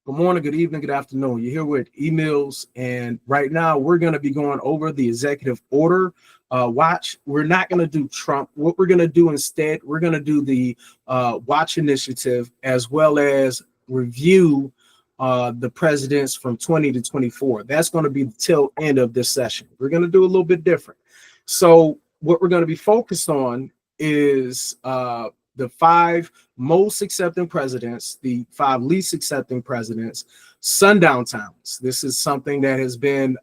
Good morning, good evening, good afternoon. You're here with emails, and right now we're going to be going over the executive order watch. We're not going to do Trump. What we're going to do instead, we're going to do the watch initiative as well as review the presidents from 20 to 24. That's going to be the tail end of this session. We're going to do a little bit different. So what we're going to be focused on is the 5 most accepting presidents, the 5 least accepting presidents, sundown towns. This is something that has been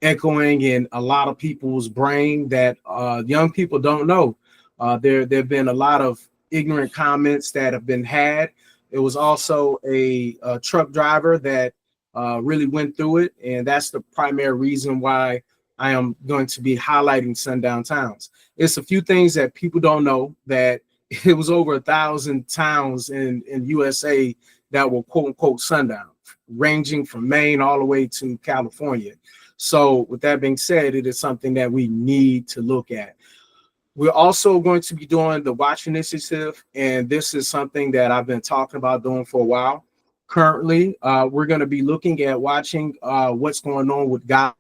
echoing in a lot of people's brain that young people don't know. There have been a lot of ignorant comments that have been had. It was also a truck driver that really went through it, and that's the primary reason why I am going to be highlighting sundown towns. It's a few things that people don't know, that it was over 1,000 towns in USA that were quote unquote sundown, ranging from Maine all the way to California. So with that being said, it is something that we need to look at. We're also going to be doing the Watch Initiative, and this is something that I've been talking about doing for a while. Currently, we're going to be looking at watching what's going on with Gaza.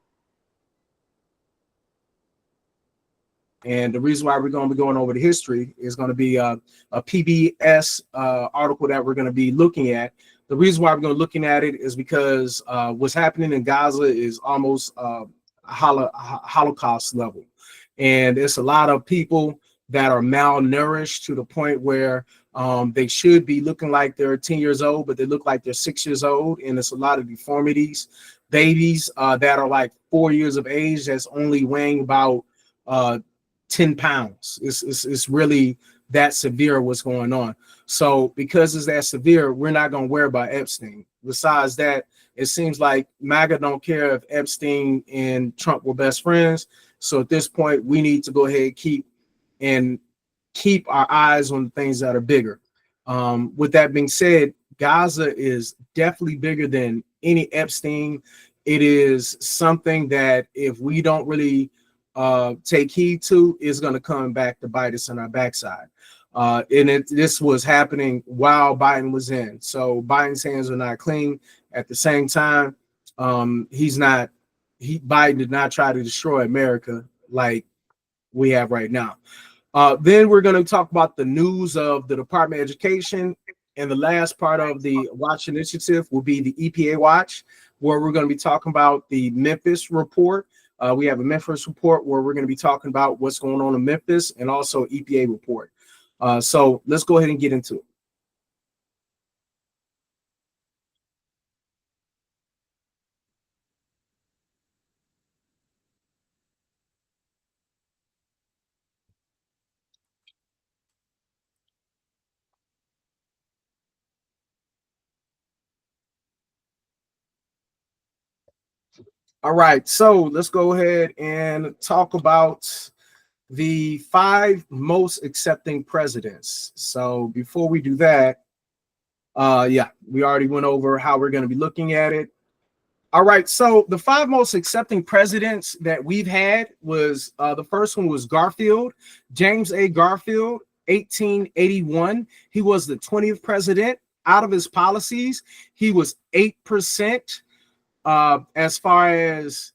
And the reason why we're going to be going over the history is going to be a PBS article that we're going to be looking at. The reason why we're going to be looking at it is because what's happening in Gaza is almost Holocaust level. And it's a lot of people that are malnourished to the point where they should be looking like they're 10 years old, but they look like they're 6 years old. And it's a lot of deformities. Babies that are like 4 years of age that's only weighing about 10 pounds. It's really that severe what's going on. So because it's that severe, we're not going to worry about Epstein. Besides that, it seems like MAGA don't care if Epstein and Trump were best friends. So at this point, we need to go ahead and keep our eyes on the things that are bigger. With that being said, Gaza is definitely bigger than any Epstein. It is something that if we don't really take heed to, is going to come back to bite us on our backside. This was happening while Biden was in. So Biden's hands are not clean. At the same time, Biden did not try to destroy America like we have right now. Then we're going to talk about the news of the Department of Education. And the last part of the Watch Initiative will be the EPA Watch, where we're going to be talking about the Memphis report. We have a Memphis report where we're going to be talking about what's going on in Memphis, and also EPA report. So let's go ahead and get into it. All right, so let's go ahead and talk about the 5 most accepting presidents. So before we do that, we already went over how we're going to be looking at it. All right, so the 5 most accepting presidents that we've had was the first one was Garfield, James A. Garfield, 1881. He was the 20th president. Out of his policies, he was 8%. As far as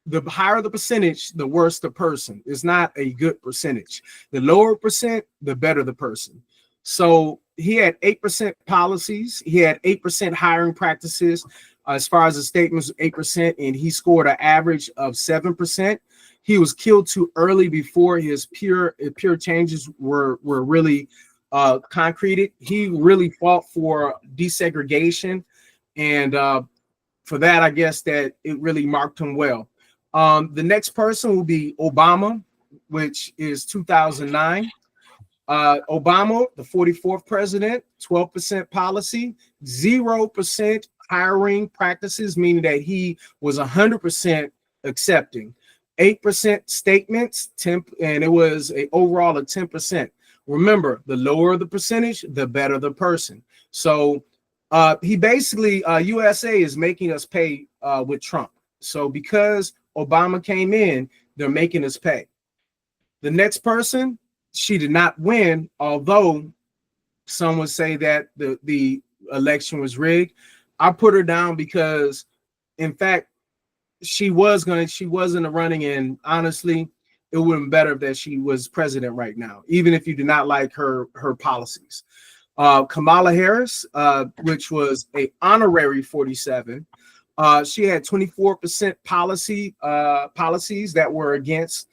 the higher the percentage, the worse the person. It's not a good percentage. The lower percent, the better the person. So he had 8% policies. He had 8% hiring practices. As far as the statements, 8%, and he scored an average of 7%. He was killed too early before his pure changes were really concreted. He really fought for desegregation, and for that, I guess that it really marked him well. The next person will be Obama, which is 2009. Obama, the 44th president, 12% policy, 0% hiring practices, meaning that he was 100% accepting. 8% statements, and it was an overall of 10%. Remember, the lower the percentage, the better the person. So he basically, USA is making us pay with Trump. So because Obama came in, they're making us pay. The next person, she did not win, although some would say that the election was rigged. I put her down because, in fact, she was in the running, and honestly, it would have been better that she was president right now, even if you do not like her policies. Kamala Harris, which was a honorary 47, she had 24% policies that were against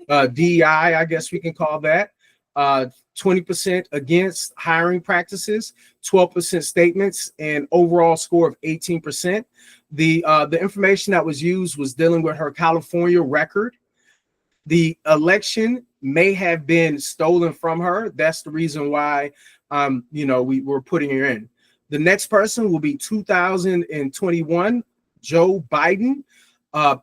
DEI, I guess we can call that. 20% against hiring practices, 12% statements, and overall score of 18%. The information that was used was dealing with her California record. The election may have been stolen from her. That's the reason why we were putting her in. The next person will be 2021, Joe Biden,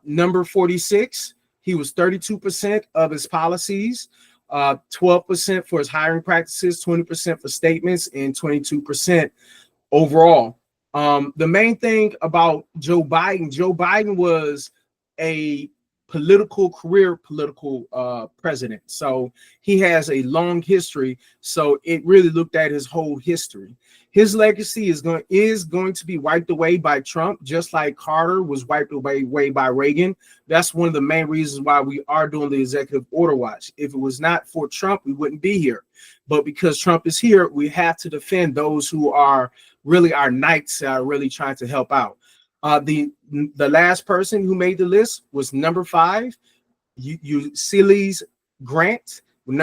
number 46. He was 32% of his policies, 12% for his hiring practices, 20% for statements, and 22% overall. The main thing about Joe Biden was a political president. So he has a long history. So it really looked at his whole history. His legacy is going to be wiped away by Trump, just like Carter was wiped away by Reagan. That's one of the main reasons why we are doing the executive order watch. If it was not for Trump, we wouldn't be here. But because Trump is here, we have to defend those who are really our knights that are really trying to help out. The last person who made the list was number 5, Ulysses Grant.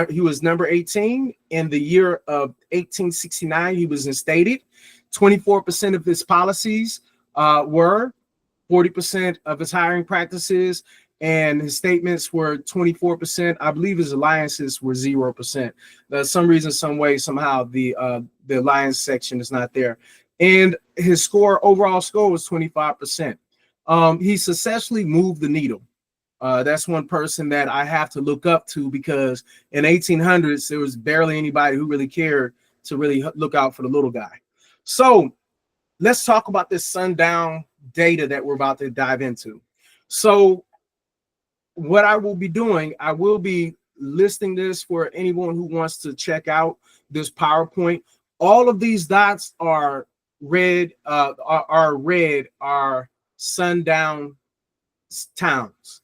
He was number 18. In the year of 1869, he was instated. 24% of his policies were, 40% of his hiring practices, and his statements were 24%. I believe his alliances were 0%. Some reason, some way, somehow the alliance section is not there. And his overall score was 25%. He successfully moved the needle. That's one person that I have to look up to, because in 1800s, there was barely anybody who really cared to really look out for the little guy. So let's talk about this sundown data that we're about to dive into. So what I will be doing, I will be listing this for anyone who wants to check out this PowerPoint. All of these dots are red, are sundown towns.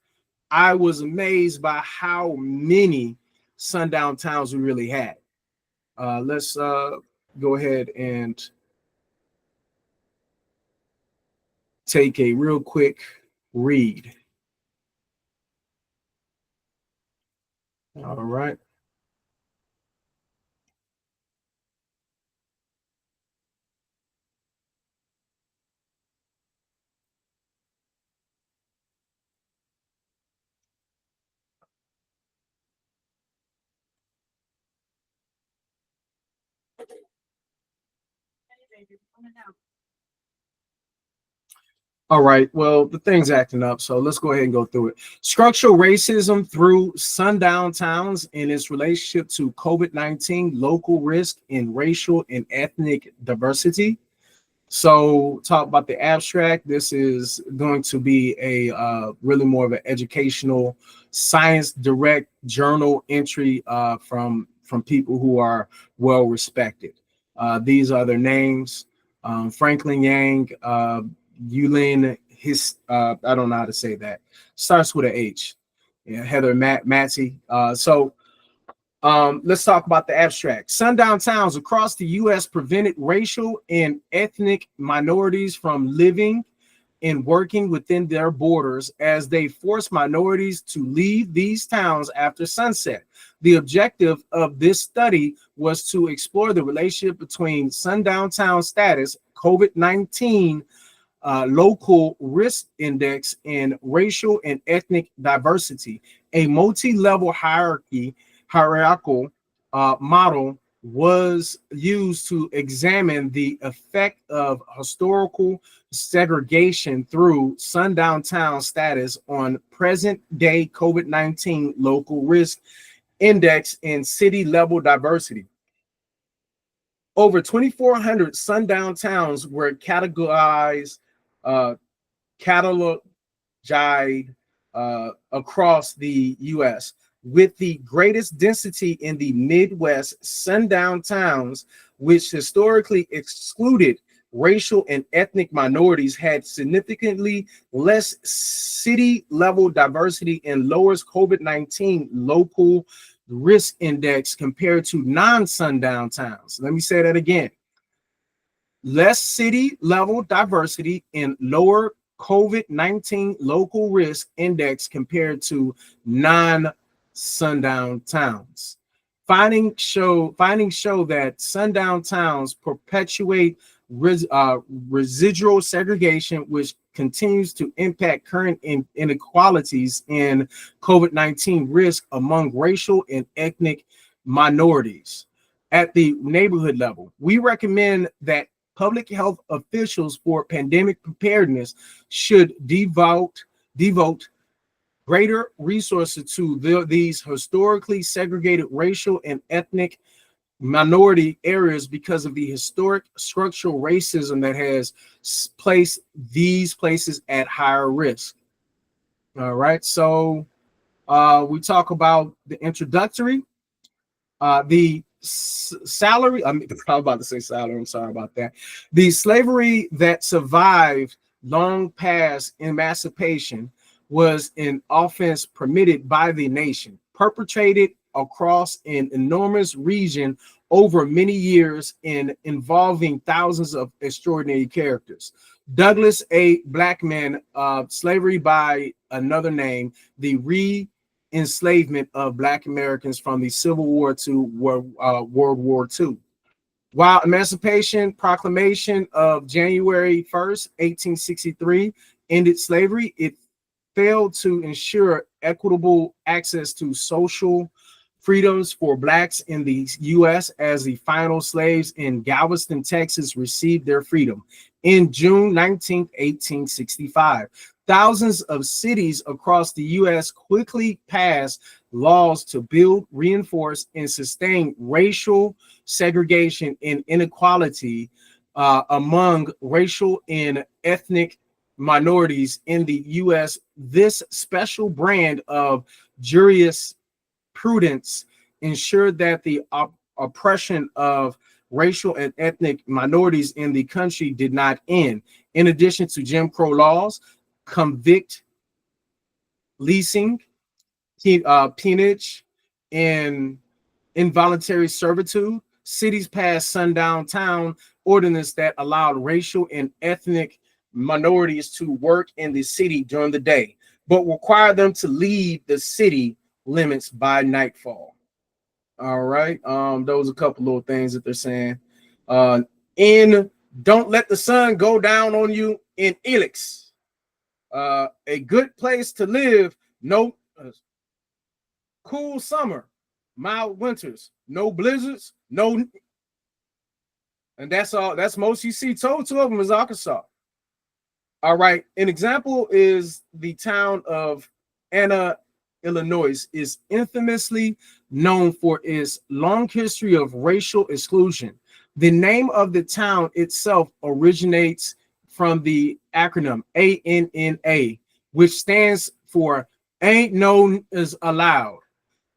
I was amazed by how many sundown towns we really had. Let's go ahead and take a real quick read. All right. All right, well, the thing's acting up, so let's go ahead and go through it. Structural racism through sundown towns and its relationship to COVID-19, local risk, and racial and ethnic diversity. So talk about the abstract. This is going to be a really more of an educational, science direct journal entry from people who are well respected. These are their names: Franklin Yang, Yulin, I don't know how to say that. Starts with an H. Yeah, Heather Matty. Let's talk about the abstract. Sundown towns across the U.S. prevented racial and ethnic minorities from living and working within their borders, as they forced minorities to leave these towns after sunset. The objective of this study was to explore the relationship between sundown town status, COVID-19, local risk index, and racial and ethnic diversity. A multi-level hierarchical model was used to examine the effect of historical segregation through sundown town status on present-day COVID-19 local risk index and city-level diversity. Over 2,400 sundown towns were catalogized across the U.S. with the greatest density in the Midwest, sundown towns, which historically excluded racial and ethnic minorities, had significantly less city level diversity and lowers COVID-19 local risk index compared to non-sundown towns. Let me say that again. Less city level diversity and lower COVID-19 local risk index compared to non-sundown towns. Findings show that sundown towns perpetuate residual segregation, which continues to impact current inequalities in COVID-19 risk among racial and ethnic minorities. At the neighborhood level, we recommend that public health officials for pandemic preparedness should devote greater resources to these historically segregated racial and ethnic minority areas because of the historic structural racism that has placed these places at higher risk. All right, so we talk about the introductory, the salary. I'm about to say salary. I'm sorry about that. The slavery that survived long past emancipation was an offense permitted by the nation, perpetrated across an enormous region over many years and involving thousands of extraordinary characters. Douglas A. Blackman, Slavery by Another Name, the enslavement of Black Americans from the Civil War to World War II. While Emancipation Proclamation of January 1st, 1863 ended slavery, it failed to ensure equitable access to social freedoms for Blacks in the U.S. as the final slaves in Galveston, Texas received their freedom. In June 19, 1865, thousands of cities across the U.S. quickly passed laws to build, reinforce, and sustain racial segregation and inequality among racial and ethnic minorities in the U.S. This special brand of jurisprudence ensured that the oppression of racial and ethnic minorities in the country did not end. In addition to Jim Crow laws, convict leasing, peonage, and involuntary servitude, cities passed sundown town ordinance that allowed racial and ethnic minorities to work in the city during the day, but required them to leave the city limits by nightfall. All right. Those are a couple little things that they're saying. In Don't Let the Sun Go Down on You in Elix. A good place to live. No cool summer, mild winters, no blizzards, no. And that's all. That's most you see. Total two of them is Arkansas. All right. An example is the town of Anna, Illinois, is infamously known for its long history of racial exclusion. The name of the town itself originates from the acronym ANNA, which stands for Ain't No Is Allowed.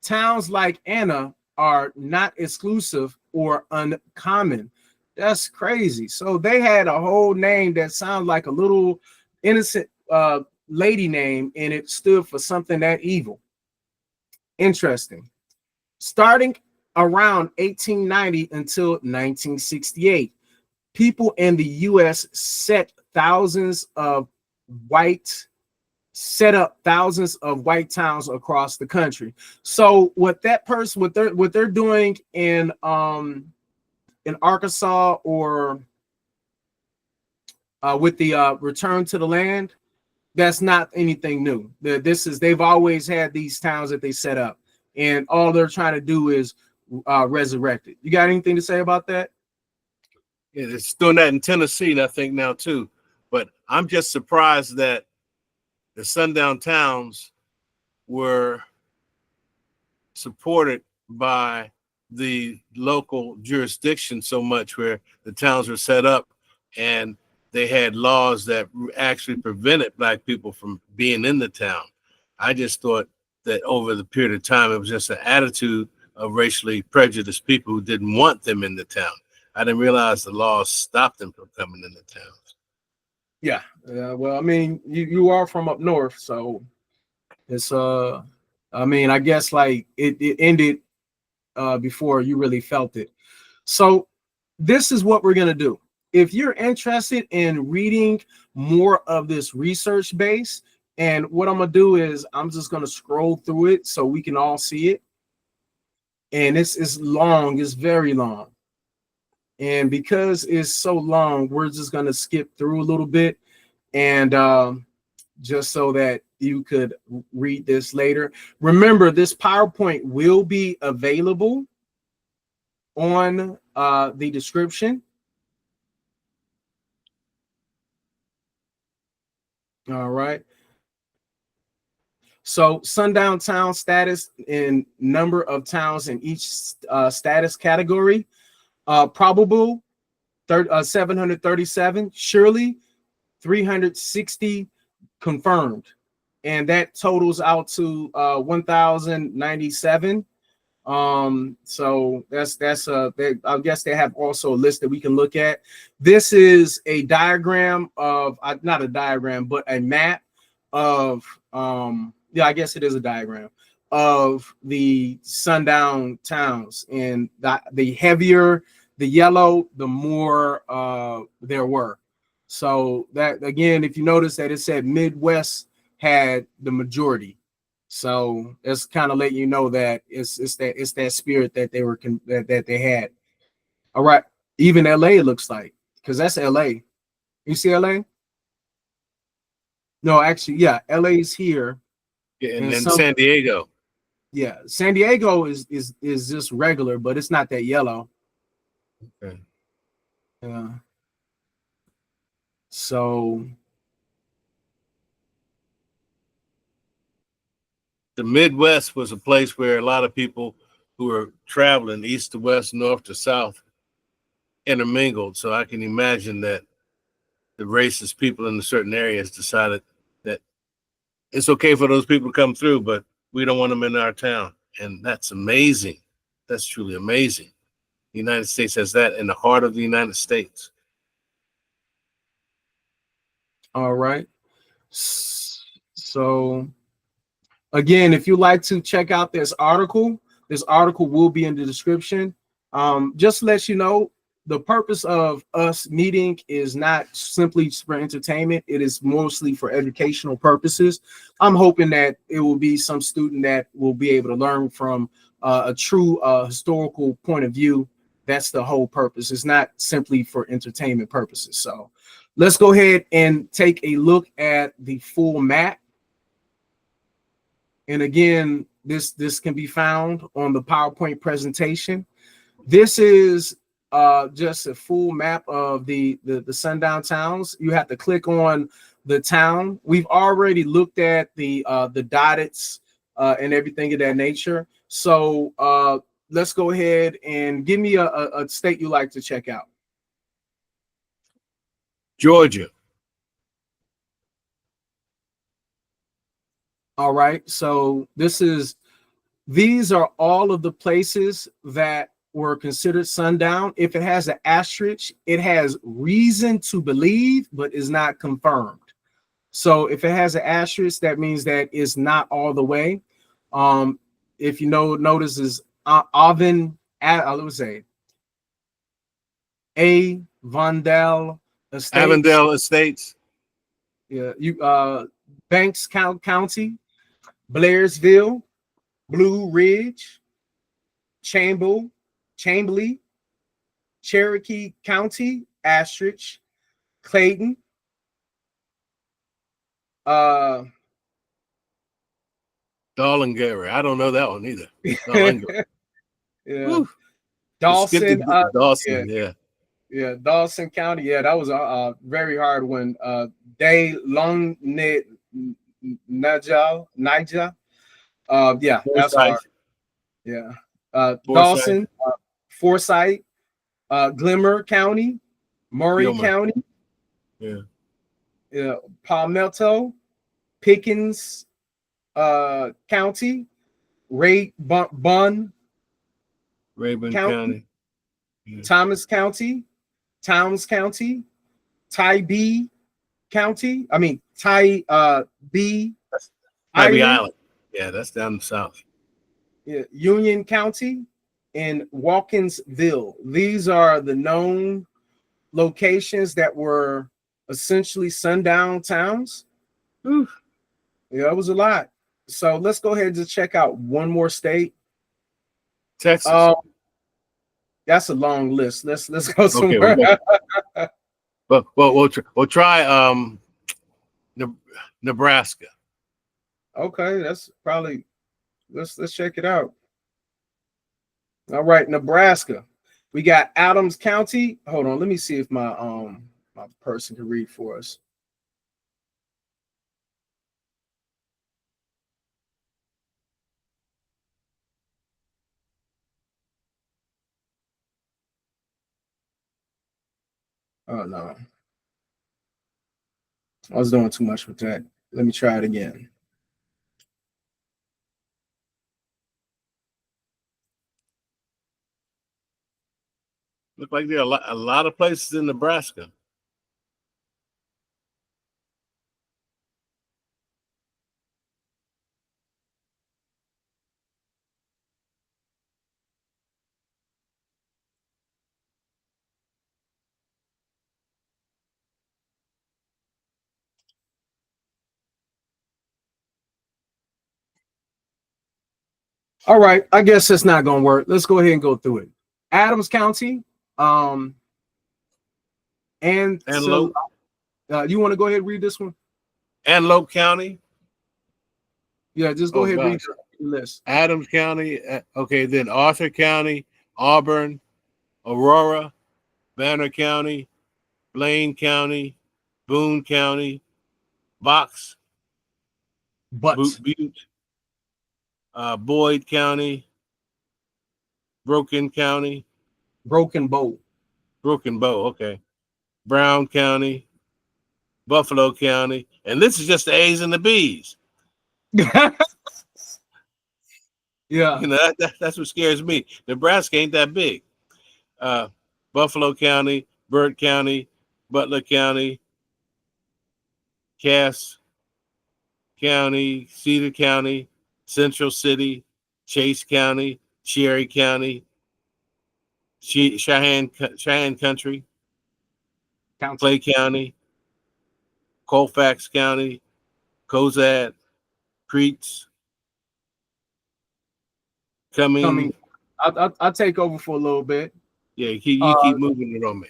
Towns like Anna are not exclusive or uncommon. That's crazy. So they had a whole name that sounds like a little innocent lady name, and it stood for something that evil. Interesting. Starting around 1890 until 1968, people in the U.S. set up thousands of white towns across the country. So what they're doing in Arkansas, or with the return to the land, that's not anything new. They've always had these towns that they set up, and all they're trying to do is resurrect it. You got anything to say about that? Yeah, it's doing that in Tennessee, I think now too. But I'm just surprised that the sundown towns were supported by the local jurisdiction so much, where the towns were set up and they had laws that actually prevented Black people from being in the town. I just thought that over the period of time, it was just an attitude of racially prejudiced people who didn't want them in the town. I didn't realize the laws stopped them from coming in the towns. Yeah. Well, I mean, you are from up north, so it's I mean, I guess like it ended before you really felt it. So this is what we're gonna do. If you're interested in reading more of this research base, and what I'm gonna do is I'm just gonna scroll through it so we can all see it. And it's long, it's very long. And because it's so long, we're just gonna skip through a little bit, and just so that you could read this later. Remember, this PowerPoint will be available on the description. All right. So sundown town status and number of towns in each status category. Probable 737, surely 360 confirmed, and that totals out to 1097. So that's I guess they have also a list that we can look at. This is a diagram of not a diagram, but a map of yeah, I guess it is a diagram of the sundown towns, and the heavier the yellow, the more there were. So that, again, if you notice that it said Midwest had the majority. So it's kind of letting you know that it's that spirit that they were that they had. All right, even LA, it looks like, because that's LA. You see LA? No, actually, yeah, LA is here. Yeah, and then San Diego. Yeah, San Diego is just regular, but it's not that yellow. Okay. Yeah. So the Midwest was a place where a lot of people who were traveling east to west, north to south intermingled. So I can imagine that the racist people in certain areas decided that it's okay for those people to come through, but we don't want them in our town. And that's amazing. That's truly amazing. The United States has that in the heart of the United States. all right. So again, if you'd like to check out this article will be in the description. Just to let you know, the purpose of us meeting is not simply for entertainment. It is mostly for educational purposes. I'm hoping that it will be some student that will be able to learn from a true historical point of view. That's the whole purpose. It's not simply for entertainment purposes. So let's go ahead and take a look at the full map. And again, this can be found on the PowerPoint presentation. This is just a full map of the sundown towns. You have to click on the town. We've already looked at the dots and everything of that nature. So let's go ahead and give me a state you like to check out. Georgia. All right. So these are all of the places that were considered sundown. If it has an asterisk, it has reason to believe, but is not confirmed. So if it has an asterisk, that means that it's not all the way. If you notice is Avondale Estates. Avondale Estates. Yeah, Banks County, Blairsville, Blue Ridge, Chambly, Cherokee County, asterisk, Clayton, Darlingary. I don't know that one either. Yeah. Dawson, Dawson, yeah, Dawson County. Yeah, that was a very hard one. Day Long Niger. Yeah, that's hard. Yeah. Dawson, Forsyth, Glimmer County, Murray County, yeah, Palmetto, Pickens, County, Rayburn County. County, Thomas County, Towns County, Tybee County. I mean Tybee Tybee Island. Island. Yeah, that's down south. Yeah, Union County, and Watkinsville. These are the known locations that were essentially sundown towns. Ooh. Yeah, it was a lot. So let's go ahead and just check out one more state. Texas. That's a long list. Let's go somewhere. Okay, we'll try Nebraska. Okay, that's probably let's check it out. All right, Nebraska. We got Adams County. Hold on, let me see if my my person can read for us. Oh no. I was doing too much with that. Let me try it again. Look like there are a lot of places in Nebraska. All right, I guess it's not gonna work. Let's go ahead and go through it. Adams County, and so you want to go ahead and read this one? Antelope County. Yeah, just go ahead and read the list. Adams County. Okay, then Arthur County, Auburn, Aurora, Banner County, Blaine County, Boone County, Butte, Boyd County, Broken Bow, okay, Brown County, Buffalo County, and this is just the A's and the B's. Yeah, you know that's what scares me. Nebraska ain't that big. Buffalo County, Burt County, Butler County, Cass County, Cedar County, Central City, Chase County, Cherry County, Cheyenne Country, Clay County, Colfax County, Cozad, Creeks, Cumming. I'll take over for a little bit. Yeah, you keep moving it on me.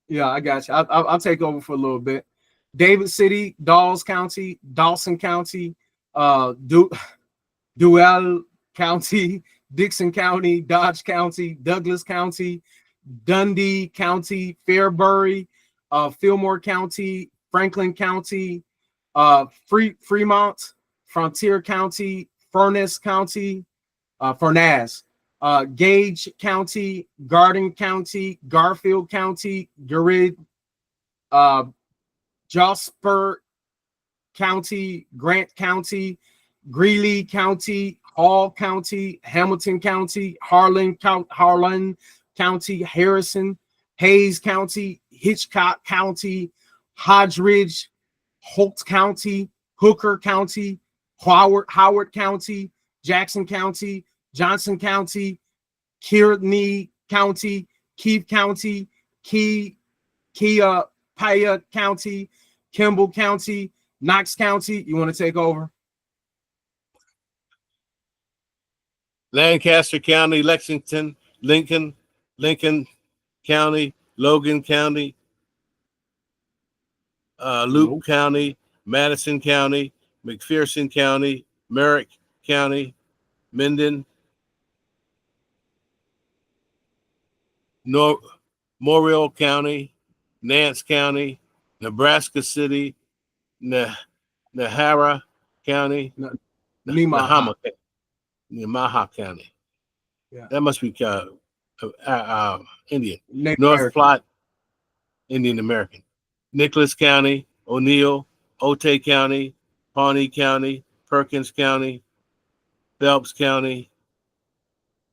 Yeah, I got you. I'll take over for a little bit. David City, Dawes County, Dawson County, Duval County, Dixon County, Dodge County, Douglas County, Dundee County, Fairbury, Fillmore County, Franklin County, Fremont, Frontier County, Furness County, Gage County, Garden County, Garfield County, Gurid, Jasper County, Grant County, Greeley County, Hall County, Hamilton County, Harlan County, Harrison, Hayes County, Hitchcock County, Hodgeridge, Holt County, Hooker County, Howard County, Jackson County, Johnson County, Kearney County, Keith County, Paya County, Kimball County, Knox County. You want to take over? Lancaster County, Lexington, Lincoln County, Logan County, Loup County, Madison County, McPherson County, Merrick County, Minden, Morial County, Nance County, Nebraska City, Nahara County, Nemaha County. Yeah. That must be Indian. Native North American. Platte, Indian American. Nicholas County, O'Neill, Otay County, Pawnee County, Perkins County, Phelps County,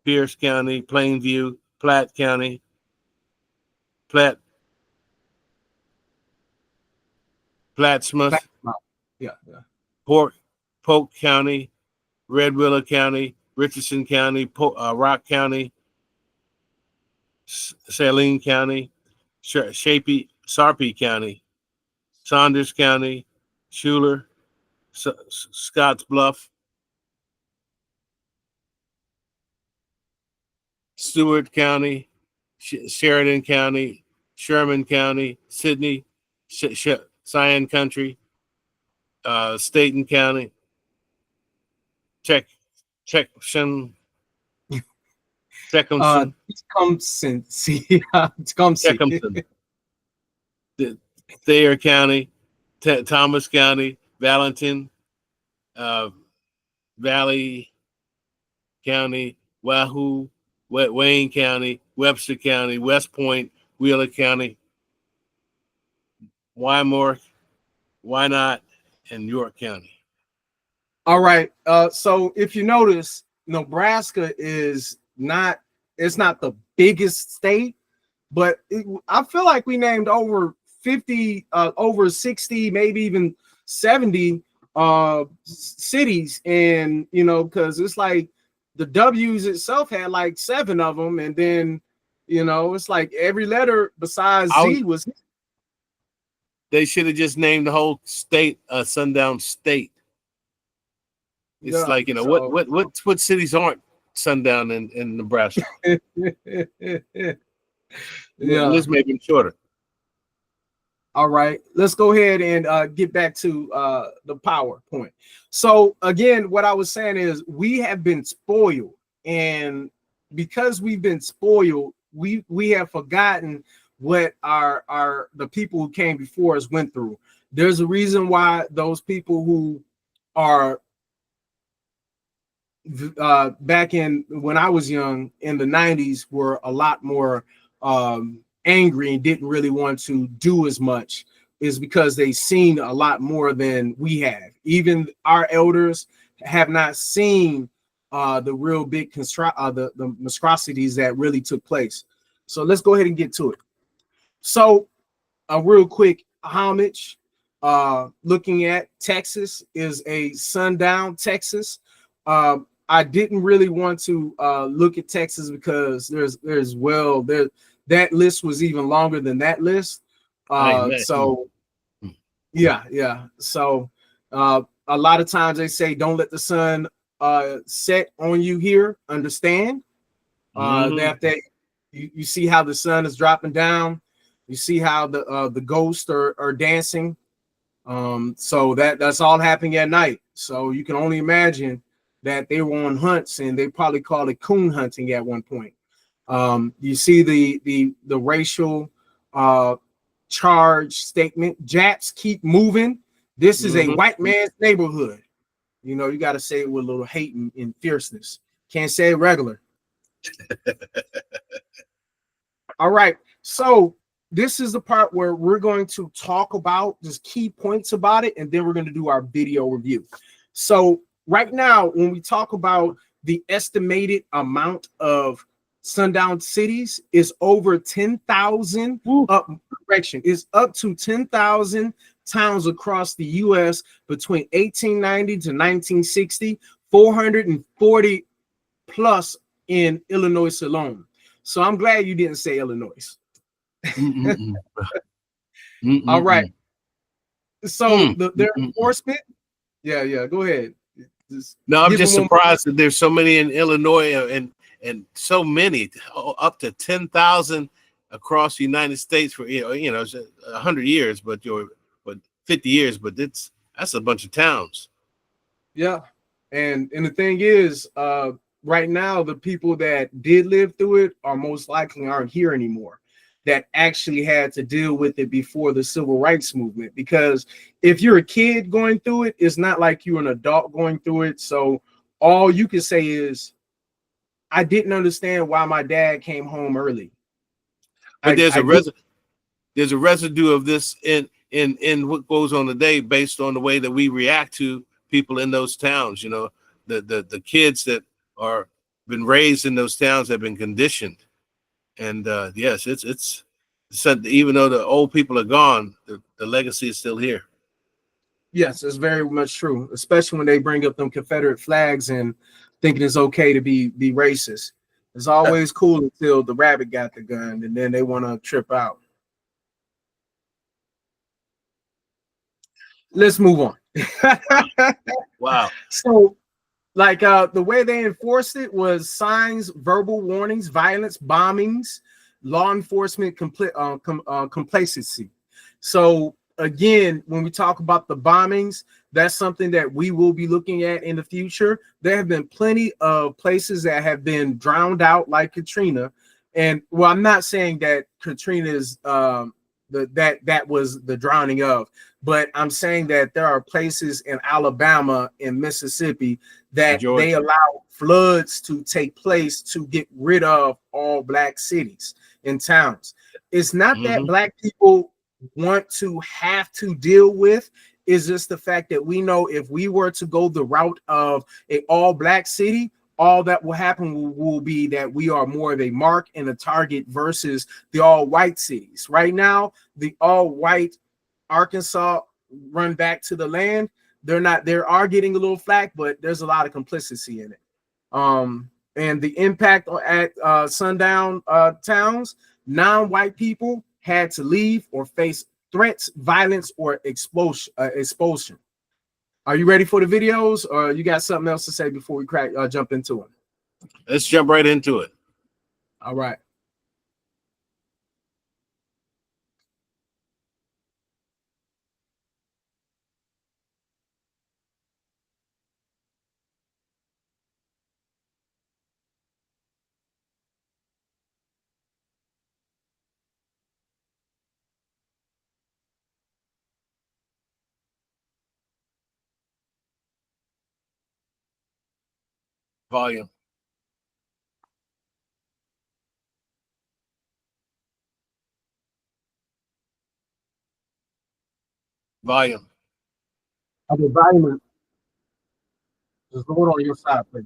Pierce County, Plainview, Platte County, Plattsmouth, Yeah, yeah. Polk County, Red Willow County, Richardson County, Rock County, Saline County, Sarpy County, Saunders County, Schuler, Scotts Bluff, Stewart County, Sheridan County, Sherman County, Sidney, Cheyenne Country, Staten County, Tecumseh, Thayer County, Thomas County, Valentin, Valley County, Wahoo, Wayne County, Webster County, West Point, Wheeler County, Wymore, Wynot, and York County. All right. So if you notice, Nebraska is not, it's not the biggest state, but I feel like we named over 50, over 60, maybe even 70 cities. And, because it's like the W's itself had like 7 of them. And then, it's like every letter besides Z was. They should have just named the whole state Sundown State. It's like, what cities aren't sundown in Nebraska? Yeah, let's make it shorter. All right, let's go ahead and get back to the PowerPoint. So again, what I was saying is we have been spoiled, and because we've been spoiled, we have forgotten what the people who came before us went through. There's a reason why those people who are back in when I was young in the 90s were a lot more angry and didn't really want to do as much, is because they've seen a lot more than we have. Even our elders have not seen the real big the monstrosities that really took place. So let's go ahead and get to it. So a real quick homage, looking at Texas is a sundown Texas. I didn't really want to look at Texas because that list was even longer than that list. So yeah. So a lot of times they say don't let the sun set on you here. Understand that you see how the sun is dropping down. You see how the ghosts are dancing. So that's all happening at night. So you can only imagine that they were on hunts, and they probably called it coon hunting at one point. You see the racial charge statement. Japs keep moving. This is a white man's neighborhood. You got to say it with a little hate and fierceness. Can't say it regular. All right. So this is the part where we're going to talk about just key points about it, and then we're going to do our video review. So right now, when we talk about the estimated amount of sundown cities, is over 10,000. Correction, is up to 10,000 towns across the U.S. between 1890 to 1960, 440 plus in Illinois alone. So I'm glad you didn't say Illinois. All right. So their enforcement. Yeah. Go ahead. I'm just surprised that there's so many in Illinois and so many, up to 10,000 across the United States for 100 years, but 50 years, but that's a bunch of towns. Yeah, and the thing is, right now the people that did live through it are most likely aren't here anymore, that actually had to deal with it before the civil rights movement. Because if you're a kid going through it, it's not like you're an adult going through it. So all you can say is, I didn't understand why my dad came home early. But there's a residue of this in what goes on today based on the way that we react to people in those towns. You know, the kids that are been raised in those towns have been conditioned. And yes, it's even though the old people are gone, the legacy is still here. Yes, it's very much true, especially when they bring up them Confederate flags and thinking it's okay to be racist. It's always cool until the rabbit got the gun, and then they want to trip out. Let's move on. Wow. So, like the way they enforced it was signs, verbal warnings, violence, bombings, law enforcement complacency. So again, when we talk about the bombings, that's something that we will be looking at in the future. There have been plenty of places that have been drowned out, like Katrina. And well, I'm not saying that Katrina is that was the drowning of, but I'm saying that there are places in Alabama and Mississippi that they Georgia. allow floods to take place to get rid of all black cities and towns. It's not that black people want to have to deal with, is just the fact that we know if we were to go the route of an all black city, all that will happen will be that we are more of a mark and a target versus the all white cities. Right now, the all white Arkansas run back to the land. They are getting a little flack, but there's a lot of complicity in it. And the impact at sundown towns, non-white people had to leave or face threats, violence, or expulsion. Are you ready for the videos, or you got something else to say before we jump into it? Let's jump right into it. All right. Volume. Volume. Okay, volume. Just hold on your side, please.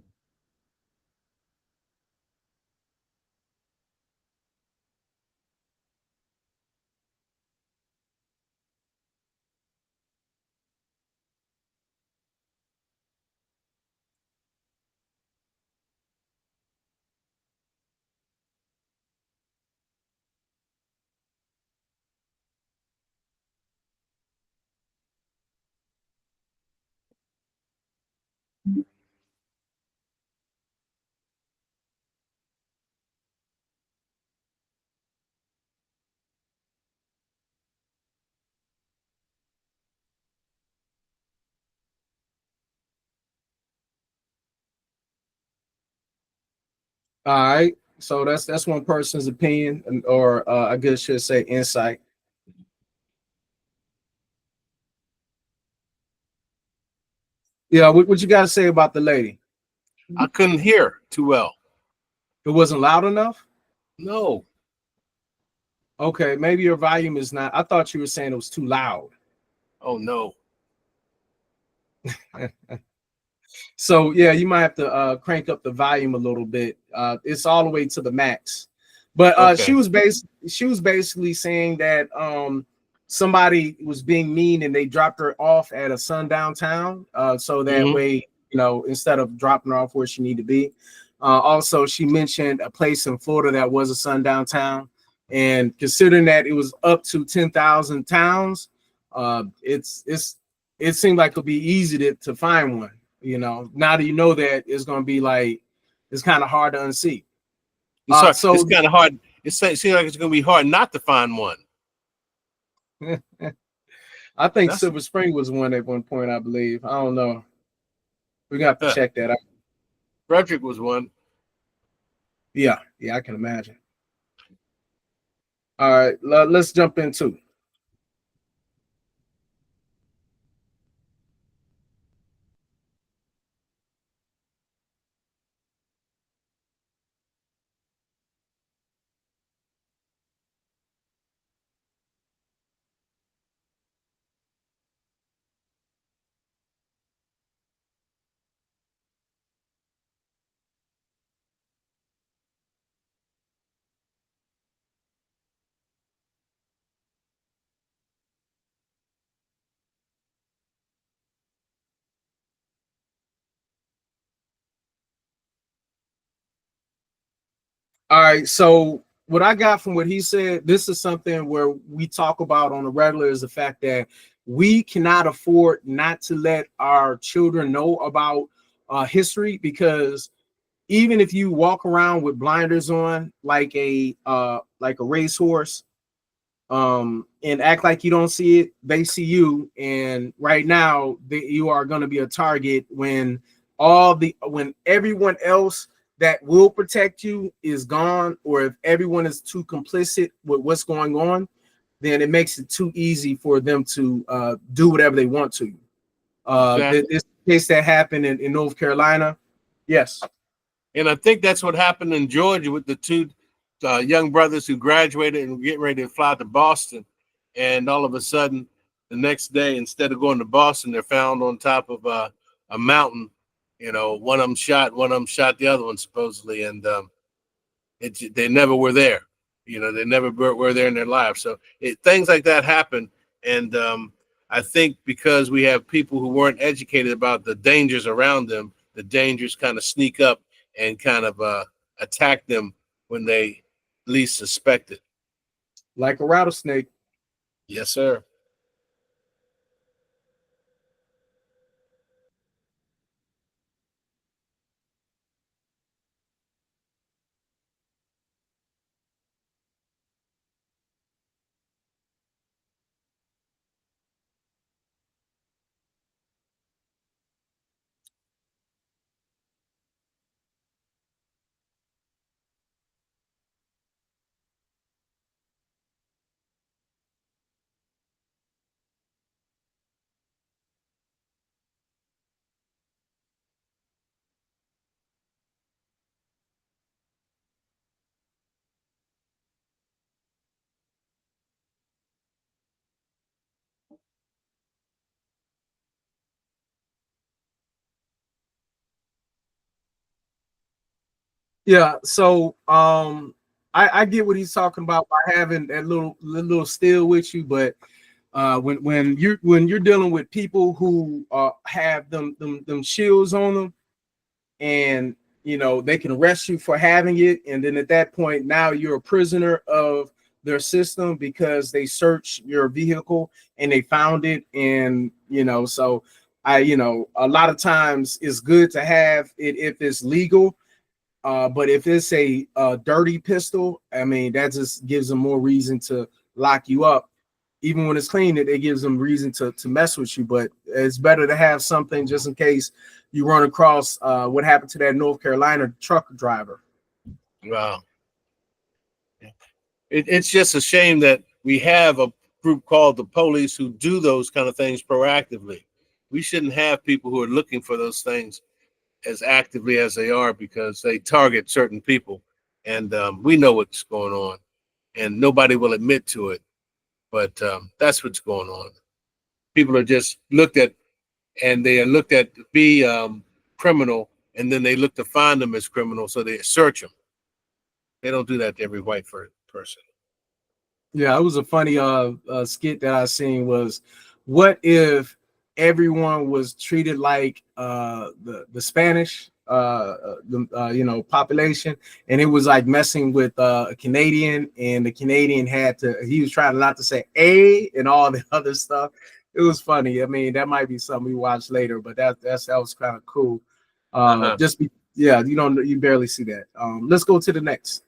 All right. So that's one person's opinion, or I guess should say insight. Yeah, what you got to say about the lady? I couldn't hear too well. It wasn't loud enough. No. Okay, maybe your volume is not. I thought you were saying it was too loud. Oh no. So yeah, you might have to crank up the volume a little bit. It's all the way to the max. But Okay. she was basically saying that somebody was being mean and they dropped her off at a sundown town. So that way, you know, instead of dropping her off where she needed to be. Also, she mentioned a place in Florida that was a sundown town. And considering that it was up to 10,000 towns, it seemed like it'll be easy to find one. You know, now that you know that, it's going to be like, it's kind of hard to unsee. So it's kind of hard. It seems like it's going to be hard not to find one. I think Silver Spring was one at one point, I believe. I don't know. We're going to have to check that out. Frederick was one. Yeah, I can imagine. All right, let's jump into. All right. So what I got from what he said, this is something where we talk about on a regular, is the fact that we cannot afford not to let our children know about history, because even if you walk around with blinders on like a racehorse, and act like you don't see it, they see you. And right now, you are going to be a target when when everyone else that will protect you is gone, or if everyone is too complicit with what's going on, then it makes it too easy for them to do whatever they want to. Exactly. This case that happened in North Carolina, yes. And I think that's what happened in Georgia with the two young brothers who graduated and were getting ready to fly to Boston. And all of a sudden, the next day, instead of going to Boston, they're found on top of a mountain. You know, one of them shot the other one supposedly, and they never were there. You know, they never were there in their lives. So things like that happen, and I think because we have people who weren't educated about the dangers around them, the dangers kind of sneak up and kind of attack them when they least suspect it. Like a rattlesnake. Yes, sir. Yeah, so I get what he's talking about by having that little still with you, but when you're dealing with people who have them shields on them, and you know they can arrest you for having it, and then at that point now you're a prisoner of their system because they searched your vehicle and they found it. And you know, so a lot of times it's good to have it if it's legal, but if it's a dirty pistol, I mean, that just gives them more reason to lock you up. Even when it's clean, it gives them reason to mess with you. But it's better to have something just in case you run across what happened to that North Carolina truck driver. Wow. It's just a shame that we have a group called the police who do those kind of things proactively. We shouldn't have people who are looking for those things as actively as they are, because they target certain people, and we know what's going on, and nobody will admit to it, but that's what's going on. People are just looked at, and they are looked at to be criminal, and then they look to find them as criminal, so they search them. They don't do that to every white person. Yeah, it was a funny skit that I seen was, what if everyone was treated like the Spanish population, and it was like messing with a Canadian, and the Canadian he was trying not to say a and all the other stuff. It was funny. I mean, that might be something we watch later, but that was kind of cool. Uh-huh. Yeah, you barely see that. Let's go to the next.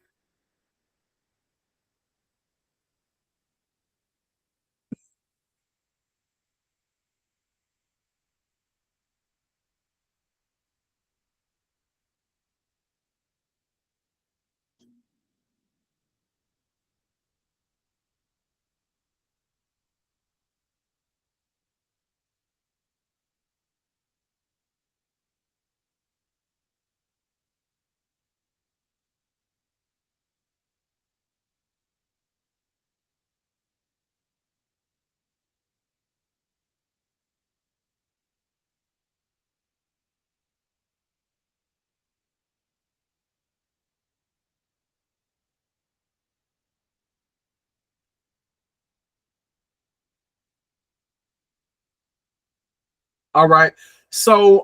All right. So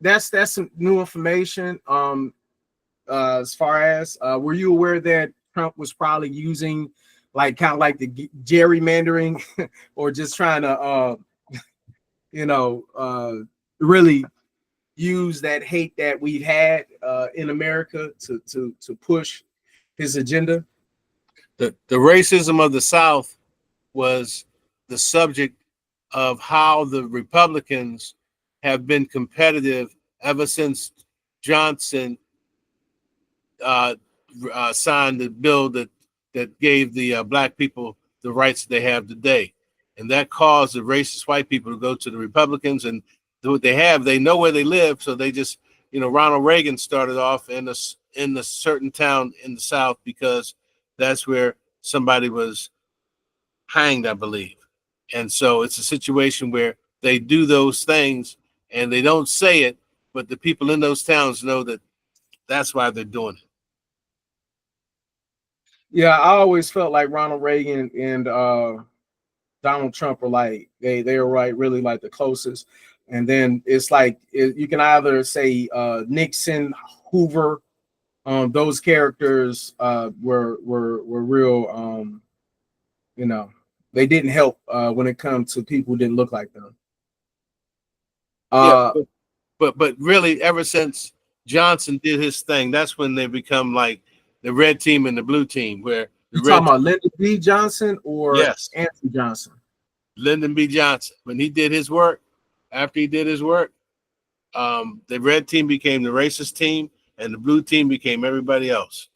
that's some new information. as far as were you aware that Trump was probably using like kind of like the gerrymandering or just trying to really use that hate that we've had in America to push his agenda? The racism of the South was the subject of how the Republicans have been competitive ever since Johnson signed the bill that gave the black people the rights that they have today, and that caused the racist white people to go to the Republicans, and what they have, they know where they live, so they just, Ronald Reagan started off in a certain town in the South because that's where somebody was hanged, I believe. And so it's a situation where they do those things and they don't say it, but the people in those towns know that that's why they're doing it. Yeah, I always felt like Ronald Reagan and Donald Trump are like they are right, really like the closest. And then it's like you can either say Nixon, Hoover, those characters were real. They didn't help when it comes to people who didn't look like them. Yeah, but really, ever since Johnson did his thing, that's when they become like the red team and the blue team, where the You red talking about Lyndon B. Johnson or yes, Anthony Johnson? Lyndon B. Johnson. When he did his work, after he did his work, the red team became the racist team, and the blue team became everybody else.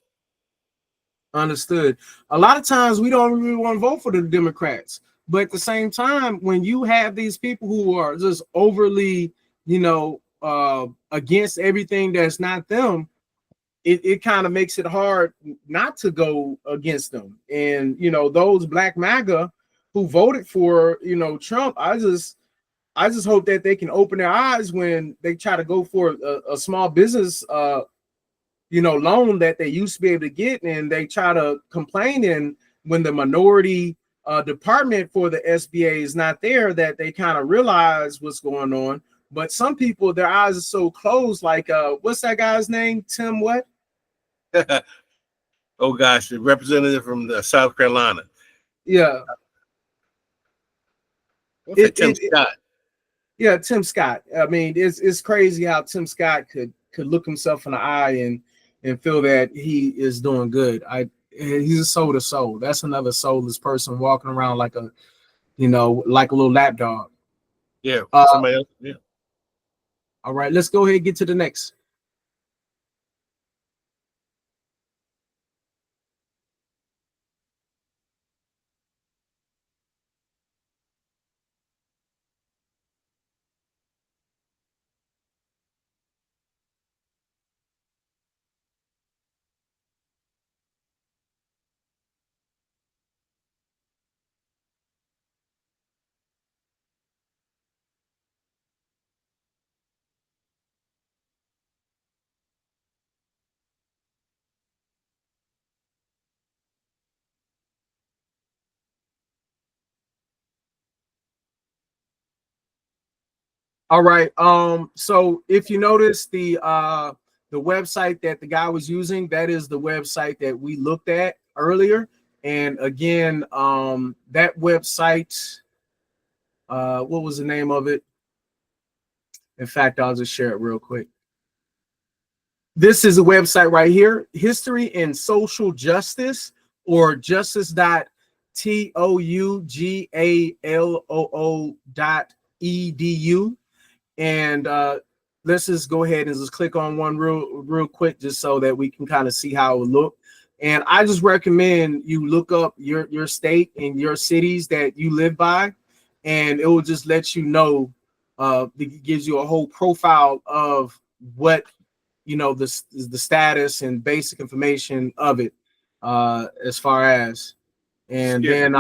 Understood. A lot of times we don't really want to vote for the Democrats, but at the same time, when you have these people who are just overly, against everything that's not them, it kind of makes it hard not to go against them. And those Black MAGA who voted for Trump, I just hope that they can open their eyes when they try to go for a small business loan that they used to be able to get, and they try to complain. And when the minority department for the SBA is not there, that they kind of realize what's going on. But some people, their eyes are so closed. Like, what's that guy's name? Tim what? Oh gosh, the representative from South Carolina. Yeah. Tim Scott. Yeah, Tim Scott. I mean, it's crazy how Tim Scott could look himself in the eye and feel that he is doing good. He's a soul to soul. That's another soulless person walking around like a like a little lapdog. Yeah, somebody else. Yeah. All right, let's go ahead and get to the next. All right. So if you notice the website that the guy was using, that is the website that we looked at earlier. And again, that website, what was the name of it? In fact, I'll just share it real quick. This is a website right here, History and Social Justice, or justice.tougalloo.edu. And let's just go ahead and just click on one real quick, just so that we can kind of see how it would look. And I just recommend you look up your state and your cities that you live by, and it will just let you know. It gives you a whole profile of what the status and basic information of it, as far as. And then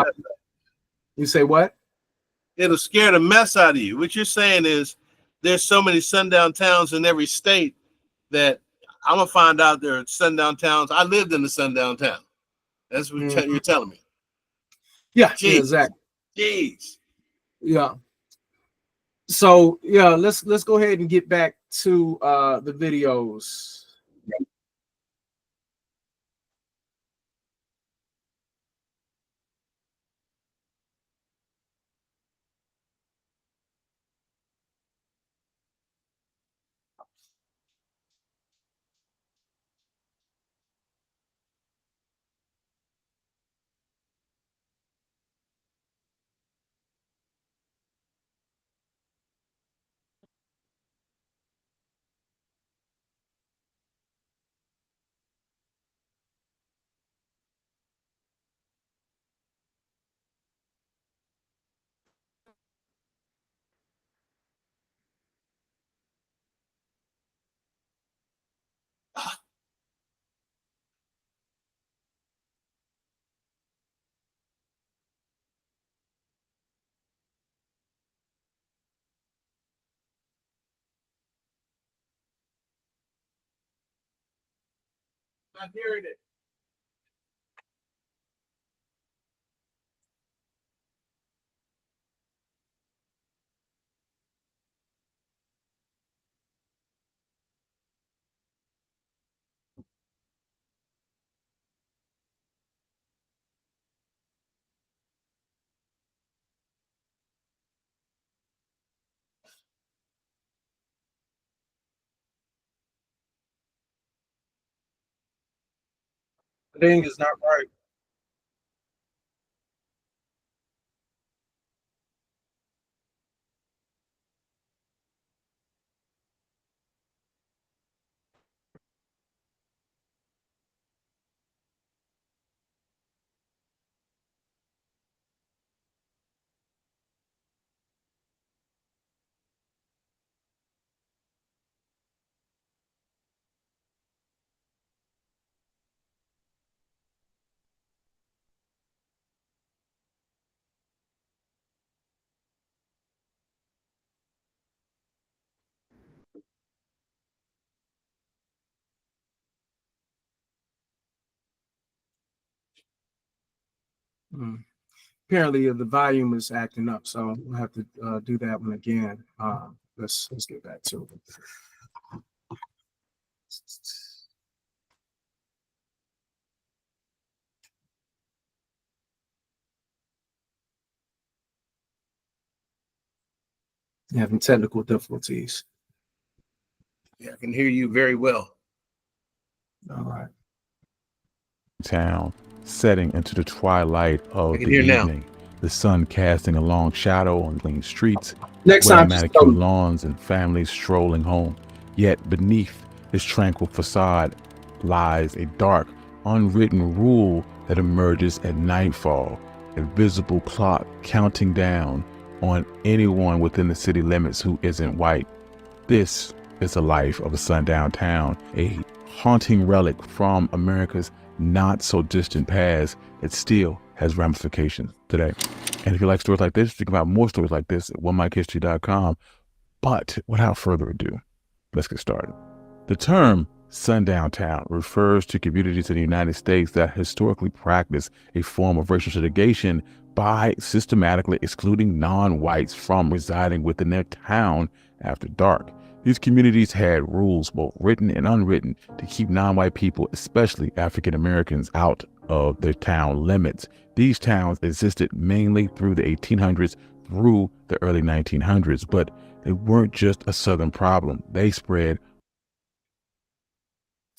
you say what? It'll scare the mess out of you. What you're saying is there's so many sundown towns in every state that I'm gonna find out there are sundown towns. I lived in a sundown town. That's what you're telling me. Yeah, exactly. Jeez. Yeah. So yeah, let's go ahead and get back to the videos. Not hearing it. The thing is not right. Apparently the volume is acting up, so we'll have to do that one again. Let's get back to it. Having technical difficulties. Yeah, I can hear you very well. All right. Town, setting into the twilight of I the can hear now. evening, the sun casting a long shadow on clean streets, Next well time, just manicured go. lawns, and families strolling home. Yet beneath this tranquil facade lies a dark, unwritten rule that emerges at nightfall, a visible clock counting down on anyone within the city limits who isn't white. This is the life of a sundown town, a haunting relic from America's not so distant past. It still has ramifications today. And if you like stories like this, think about more stories like this at onemichistory.com. But without further ado, let's get started. The term sundown town refers to communities in the United States that historically practice a form of racial segregation by systematically excluding non-whites from residing within their town after dark. These communities had rules, both written and unwritten, to keep non-white people, especially African Americans, out of their town limits. These towns existed mainly through the 1800s through the early 1900s, but they weren't just a Southern problem. They spread.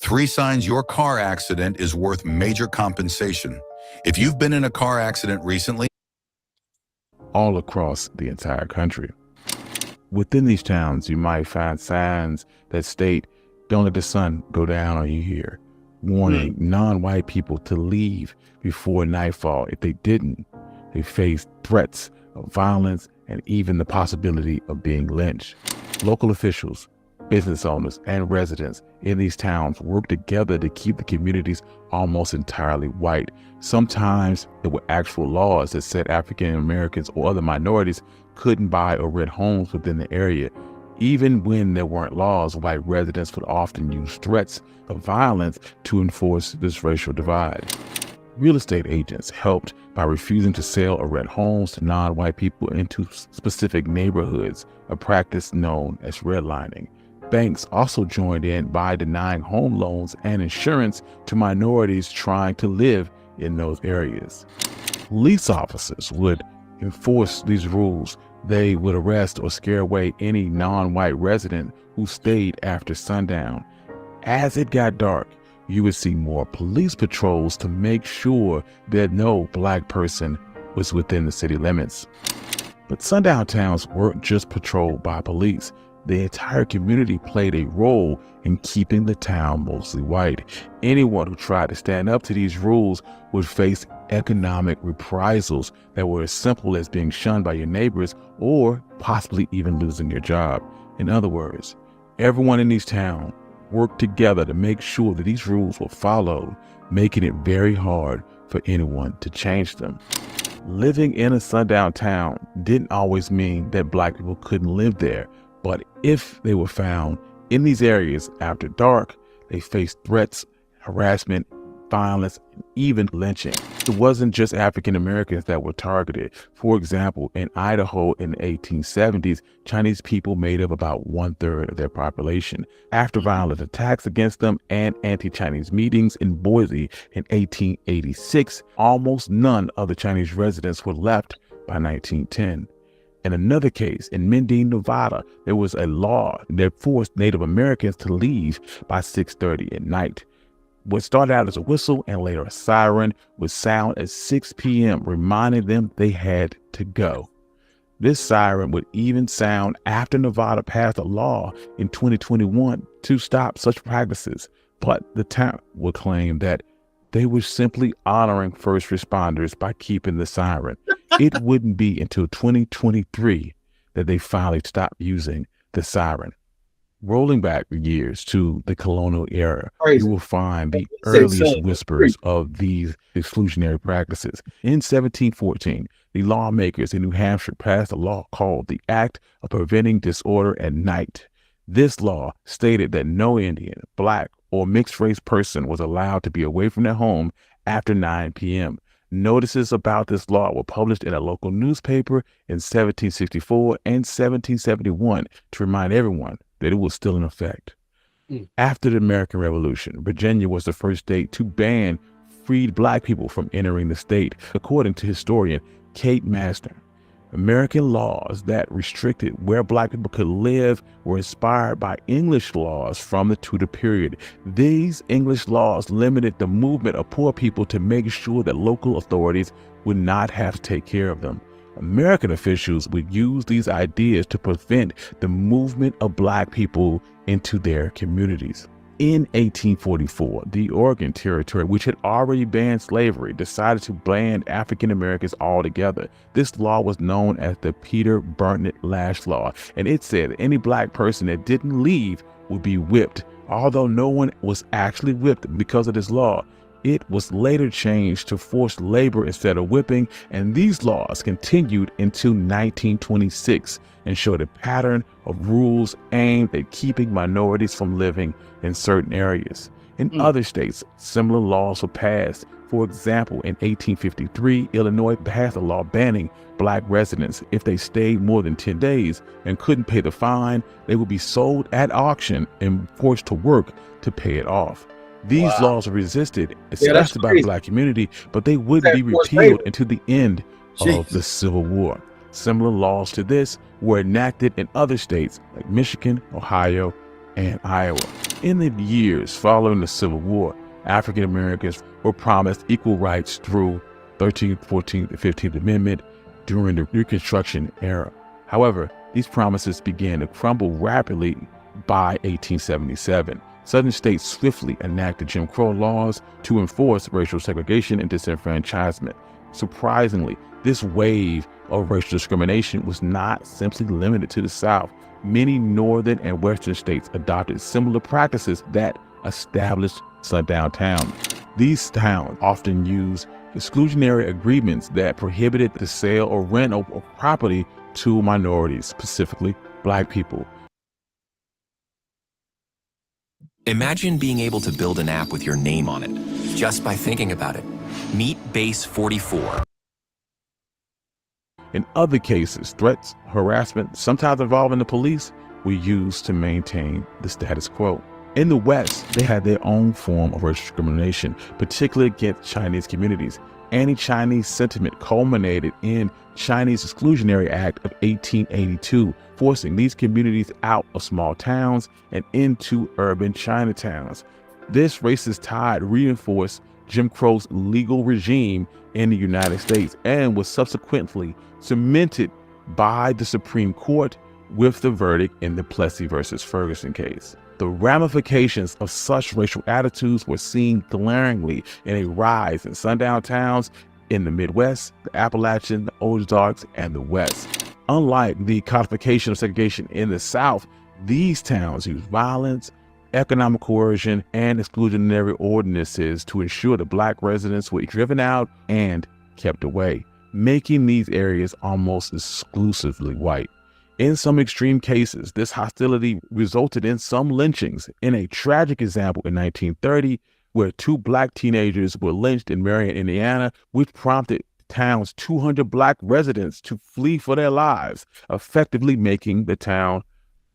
3 signs your car accident is worth major compensation. If you've been in a car accident recently, all across the entire country. Within these towns, you might find signs that state, "Don't let the sun go down on you here," warning non-white people to leave before nightfall. If they didn't, they faced threats of violence and even the possibility of being lynched. Local officials, business owners, and residents in these towns worked together to keep the communities almost entirely white. Sometimes there were actual laws that said African Americans or other minorities couldn't buy or rent homes within the area. Even when there weren't laws, white residents would often use threats of violence to enforce this racial divide. Real estate agents helped by refusing to sell or rent homes to non-white people into specific neighborhoods, a practice known as redlining. Banks also joined in by denying home loans and insurance to minorities trying to live in those areas. Police officers would enforce these rules. They would arrest or scare away any non-white resident who stayed after sundown. As it got dark, you would see more police patrols to make sure that no black person was within the city limits. But sundown towns weren't just patrolled by police. The entire community played a role in keeping the town mostly white. Anyone who tried to stand up to these rules would face economic reprisals that were as simple as being shunned by your neighbors or possibly even losing your job. In other words, everyone in these towns worked together to make sure that these rules were followed, making it very hard for anyone to change them. Living in a sundown town didn't always mean that black people couldn't live there, but if they were found in these areas after dark, they faced threats, harassment, violence, and even lynching. It wasn't just African Americans that were targeted. For example, in Idaho in the 1870s, Chinese people made up about 1/3 of their population. After violent attacks against them and anti-Chinese meetings in Boise in 1886, almost none of the Chinese residents were left by 1910. In another case, in Mendine, Nevada, there was a law that forced Native Americans to leave by 6:30 at night. What started out as a whistle and later a siren would sound at 6 p.m., reminding them they had to go. This siren would even sound after Nevada passed a law in 2021 to stop such practices, but the town would claim that they were simply honoring first responders by keeping the siren. It wouldn't be until 2023 that they finally stopped using the siren. Rolling back years to the colonial era, you will find the earliest whispers of these exclusionary practices. In 1714, the lawmakers in New Hampshire passed a law called the Act of Preventing Disorder at Night. This law stated that no Indian, Black, or mixed-race person was allowed to be away from their home after 9 p.m. Notices about this law were published in a local newspaper in 1764 and 1771 to remind everyone that it was still in effect. After the American Revolution, Virginia was the first state to ban freed Black people from entering the state, according to historian Kate Master. American laws that restricted where Black people could live were inspired by English laws from the Tudor period. These English laws limited the movement of poor people to make sure that local authorities would not have to take care of them. American officials would use these ideas to prevent the movement of Black people into their communities. In 1844, the Oregon Territory, which had already banned slavery, decided to ban African Americans altogether. This law was known as the Peter Burnett Lash Law, and it said that any Black person that didn't leave would be whipped. Although no one was actually whipped because of this law, it was later changed to forced labor instead of whipping, and these laws continued until 1926 and showed a pattern of rules aimed at keeping minorities from living in certain areas. In other states, similar laws were passed. For example, in 1853, Illinois passed a law banning Black residents. If they stayed more than 10 days and couldn't pay the fine, they would be sold at auction and forced to work to pay it off. These laws were resisted, especially by the Black community, but they wouldn't be repealed until the end of the Civil War. Similar laws to this were enacted in other states like Michigan, Ohio, and Iowa. In the years following the Civil War, African Americans were promised equal rights through 13th, 14th, and 15th Amendment during the Reconstruction era. However, these promises began to crumble rapidly by 1877. Southern states swiftly enacted Jim Crow laws to enforce racial segregation and disenfranchisement. Surprisingly, this wave of racial discrimination was not simply limited to the South. Many northern and western states adopted similar practices that established sundown towns. These towns often used exclusionary agreements that prohibited the sale or rent of property to minorities, specifically Black people. Imagine being able to build an app with your name on it, just by thinking about it. Meet Base 44. In other cases, threats, harassment, sometimes involving the police, were used to maintain the status quo. In the West, they had their own form of racial discrimination, particularly against Chinese communities. Anti-Chinese sentiment culminated in Chinese Exclusionary Act of 1882, forcing these communities out of small towns and into urban Chinatowns. This racist tide reinforced Jim Crow's legal regime in the United States and was subsequently cemented by the Supreme Court with the verdict in the Plessy versus Ferguson case. The ramifications of such racial attitudes were seen glaringly in a rise in sundown towns in the Midwest, the Appalachian, the Ozarks, and the West. Unlike the codification of segregation in the South, these towns used violence, economic coercion, and exclusionary ordinances to ensure that Black residents were driven out and kept away, making these areas almost exclusively white. In some extreme cases, this hostility resulted in some lynchings. In a tragic example in 1930, where 2 black teenagers were lynched in Marion, Indiana, which prompted the town's 200 black residents to flee for their lives, effectively making the town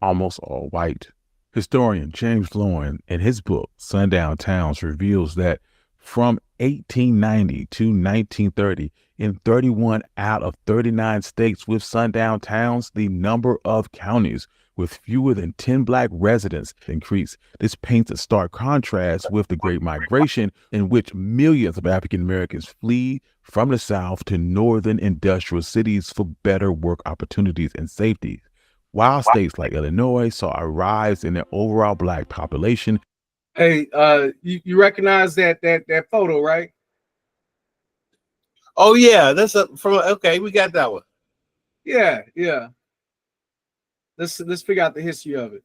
almost all white. Historian James Lowen, in his book, Sundown Towns, reveals that from 1890 to 1930, in 31 out of 39 states with sundown towns, the number of counties with fewer than 10 black residents increased. This paints a stark contrast with the Great Migration, in which millions of African Americans flee from the South to northern industrial cities for better work opportunities and safety. While states like Illinois saw a rise in their overall black population. Hey, you recognize that photo, right? Oh yeah, that's okay. We got that one. Yeah. Let's figure out the history of it.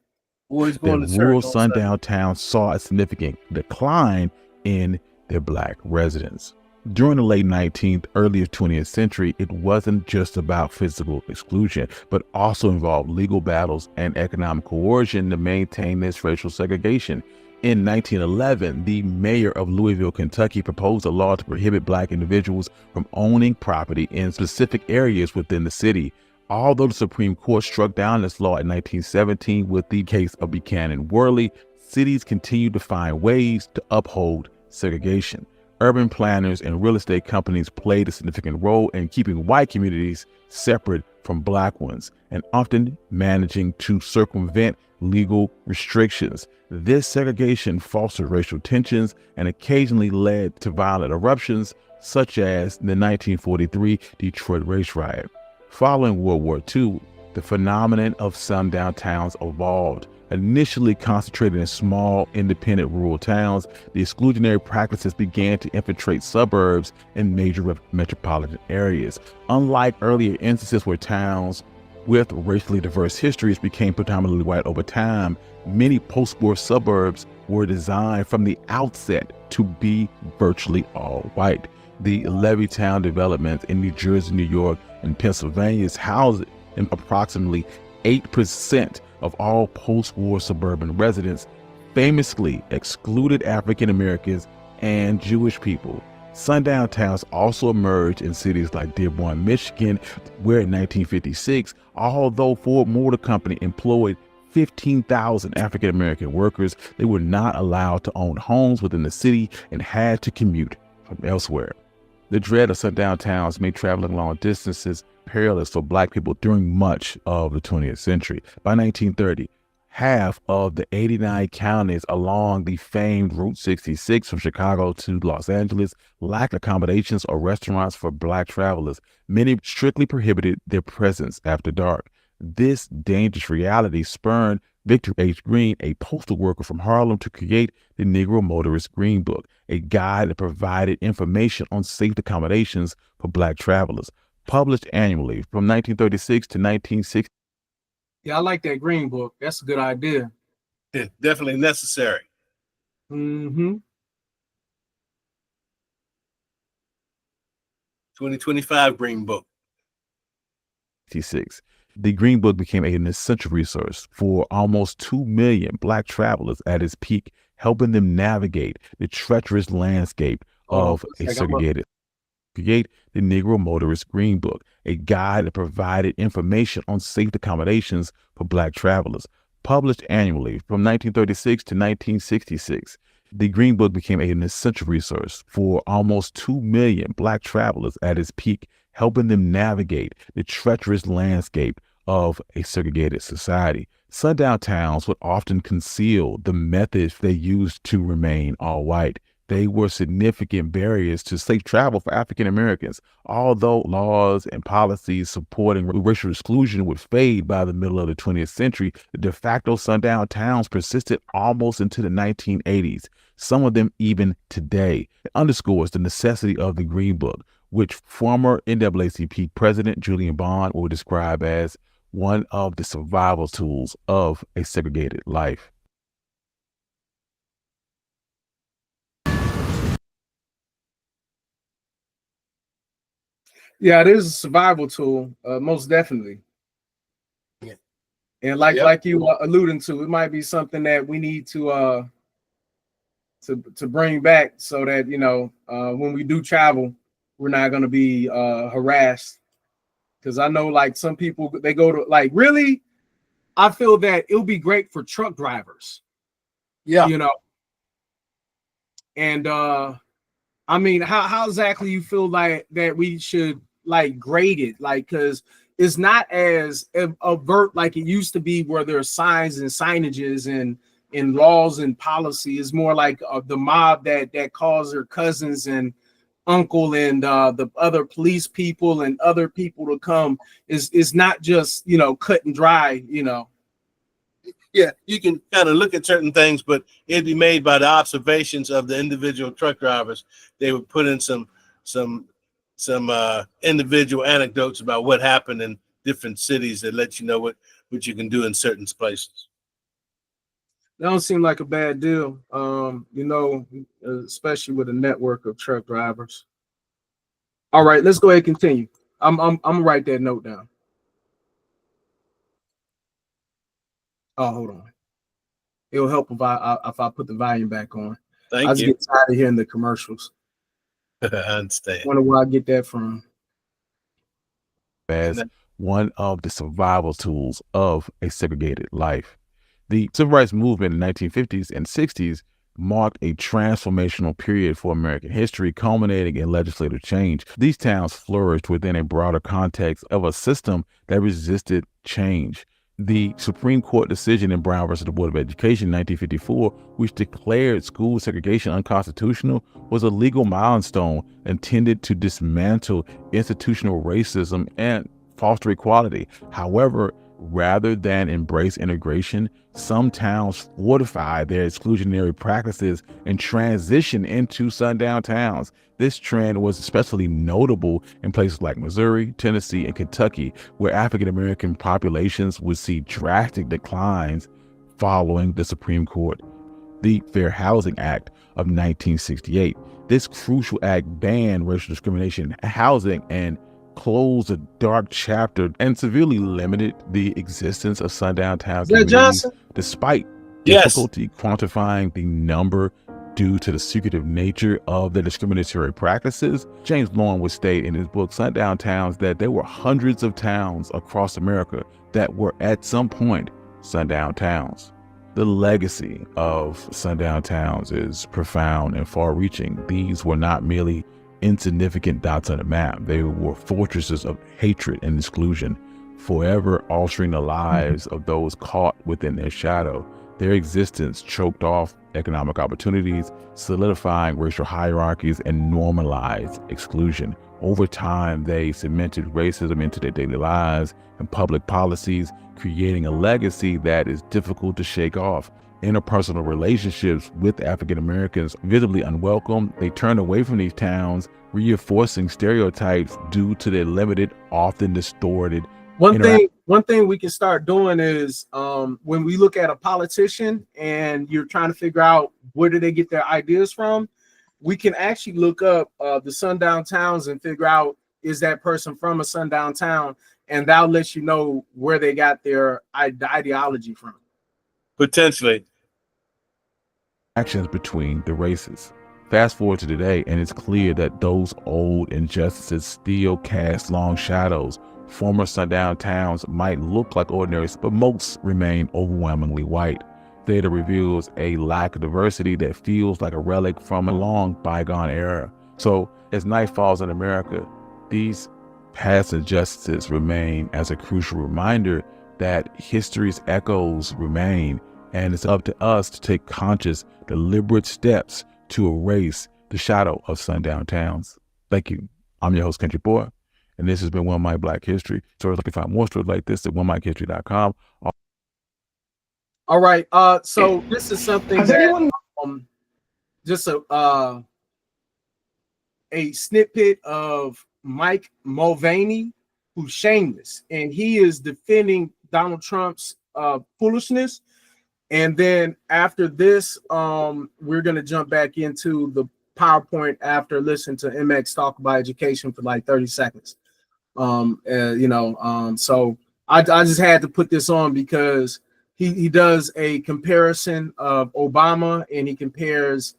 Boys going The to rural church on sundown towns saw a significant decline in their black residents. During the late 19th, early 20th century, it wasn't just about physical exclusion, but also involved legal battles and economic coercion to maintain this racial segregation. In 1911, the mayor of Louisville, Kentucky, proposed a law to prohibit black individuals from owning property in specific areas within the city. Although the Supreme Court struck down this law in 1917 with the case of Buchanan Worley, cities continued to find ways to uphold segregation. Urban planners and real estate companies played a significant role in keeping white communities separate from black ones and often managing to circumvent legal restrictions. This segregation fostered racial tensions and occasionally led to violent eruptions, such as the 1943 Detroit race riot. Following World War II, the phenomenon of sundown towns evolved. Initially concentrated in small, independent rural towns, the exclusionary practices began to infiltrate suburbs and major metropolitan areas. Unlike earlier instances where towns with racially diverse histories became predominantly white over time, many post-war suburbs were designed from the outset to be virtually all white. The Levittown developments in New Jersey, New York, and Pennsylvania housed approximately 8% of all post-war suburban residents, famously excluded African Americans and Jewish people. Sundown towns also emerged in cities like Dearborn, Michigan, where in 1956, although Ford Motor Company employed 15,000 African American workers, they were not allowed to own homes within the city and had to commute from elsewhere. The dread of sundown towns made traveling long distances perilous for black people during much of the 20th century. By 1930, half of the 89 counties along the famed Route 66 from Chicago to Los Angeles lacked accommodations or restaurants for black travelers. Many strictly prohibited their presence after dark. This dangerous reality spurred Victor H. Green, a postal worker from Harlem, to create the Negro Motorist Green Book, a guide that provided information on safe accommodations for black travelers. Published annually from 1936 to 1960. Yeah, I like that Green Book. That's a good idea. Yeah, definitely necessary. 2025 Green Book. The Green Book became an essential resource for almost 2 million black travelers at its peak, helping them navigate the treacherous landscape of a segregated. Create the Negro Motorist Green Book, a guide that provided information on safe accommodations for black travelers. Published annually from 1936 to 1966, the Green Book became an essential resource for almost 2 million black travelers at its peak, helping them navigate the treacherous landscape of a segregated society. Sundown towns would often conceal the methods they used to remain all white. They were significant barriers to safe travel for African Americans. Although laws and policies supporting racial exclusion would fade by the middle of the 20th century, the de facto sundown towns persisted almost into the 1980s, some of them even today. It underscores the necessity of the Green Book, which former NAACP President Julian Bond will describe as one of the survival tools of a segregated life. Yeah, it is a survival tool, most definitely. Yeah. And like you alluding to, it might be something that we need to to bring back so that, you know, when we do travel, we're not going to be harassed. Because I know, like, some people, they go to, like, really, I feel that it'll be great for truck drivers. Yeah. You know, and I mean, how exactly you feel like that we should like grade it, like, because it's not as overt like it used to be, where there are signs and signages and laws and policy. Is more like the mob that calls their cousins and uncle and the other police people and other people to come. Is not just, you know, cut and dry, you know. Yeah, you can kind of look at certain things, but it'd be made by the observations of the individual truck drivers. They would put in some individual anecdotes about what happened in different cities that let you know what you can do in certain places. That don't seem like a bad deal, you know, especially with a network of truck drivers. All right, let's go ahead and continue. I'm gonna write that note down. Oh, hold on. It'll help if I put the volume back on. I Thank just you. get tired of hearing the commercials. I understand. Wonder where I get that from. As one of the survival tools of a segregated life. The civil rights movement in the 1950s and 60s marked a transformational period for American history, culminating in legislative change. These towns flourished within a broader context of a system that resisted change. The Supreme Court decision in Brown versus the Board of Education in 1954, which declared school segregation unconstitutional, was a legal milestone intended to dismantle institutional racism and foster equality. However, rather than embrace integration, some towns fortified their exclusionary practices and transitioned into sundown towns. This trend was especially notable in places like Missouri, Tennessee, and Kentucky, where African-American populations would see drastic declines following the Supreme Court. The Fair Housing Act of 1968. This crucial act banned racial discrimination in housing and closed a dark chapter and severely limited the existence of sundown town communities, Johnson? despite Yes. difficulty quantifying the number due to the secretive nature of the discriminatory practices. James Loewen would state in his book Sundown Towns that there were hundreds of towns across America that were at some point sundown towns. The legacy of sundown towns is profound and far-reaching. These were not merely insignificant dots on a map. They were fortresses of hatred and exclusion, forever altering the lives of those caught within their shadow. Their existence choked off economic opportunities, solidifying racial hierarchies, and normalized exclusion. Over time, they cemented racism into their daily lives and public policies, creating a legacy that is difficult to shake off. Interpersonal relationships with African Americans visibly unwelcome. They turned away from these towns, reinforcing stereotypes due to their limited, often distorted. One thing we can start doing is when we look at a politician and you're trying to figure out where do they get their ideas from, we can actually look up the sundown towns and figure out, is that person from a sundown town, and that'll let you know where they got their ideology from. Potentially. Actions between the races. Fast forward to today, and it's clear that those old injustices still cast long shadows. Former sundown towns might look like ordinary, but most remain overwhelmingly white. Data reveals a lack of diversity that feels like a relic from a long bygone era. So as night falls in America, these past injustices remain as a crucial reminder that history's echoes remain, and it's up to us to take conscious, deliberate steps to erase the shadow of sundown towns. Thank you. I'm your host, Country Boy, and this has been One Mic Black History. Stories, you can find more stories like this at onemichistory.com. All right. So this is something that just a snippet of Mike Mulvaney, who's shameless, and he is defending Donald Trump's foolishness. And then after this, we're gonna jump back into the PowerPoint after listening to MX talk about education for like 30 seconds. So I just had to put this on because he does a comparison of Obama, and he compares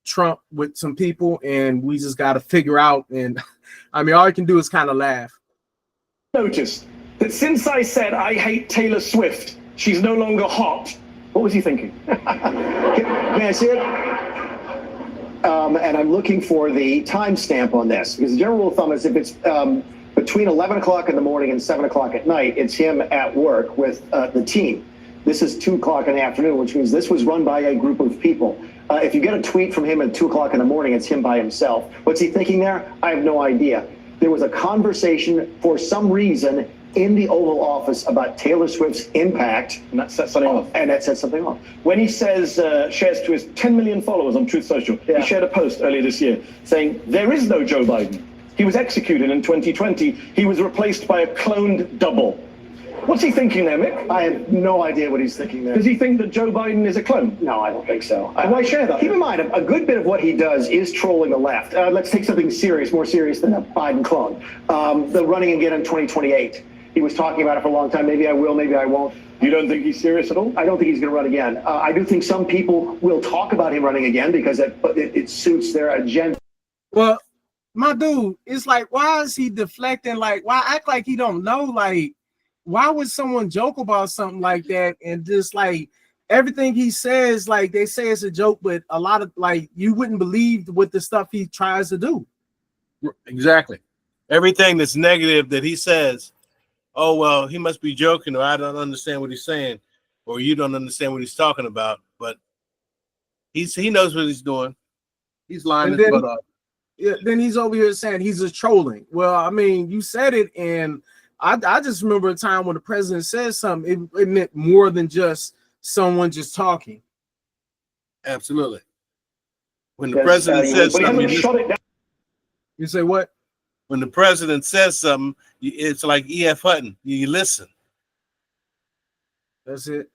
Trump with some people, and we just got to figure out. And I mean, all I can do is kind of laugh. Noticed that since I said I hate Taylor Swift, she's no longer hot. What was he thinking? May I see it? And I'm looking for the timestamp on this, because the general rule of thumb is if it's between 11 o'clock in the morning and 7 o'clock at night, it's him at work with the team. This is 2 o'clock in the afternoon, which means this was run by a group of people. If you get a tweet from him at 2 o'clock in the morning, it's him by himself. What's he thinking there? I have no idea. There was a conversation for some reason in the Oval Office about Taylor Swift's impact. And that set something off. And that set something off. When he says, shares to his 10 million followers on Truth Social, Yeah. he shared a post earlier this year saying, there is no Joe Biden. He was executed in 2020. He was replaced by a cloned double. What's he thinking there, Mick? I have no idea what he's thinking there. Does he think that Joe Biden is a clone? No, I don't think so. Why share that? Keep in mind, a good bit of what he does is trolling the left. Let's take something serious, more serious than a Biden clone. The running again in 2028. He was talking about it for a long time. Maybe I will, maybe I won't. You don't think he's serious at all? I don't think he's going to run again. I do think some people will talk about him running again because it suits their agenda. Well, my dude, it's like, why is he deflecting? Like, why act like he don't know? Like, why would someone joke about something like that? And just like everything he says, like they say it's a joke, but a lot of like you wouldn't believe with the stuff he tries to do. Exactly. Everything that's negative that he says, oh, well, he must be joking, or I don't understand what he's saying, or you don't understand what he's talking about. But he knows what he's doing. He's lying his butt off. Yeah, then he's over here saying he's just trolling. Well, I mean, you said it, and I just remember a time when the president said something, it meant more than just someone just talking. Absolutely. When the president says something, you say what? When the president says something, it's like E.F. Hutton. You listen. That's it.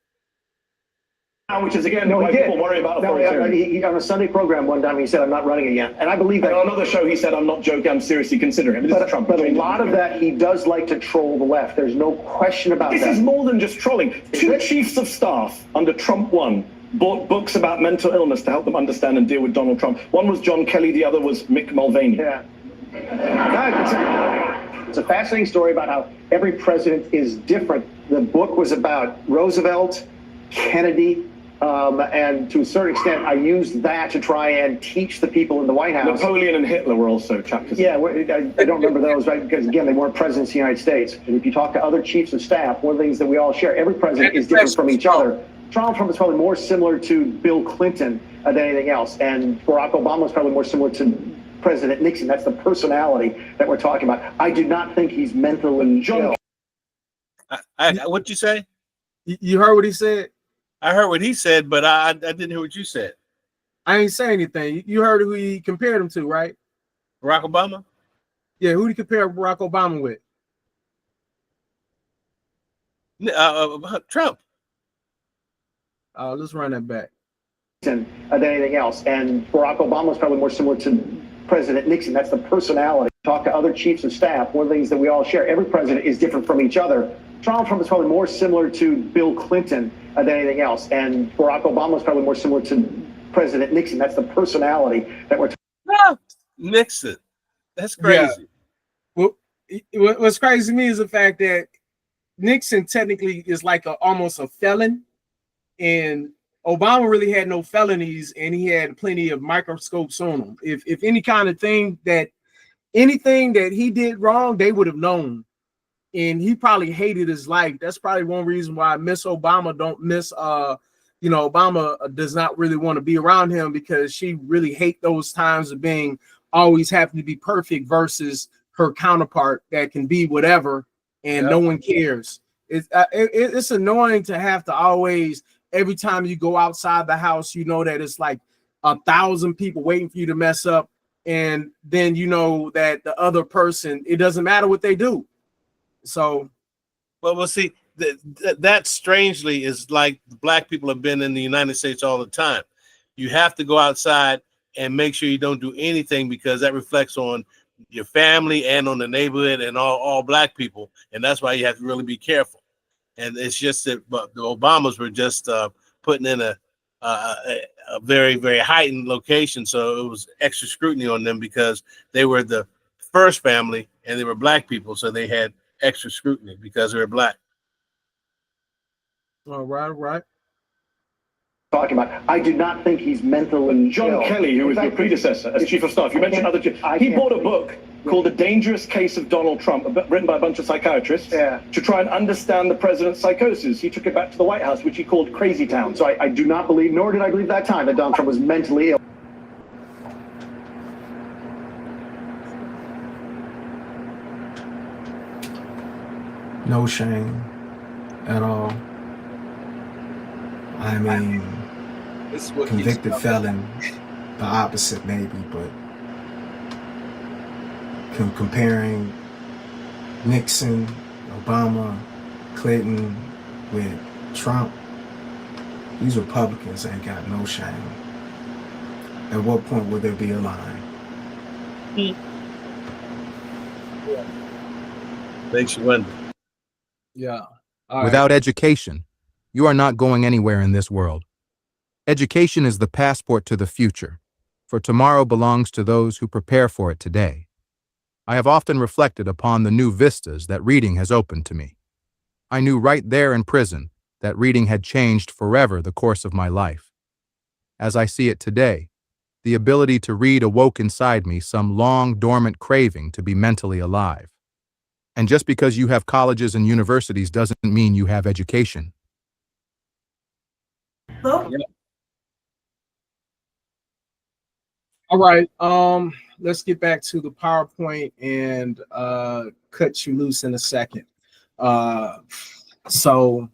Which is, again, No, why he did. people worry about No, authoritarian. he on a Sunday program one time, he said, I'm not running again. And I believe that. And on another show, he said, I'm not joking, I'm seriously considering it. This is Trump. But a lot of that, he does like to troll the left. There's no question about This that. is more than just trolling. Two chiefs of staff under Trump 1 bought books about mental illness to help them understand and deal with Donald Trump. One was John Kelly, the other was Mick Mulvaney. Yeah. It's a fascinating story about how every president is different. The book was about Roosevelt, Kennedy, and to a certain extent, I used that to try and teach the people in the White House. Napoleon and Hitler were also chapters. Yeah, I don't remember those, right? Because again, they weren't presidents of the United States. And if you talk to other chiefs of staff, one of the things that we all share, every president is different from each other. Donald Trump is probably more similar to Bill Clinton than anything else. And Barack Obama is probably more similar to President Nixon. That's the personality that we're talking about. I do not think he's mentally ill. What'd you say? You heard what he said? I heard what he said, but I didn't hear what you said. I ain't saying anything. You heard who he compared him to, right? Barack Obama? Yeah, who did he compare Barack Obama with? Trump. Let's run that back. Than anything else. And Barack Obama is probably more similar to President Nixon. That's the personality. Talk to other chiefs of staff. One of the things that we all share, every president is different from each other. Donald Trump is probably more similar to Bill Clinton than anything else. And Barack Obama is probably more similar to President Nixon. That's the personality that we're talking about. Nixon. That's crazy. Yeah. Well, what's crazy to me is the fact that Nixon technically is like almost a felon, and Obama really had no felonies, and he had plenty of microscopes on him. If any kind of thing that anything that he did wrong, they would have known. And he probably hated his life. That's probably one reason why Miss Obama Obama does not really want to be around him, because she really hate those times of being always having to be perfect versus her counterpart that can be whatever and no one cares. It's annoying to have to always, every time you go outside the house, you know that it's like 1,000 people waiting for you to mess up. And then you know that the other person, it doesn't matter what they do. So, well, we'll see. That strangely is like black people have been in the United States all the time. You have to go outside and make sure you don't do anything, because that reflects on your family and on the neighborhood and all black people. And that's why you have to really be careful. And it's just that the Obamas were just putting in a very, very heightened location. So it was extra scrutiny on them because they were the first family and they were black people. So they had extra scrutiny because they were black. All right. Talking about, I do not think he's mentally John ill. Kelly, who was your predecessor as chief of staff, you mentioned other. He bought a book called The Dangerous Case of Donald Trump, written by a bunch of psychiatrists, to try and understand the president's psychosis. He took it back to the White House, which he called Crazy Town. So I do not believe, nor did I believe that time, that Donald Trump was mentally ill. No shame at all. I mean, convicted felon, the opposite maybe, but comparing Nixon, Obama, Clinton with Trump, these Republicans ain't got no shame. At what point will there be a line? Makes you wonder. Yeah. Without education, you are not going anywhere in this world. Education is the passport to the future, for tomorrow belongs to those who prepare for it today. I have often reflected upon the new vistas that reading has opened to me. I knew right there in prison that reading had changed forever the course of my life. As I see it today, the ability to read awoke inside me some long dormant craving to be mentally alive. And just because you have colleges and universities doesn't mean you have education. Yeah. All right. Let's get back to the PowerPoint and cut you loose in a second. So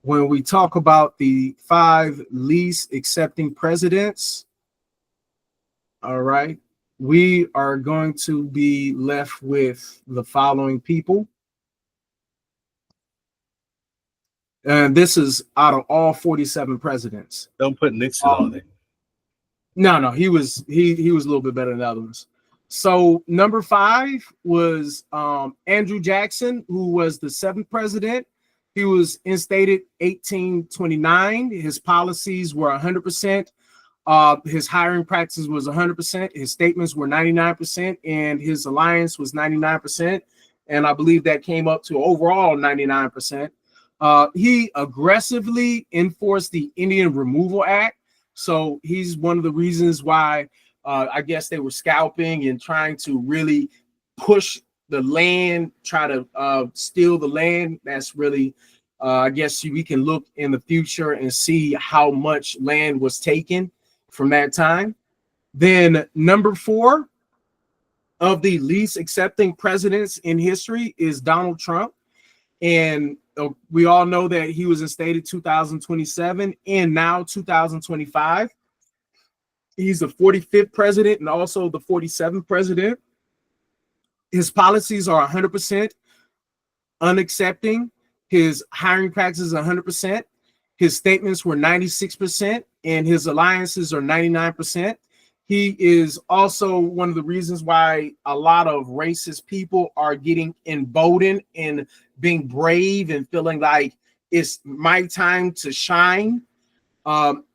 when we talk about the 5 least accepting presidents, all right, we are going to be left with the following people. And this is out of all 47 presidents. Don't put Nixon on it. No, he was a little bit better than the other ones. So number 5 was Andrew Jackson, who was the 7th president. He was instated 1829. His policies were 100%. His hiring practices was 100%. His statements were 99%, and his alliance was 99%. And I believe that came up to overall 99%. He aggressively enforced the Indian Removal Act. So he's one of the reasons why I guess they were scalping and trying to really push the land, try to steal the land. That's really, I guess we can look in the future and see how much land was taken from that time. Then number 4 of the least accepting presidents in history is Donald Trump. And we all know that he was instated 2027 and now 2025. He's the 45th president and also the 47th president. His policies are 100% unaccepting. His hiring practices are 100%. His statements were 96%, and his alliances are 99%. He is also one of the reasons why a lot of racist people are getting emboldened and being brave and feeling like it's my time to shine.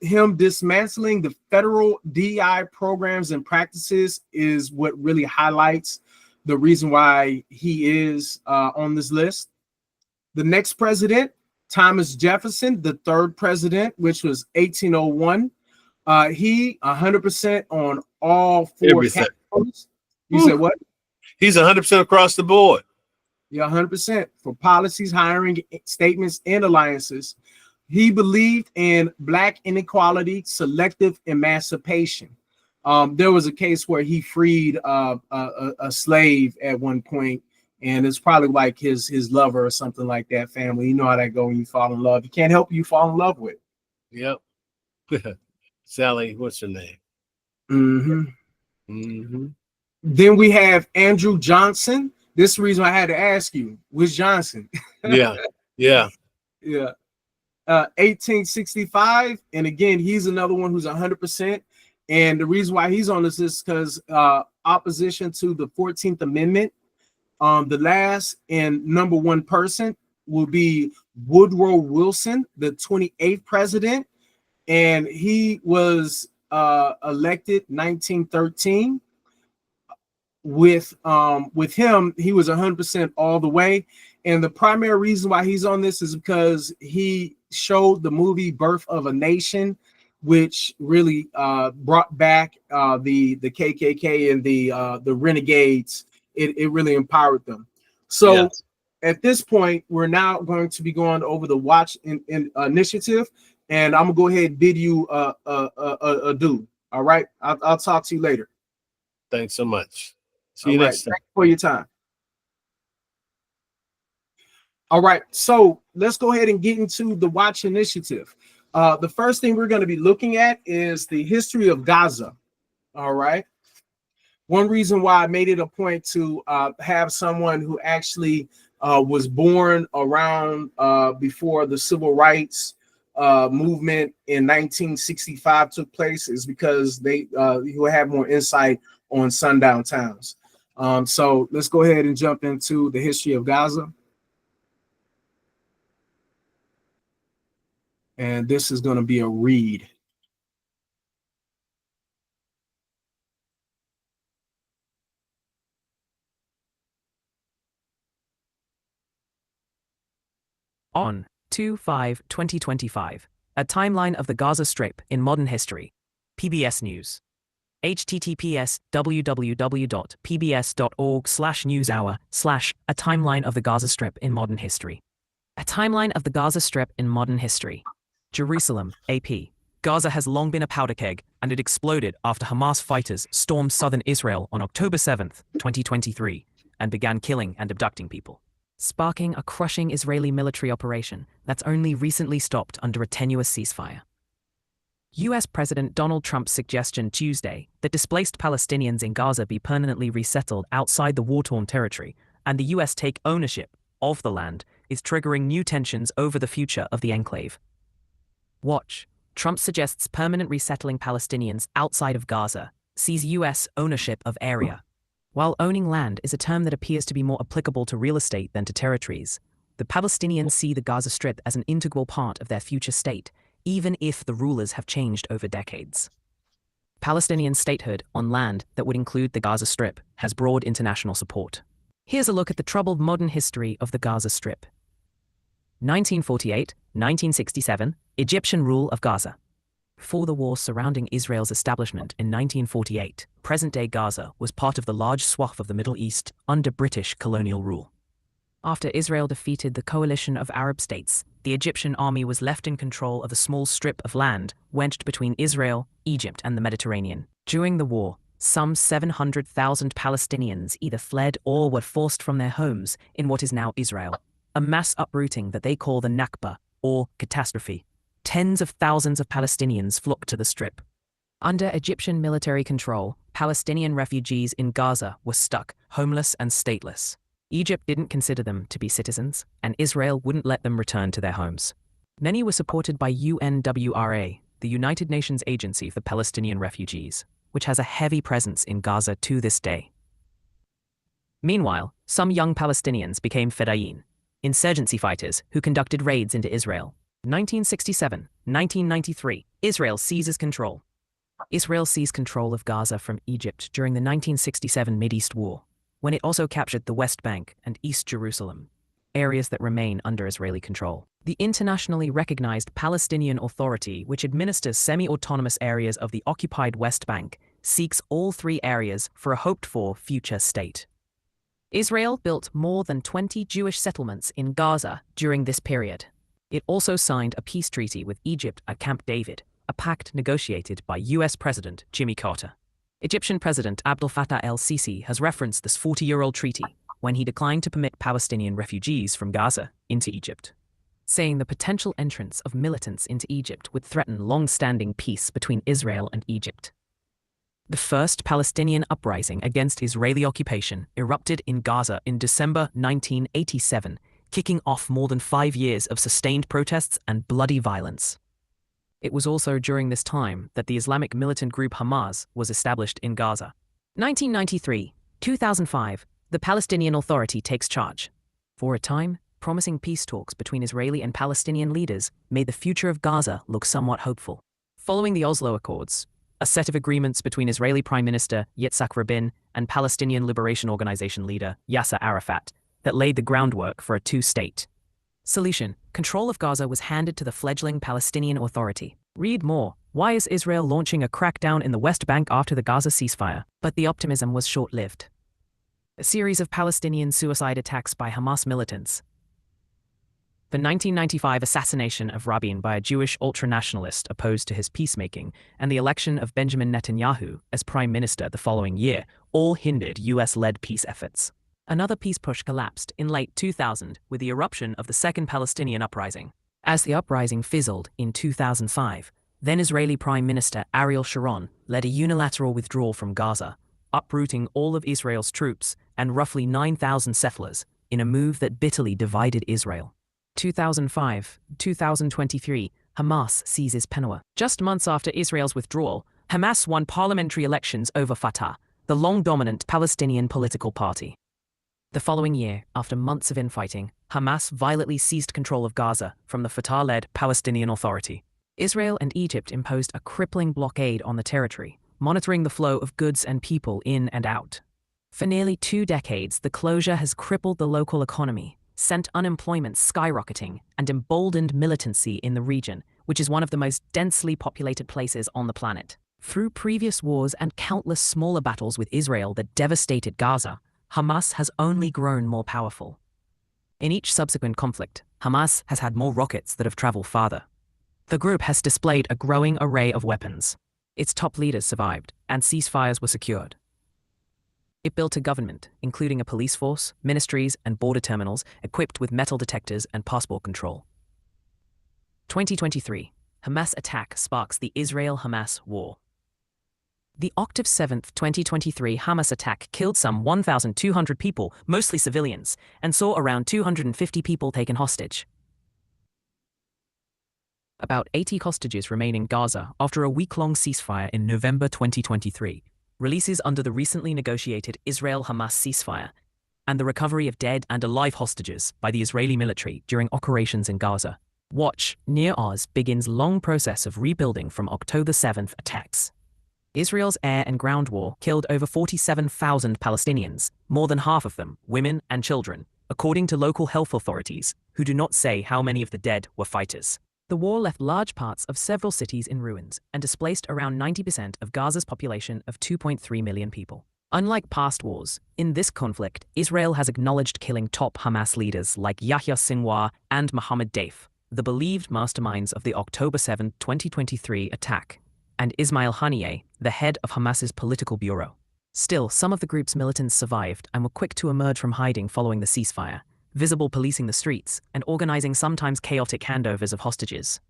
Him dismantling the federal DEI programs and practices is what really highlights the reason why he is on this list. The next president, Thomas Jefferson, the 3rd president, which was 1801. He 100% on all 4 categories. You said what? He's 100% across the board. Yeah, 100% for policies, hiring, statements, and alliances. He believed in Black inequality, selective emancipation. There was a case where he freed a slave at one point, and it's probably like his lover or something like that. Family, you know how that go when you fall in love. You can't help who you fall in love with. Yep. Sally, what's her name? Then we have Andrew Johnson. This is the reason I had to ask you, which Johnson? Yeah. 1865, and again, he's another one who's 100%. And the reason why he's on this is because opposition to the 14th Amendment. The last and number 1 person will be Woodrow Wilson, the 28th president. and he was elected 1913. With him, he was 100% all the way. And the primary reason why he's on this is because he showed the movie Birth of a Nation, which really brought back the KKK and the renegades. It really empowered them. So Yes. at this point, we're now going to be going over the Watch in initiative, and I'm gonna go ahead and bid you adieu. All right, I'll talk to you later. Thanks so much. See you All right, next time. thank you for your time. All right, so let's go ahead and get into the Watch initiative. The first thing we're going to be looking at is the history of Gaza. All right. One reason why I made it a point to have someone who actually was born around before the civil rights movement in 1965 took place is because they will have more insight on sundown towns. So let's go ahead and jump into the history of Gaza. And this is going to be a read. On 2/5/2025, a timeline of the Gaza Strip in modern history. PBS News. https://www.pbs.org/newshour/a timeline of the Gaza Strip in modern history. A timeline of the Gaza Strip in modern history. Jerusalem, AP. Gaza has long been a powder keg, and it exploded after Hamas fighters stormed southern Israel on October 7, 2023, and began killing and abducting people, sparking a crushing Israeli military operation that's only recently stopped under a tenuous ceasefire. US President Donald Trump's suggestion Tuesday that displaced Palestinians in Gaza be permanently resettled outside the war-torn territory and the US take ownership of the land is triggering new tensions over the future of the enclave. Watch. Trump suggests permanent resettling Palestinians outside of Gaza, sees US ownership of area. While owning land is a term that appears to be more applicable to real estate than to territories, the Palestinians see the Gaza Strip as an integral part of their future state, even if the rulers have changed over decades. Palestinian statehood on land that would include the Gaza Strip has broad international support. Here's a look at the troubled modern history of the Gaza Strip. 1948-1967, Egyptian rule of Gaza. For the war surrounding Israel's establishment in 1948, present-day Gaza was part of the large swath of the Middle East under British colonial rule. After Israel defeated the coalition of Arab states, the Egyptian army was left in control of a small strip of land wedged between Israel, Egypt, and the Mediterranean. During the war, some 700,000 Palestinians either fled or were forced from their homes in what is now Israel, a mass uprooting that they call the Nakba, or catastrophe. Tens of thousands of Palestinians flocked to the Strip. Under Egyptian military control, Palestinian refugees in Gaza were stuck, homeless and stateless. Egypt didn't consider them to be citizens, and Israel wouldn't let them return to their homes. Many were supported by UNWRA, the United Nations Agency for Palestinian Refugees, which has a heavy presence in Gaza to this day. Meanwhile, some young Palestinians became Fedayeen, insurgency fighters who conducted raids into Israel. 1967-1993, Israel seizes control. Israel seized control of Gaza from Egypt during the 1967 Mideast War, when it also captured the West Bank and East Jerusalem, areas that remain under Israeli control. The internationally recognized Palestinian Authority, which administers semi-autonomous areas of the occupied West Bank, seeks all three areas for a hoped-for future state. Israel built more than 20 Jewish settlements in Gaza during this period. It also signed a peace treaty with Egypt at Camp David, a pact negotiated by US President Jimmy Carter. Egyptian President Abdel Fattah el-Sisi has referenced this 40-year-old treaty when he declined to permit Palestinian refugees from Gaza into Egypt, saying the potential entrance of militants into Egypt would threaten long-standing peace between Israel and Egypt. The first Palestinian uprising against Israeli occupation erupted in Gaza in December 1987, kicking off more than 5 years of sustained protests and bloody violence. It was also during this time that the Islamic militant group Hamas was established in Gaza. 1993-2005, the Palestinian Authority takes charge. For a time, promising peace talks between Israeli and Palestinian leaders made the future of Gaza look somewhat hopeful. Following the Oslo Accords, a set of agreements between Israeli Prime Minister Yitzhak Rabin and Palestinian Liberation Organization leader Yasser Arafat that laid the groundwork for a two-state solution. Control of Gaza was handed to the fledgling Palestinian Authority. Read more. Why is Israel launching a crackdown in the West Bank after the Gaza ceasefire? But the optimism was short-lived. A series of Palestinian suicide attacks by Hamas militants. The 1995 assassination of Rabin by a Jewish ultranationalist opposed to his peacemaking, and the election of Benjamin Netanyahu as prime minister the following year all hindered US-led peace efforts. Another peace push collapsed in late 2000 with the eruption of the Second Palestinian Uprising. As the uprising fizzled in 2005, then Israeli Prime Minister Ariel Sharon led a unilateral withdrawal from Gaza, uprooting all of Israel's troops and roughly 9,000 settlers in a move that bitterly divided Israel. 2005-2023, Hamas seizes Peninnah. Just months after Israel's withdrawal, Hamas won parliamentary elections over Fatah, the long-dominant Palestinian political party. The following year, after months of infighting, Hamas violently seized control of Gaza from the Fatah-led Palestinian Authority. Israel and Egypt imposed a crippling blockade on the territory, monitoring the flow of goods and people in and out. For nearly 2 decades, the closure has crippled the local economy, sent unemployment skyrocketing, and emboldened militancy in the region, which is one of the most densely populated places on the planet. Through previous wars and countless smaller battles with Israel that devastated Gaza, Hamas has only grown more powerful. In each subsequent conflict, Hamas has had more rockets that have traveled farther. The group has displayed a growing array of weapons. Its top leaders survived, and ceasefires were secured. It built a government, including a police force, ministries, and border terminals equipped with metal detectors and passport control. 2023, Hamas attack sparks the Israel-Hamas war. The October 7, 2023 Hamas attack killed some 1,200 people, mostly civilians, and saw around 250 people taken hostage. About 80 hostages remain in Gaza after a week-long ceasefire in November 2023. Releases under the recently negotiated Israel-Hamas ceasefire, and the recovery of dead and alive hostages by the Israeli military during operations in Gaza. Watch, Near Oz begins long process of rebuilding from October 7th attacks. Israel's air and ground war killed over 47,000 Palestinians, more than half of them women and children, according to local health authorities, who do not say how many of the dead were fighters. The war left large parts of several cities in ruins and displaced around 90% of Gaza's population of 2.3 million people. Unlike past wars, in this conflict, Israel has acknowledged killing top Hamas leaders like Yahya Sinwar and Mohammed Deif, the believed masterminds of the October 7, 2023 attack, and Ismail Haniyeh, the head of Hamas's political bureau. Still, some of the group's militants survived and were quick to emerge from hiding following the ceasefire, visible policing the streets, and organizing sometimes chaotic handovers of hostages.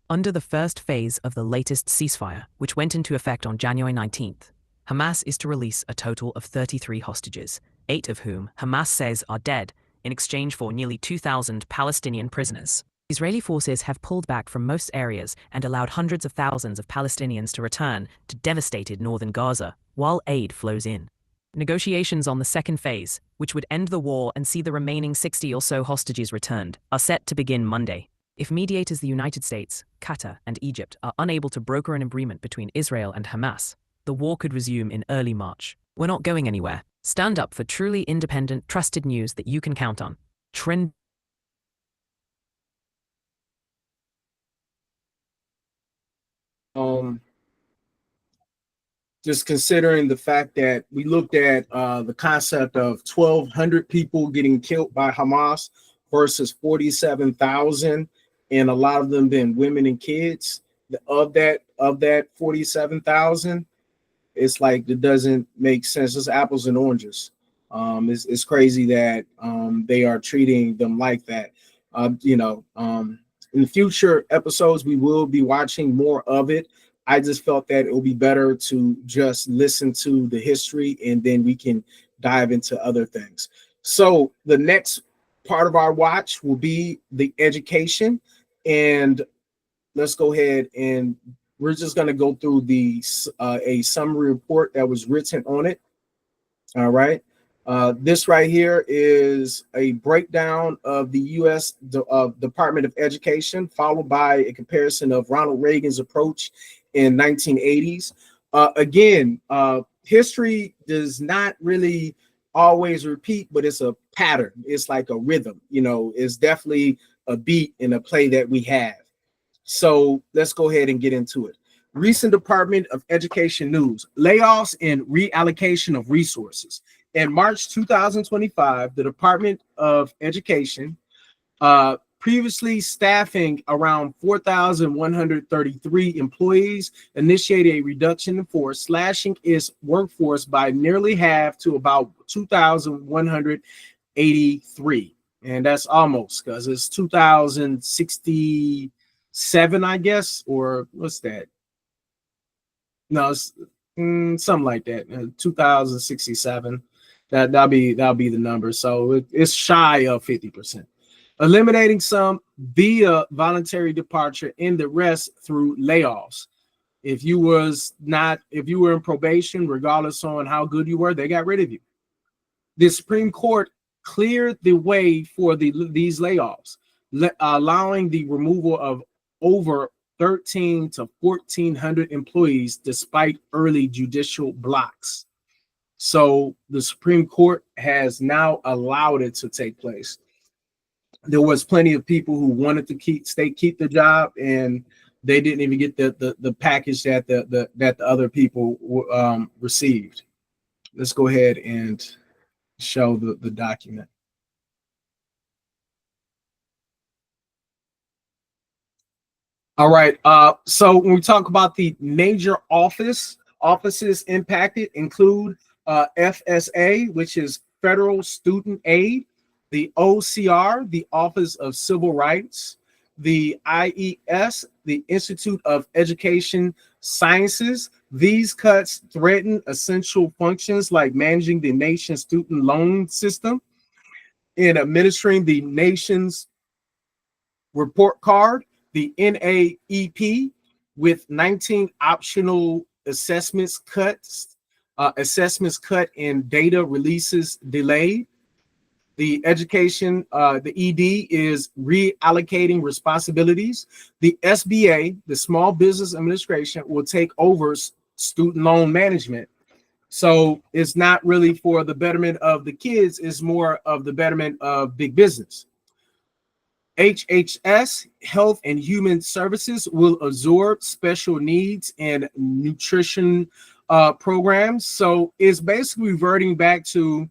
Under the first phase of the latest ceasefire, which went into effect on January 19th, Hamas is to release a total of 33 hostages, 8 of whom Hamas says are dead, in exchange for nearly 2,000 Palestinian prisoners. Israeli forces have pulled back from most areas and allowed hundreds of thousands of Palestinians to return to devastated northern Gaza, while aid flows in. Negotiations on the second phase, which would end the war and see the remaining 60 or so hostages returned, are set to begin Monday. If mediators the United States, Qatar, and Egypt are unable to broker an agreement between Israel and Hamas, the war could resume in early March. We're not going anywhere. Stand up for truly independent, trusted news that you can count on. Trend. Just considering the fact that we looked at the concept of 1,200 people getting killed by Hamas versus 47,000, and a lot of them being women and kids. Of that 47,000, it's like it doesn't make sense. It's apples and oranges. It's crazy that they are treating them like that. In future episodes, we will be watching more of it. I just felt that it would be better to just listen to the history and then we can dive into other things. So the next part of our watch will be the education. And let's go ahead and we're just going to go through a summary report that was written on it. All right. This right here is a breakdown of the U.S. Department of Education, followed by a comparison of Ronald Reagan's approach in 1980s. Again, history does not really always repeat, but it's a pattern. It's like a rhythm, you know, it's definitely a beat in a play that we have. So let's go ahead and get into it. Recent Department of Education news: layoffs and reallocation of resources. In March 2025, the Department of Education, previously staffing around 4,133 employees, initiated a reduction in force, slashing its workforce by nearly half to about 2,183. And that's almost, because it's 2,067, I guess, or what's that? No, it's something like that. 2,067. That'll be the number. So it's shy of 50%. Eliminating some via voluntary departure, and the rest through layoffs. If you were in probation, regardless on how good you were, they got rid of you. The Supreme Court cleared the way for these layoffs, allowing the removal of over 13 to 1,400 employees despite early judicial blocks. So the Supreme Court has now allowed it to take place. There was plenty of people who wanted to keep the job, and they didn't even get the package that the other people received. Let's go ahead and show the document. All right. So when we talk about the major offices impacted include FSA, which is Federal Student Aid, the OCR, the Office of Civil Rights, the IES, the Institute of Education Sciences. These cuts threaten essential functions like managing the nation's student loan system and administering the nation's report card, the NAEP, with 19 optional assessments cut and data releases delayed. The education, the ED is reallocating responsibilities. The SBA, the Small Business Administration, will take over student loan management. So it's not really for the betterment of the kids, it's more of the betterment of big business. HHS, Health and Human Services, will absorb special needs and nutrition programs. So it's basically reverting back to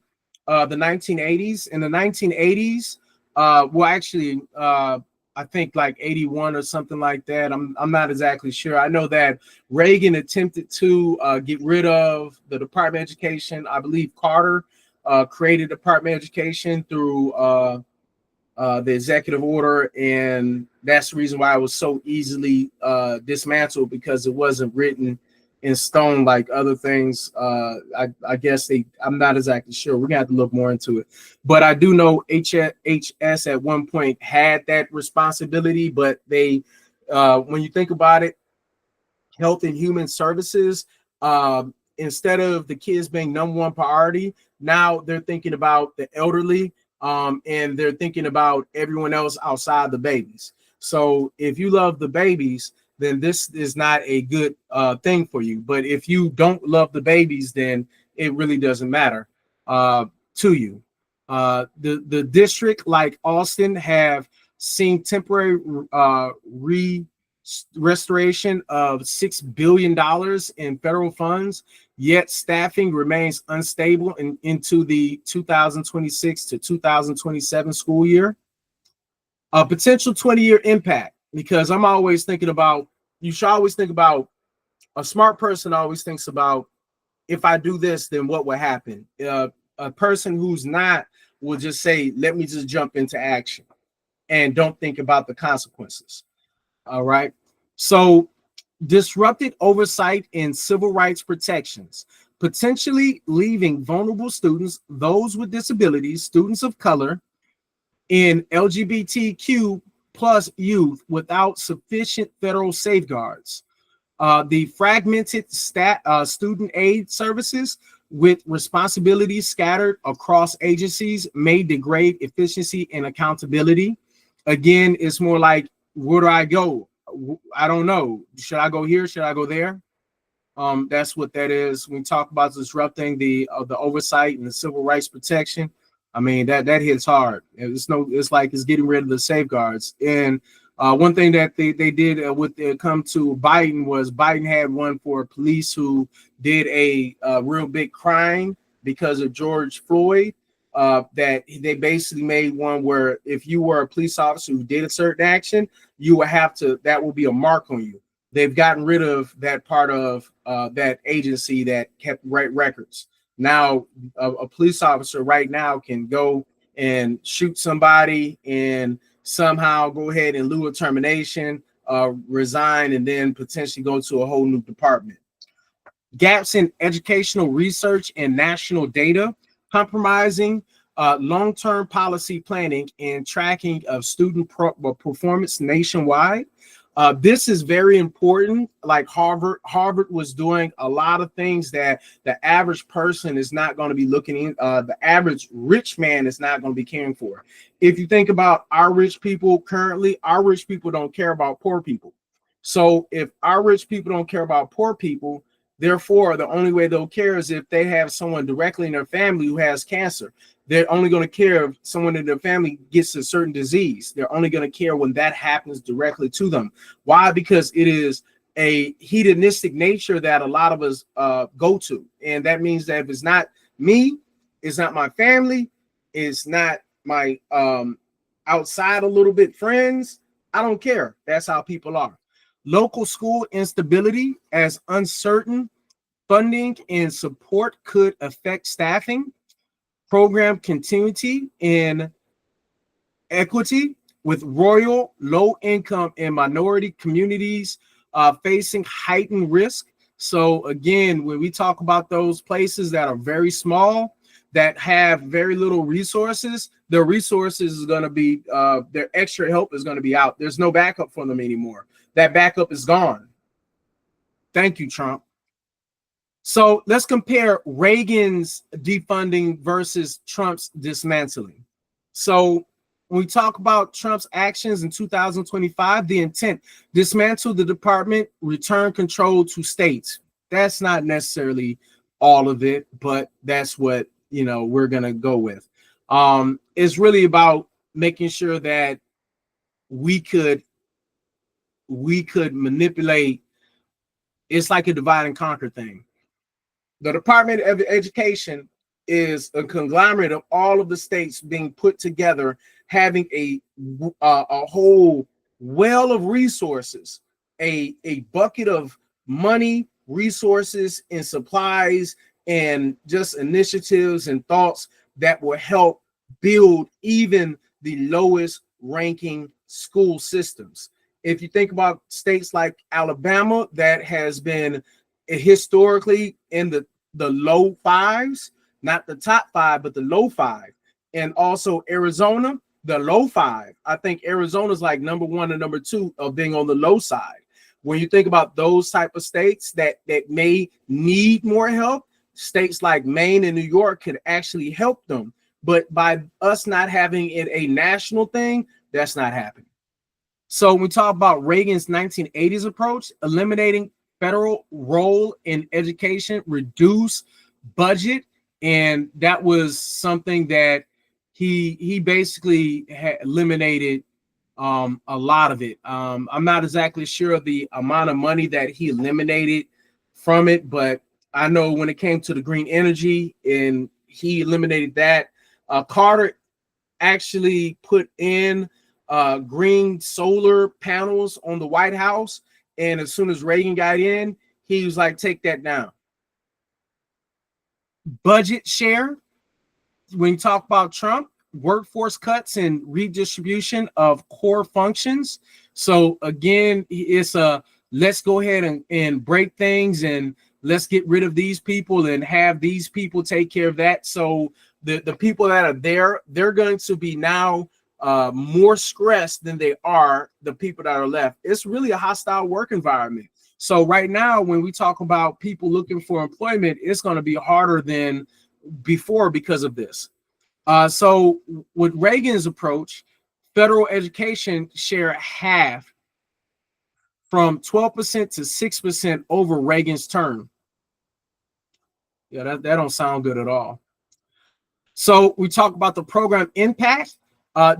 the 1980s. In the 1980s, I think like 81 or something like that. I'm not exactly sure. I know that Reagan attempted to get rid of the Department of Education. I believe Carter created Department of Education through the executive order, and that's the reason why it was so easily dismantled, because it wasn't written in stone like other things. I guess I'm not exactly sure. We're gonna have to look more into it. But I do know HHS at one point had that responsibility, but they, when you think about it, Health and Human Services, instead of the kids being number one priority, now they're thinking about the elderly, and they're thinking about everyone else outside the babies. So if you love the babies, then this is not a good thing for you. But if you don't love the babies, then it really doesn't matter to you. The district like Austin have seen temporary restoration of $6 billion in federal funds, yet staffing remains unstable into the 2026 to 2027 school year. A potential 20-year impact, because I'm always thinking about, you should always think about, a smart person always thinks about, if I do this, then what will happen? A person who's not will just say, let me just jump into action and don't think about the consequences. All right. So disrupted oversight in civil rights protections, potentially leaving vulnerable students, those with disabilities, students of color, in LGBTQ plus youth without sufficient federal safeguards. The fragmented student aid services, with responsibilities scattered across agencies may degrade efficiency and accountability. Again, it's more like, where do I go? I don't know. Should I go here? Should I go there? That's what that is. When we talk about disrupting the oversight and the civil rights protection, I mean that hits hard. It's like it's getting rid of the safeguards. And one thing that they did with it come to Biden was Biden had one for police who did a real big crime because of George Floyd. That they basically made one where if you were a police officer who did a certain action, you would have to, that will be a mark on you. They've gotten rid of that part of that agency that kept records. Now, a police officer right now can go and shoot somebody and somehow go ahead and lieu of termination, resign, and then potentially go to a whole new department. Gaps in educational research and national data, compromising long-term policy planning and tracking of student performance nationwide. This is very important. Like Harvard was doing a lot of things that the average person is not going to be looking in. The average rich man is not going to be caring for. If you think about our rich people currently, our rich people don't care about poor people. So if our rich people don't care about poor people, therefore, the only way they'll care is if they have someone directly in their family who has cancer. They're only going to care if someone in their family gets a certain disease. They're only going to care when that happens directly to them. Why? Because it is a hedonistic nature that a lot of us go to. And that means that if it's not me, it's not my family, it's not my outside a little bit friends, I don't care. That's how people are. Local school instability, as uncertain funding and support could affect staffing, program continuity and equity, with rural, low income and minority communities facing heightened risk. So again, when we talk about those places that are very small, that have very little resources, their resources is going to be, their extra help is going to be out. There's no backup for them anymore. That backup is gone. Thank you, Trump. So let's compare Reagan's defunding versus Trump's dismantling. So when we talk about Trump's actions in 2025, the intent, dismantle the department, return control to states. That's not necessarily all of it, but that's what, you know, we're going to go with. It's really about making sure that we could manipulate. It's like a divide and conquer thing. The Department of Education is a conglomerate of all of the states being put together, having a whole well of resources, a bucket of money, resources, and supplies, and just initiatives and thoughts that will help build even the lowest ranking school systems. If you think about states like Alabama, that has been historically in the low fives, not the top five, but the low five. And also Arizona, the low five. I think Arizona's like number one and number two of being on the low side. When you think about those type of states that may need more help, states like Maine and New York could actually help them. But by us not having it a national thing, that's not happening. So when we talk about Reagan's 1980s approach, eliminating federal role in education, reduce budget, and that was something that he basically had eliminated a lot of it. I'm not exactly sure of the amount of money that he eliminated from it, but I know when it came to the green energy and he eliminated that. Carter actually put in green solar panels on the White House. And as soon as Reagan got in, he was like, take that down. Budget share. When you talk about Trump, workforce cuts and redistribution of core functions. So again, it's let's go ahead and break things and let's get rid of these people and have these people take care of that. So the people that are there, they're going to be now more stressed than they are the people that are left. It's really a hostile work environment. So right now, when we talk about people looking for employment, it's going to be harder than before because of this. So with Reagan's approach, federal education share half from 12% to 6% over Reagan's term. Yeah, that don't sound good at all. So we talk about the program impact.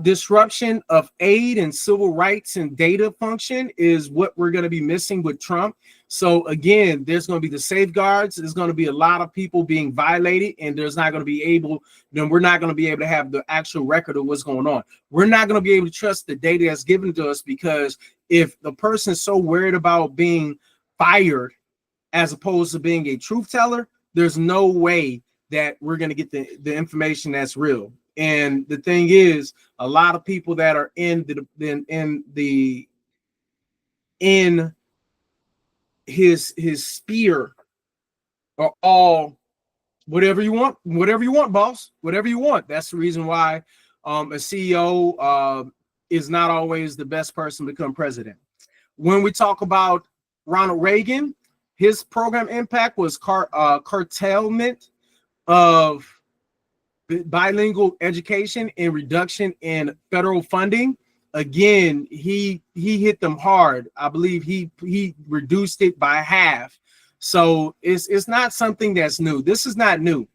Disruption of aid and civil rights and data function is what we're going to be missing with Trump. So again, there's going to be the safeguards. There's going to be a lot of people being violated, and there's not going to be able, then we're not going to be able to have the actual record of what's going on. We're not going to be able to trust the data that's given to us, because if the person is so worried about being fired as opposed to being a truth teller, there's no way that we're going to get the information that's real. And the thing is, a lot of people that are in his sphere are all whatever you want, boss, whatever you want. That's the reason why a CEO is not always the best person to become president. When we talk about Ronald Reagan, his program impact was curtailment of bilingual education and reduction in federal funding. Again, he hit them hard. I believe he reduced it by half. So it's not something that's new. This is not new.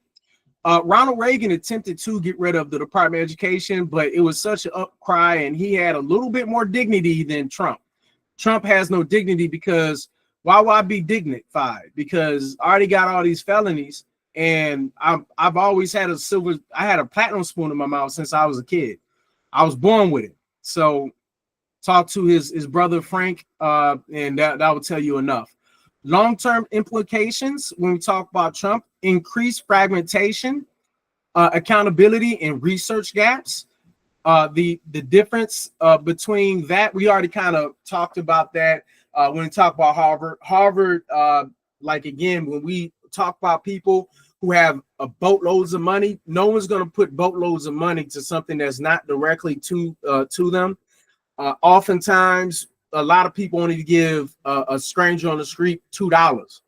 Ronald Reagan attempted to get rid of the Department of Education, but it was such an outcry, and he had a little bit more dignity than Trump. Trump has no dignity, because why would I be dignified? Because I already got all these felonies. And I've always had I had a platinum spoon in my mouth since I was a kid. I was born with it. So talk to his brother Frank, and that will tell you enough. Long-term implications when we talk about Trump: increased fragmentation, accountability, and research gaps. The difference between that, we already kind of talked about that when we talk about Harvard. Like again, when we talk about people who have boatloads of money, no one's going to put boatloads of money to something that's not directly to them. Oftentimes, a lot of people only give a stranger on the street $2,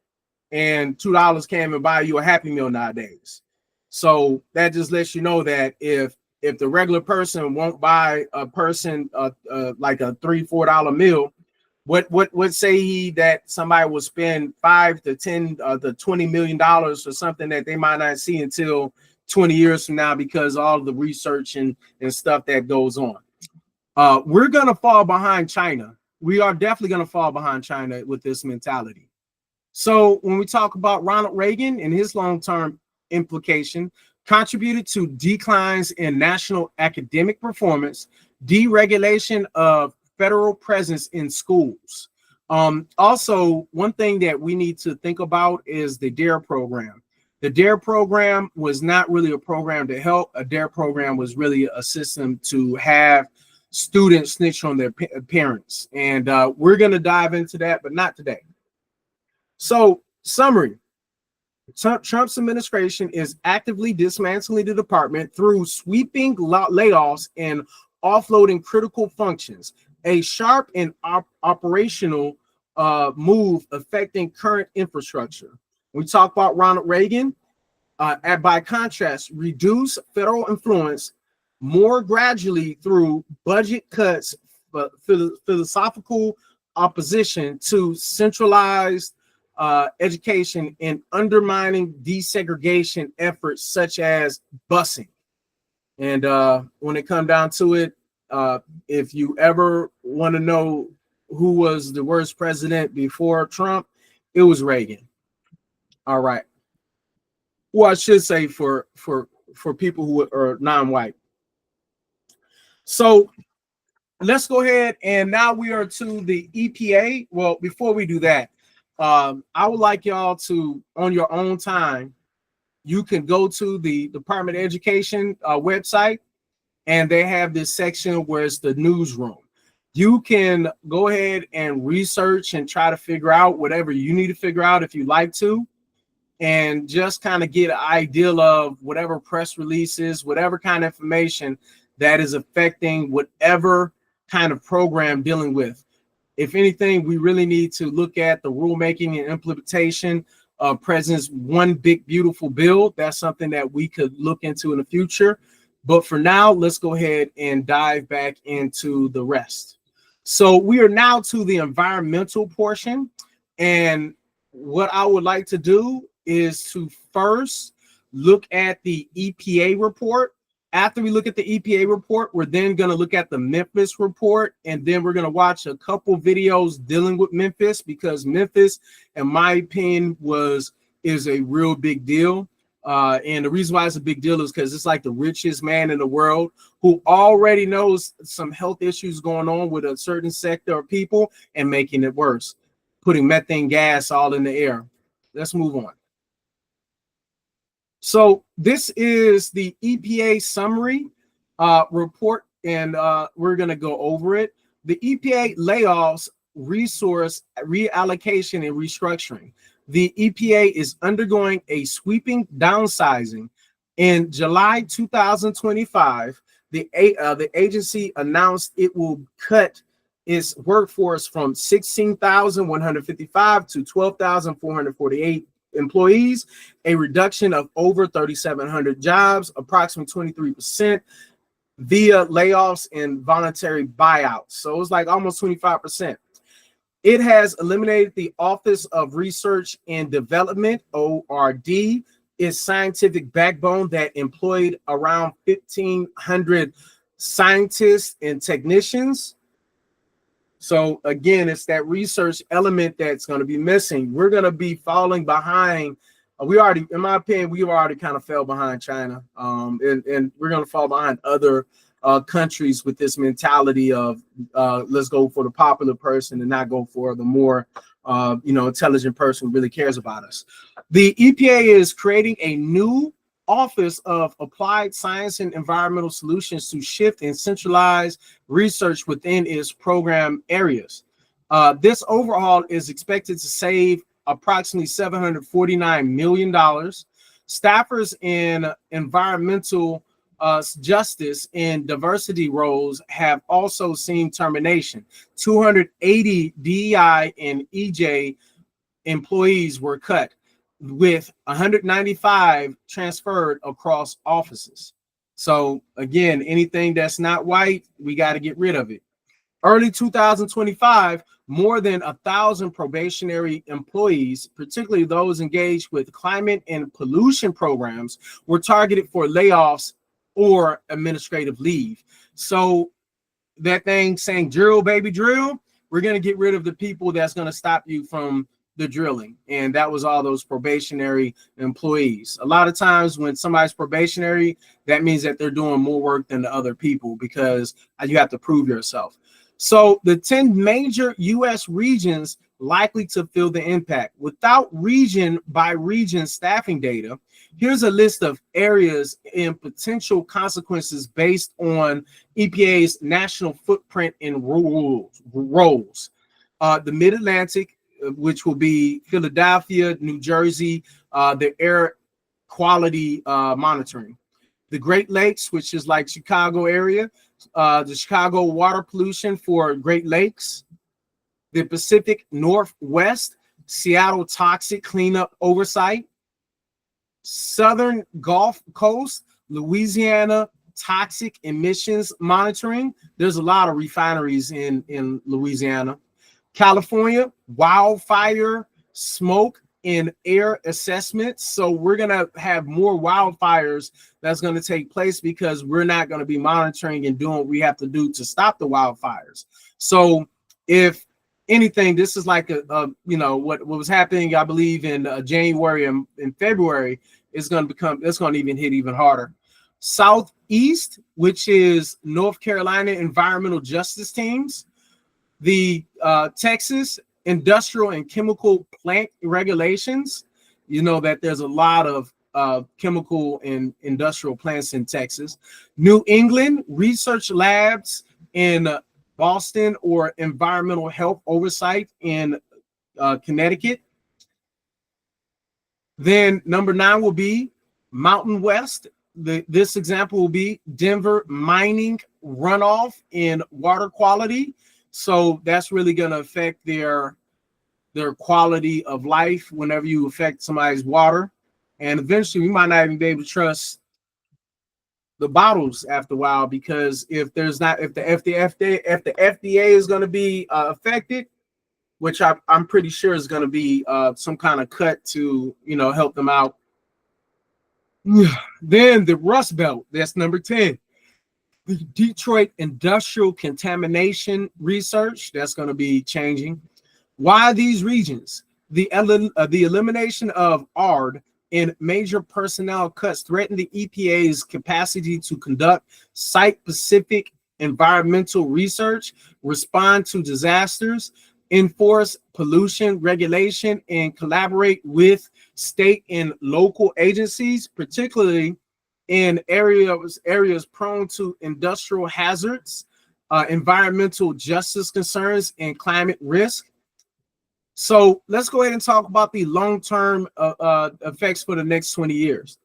and $2 can't even buy you a Happy Meal nowadays. So that just lets you know that if the regular person won't buy a person like a $3-4 meal, what say he that somebody will spend $5 to $10 to $20 million for something that they might not see until 20 years from now, because all of the research and stuff that goes on. We're gonna fall behind China. We are definitely gonna fall behind China with this mentality. So when we talk about Ronald Reagan and his long-term implication, contributed to declines in national academic performance, deregulation of federal presence in schools. Also, one thing that we need to think about is the DARE program. The DARE program was not really a program to help. A DARE program was really a system to have students snitch on their parents. And we're going to dive into that, but not today. So, summary. Trump's administration is actively dismantling the department through sweeping layoffs and offloading critical functions. A sharp and operational move affecting current infrastructure. We talk about Ronald Reagan, by contrast, reduce federal influence more gradually through budget cuts, philosophical opposition to centralized education, and undermining desegregation efforts such as busing. And when it comes down to it, if you ever want to know who was the worst president before Trump, it was Reagan. All right. Well, I should say for people who are non-white. So let's go ahead, and now we are to the EPA. Well, before we do that, I would like y'all to, on your own time, you can go to the Department of Education website, and they have this section where it's the newsroom. You can go ahead and research and try to figure out whatever you need to figure out if you like to, and just kind of get an idea of whatever press releases, whatever kind of information that is affecting whatever kind of program dealing with. If anything, we really need to look at the rulemaking and implementation of President's One Big Beautiful Bill. That's something that we could look into in the future. But for now, let's go ahead and dive back into the rest. So we are now to the environmental portion. And what I would like to do is to first look at the EPA report. After we look at the EPA report, we're then going to look at the Memphis report, and then we're going to watch a couple videos dealing with Memphis, because Memphis, in my opinion, is a real big deal. And the reason why it's a big deal is because it's like the richest man in the world who already knows some health issues going on with a certain sector of people and making it worse, putting methane gas all in the air. Let's move on. So this is the EPA summary report, and we're going to go over it. The EPA layoffs, resource reallocation, and restructuring. The EPA is undergoing a sweeping downsizing. In July 2025, the agency announced it will cut its workforce from 16,155 to 12,448 employees, a reduction of over 3,700 jobs, approximately 23%, via layoffs and voluntary buyouts. So it's like almost 25%. It has eliminated the Office of Research and Development, ORD, its scientific backbone that employed around 1,500 scientists and technicians. So again, it's that research element that's going to be missing. We're going to be falling behind. We already, in my opinion, we already kind of fell behind China, and we're going to fall behind other countries with this mentality of let's go for the popular person and not go for the more intelligent person who really cares about us. The EPA is creating a new Office of Applied Science and Environmental Solutions to shift and centralize research within its program areas. This overhaul is expected to save approximately $749 million. Staffers in environmental justice and diversity roles have also seen termination. 280 DEI and EJ employees were cut, with 195 transferred across offices. So again, anything that's not white, we got to get rid of it. Early 2025, more than 1,000 probationary employees, particularly those engaged with climate and pollution programs, were targeted for layoffs or administrative leave. So that thing saying drill, baby, drill, we're going to get rid of the people that's going to stop you from the drilling. And that was all those probationary employees. A lot of times when somebody's probationary, that means that they're doing more work than the other people because you have to prove yourself. So the 10 major U.S. regions likely to feel the impact. Without region by region staffing data, here's a list of areas and potential consequences based on EPA's national footprint and roles. The Mid-Atlantic, which will be Philadelphia, New Jersey, the air quality monitoring. The Great Lakes, which is like Chicago area, the Chicago water pollution for Great Lakes. The Pacific Northwest, Seattle toxic cleanup oversight. Southern Gulf Coast, Louisiana toxic emissions monitoring. There's a lot of refineries in Louisiana. California, wildfire, smoke, and air assessments. So we're going to have more wildfires that's going to take place because we're not going to be monitoring and doing what we have to do to stop the wildfires. So if anything, this is like what was happening, I believe, in January and in February, is going to even hit even harder. Southeast, which is North Carolina environmental justice teams. The Texas industrial and chemical plant regulations. You know that there's a lot of chemical and industrial plants in Texas. New England research labs in Boston, or environmental health oversight in Connecticut. Then number 9 will be Mountain West. This example will be Denver mining runoff in water quality. So that's really going to affect their quality of life whenever you affect somebody's water. And eventually we might not even be able to trust the bottles after a while, because if the FDA is going to be affected, which I'm pretty sure is going to be some kind of cut to, help them out. Then the Rust Belt, that's number 10. The Detroit Industrial Contamination Research, that's going to be changing. Why these regions? The elimination of ARD and major personnel cuts threaten the EPA's capacity to conduct site-specific environmental research, respond to disasters, enforce pollution regulation, and collaborate with state and local agencies, particularly in areas prone to industrial hazards, environmental justice concerns, and climate risk. So let's go ahead and talk about the long-term effects for the next 20 years.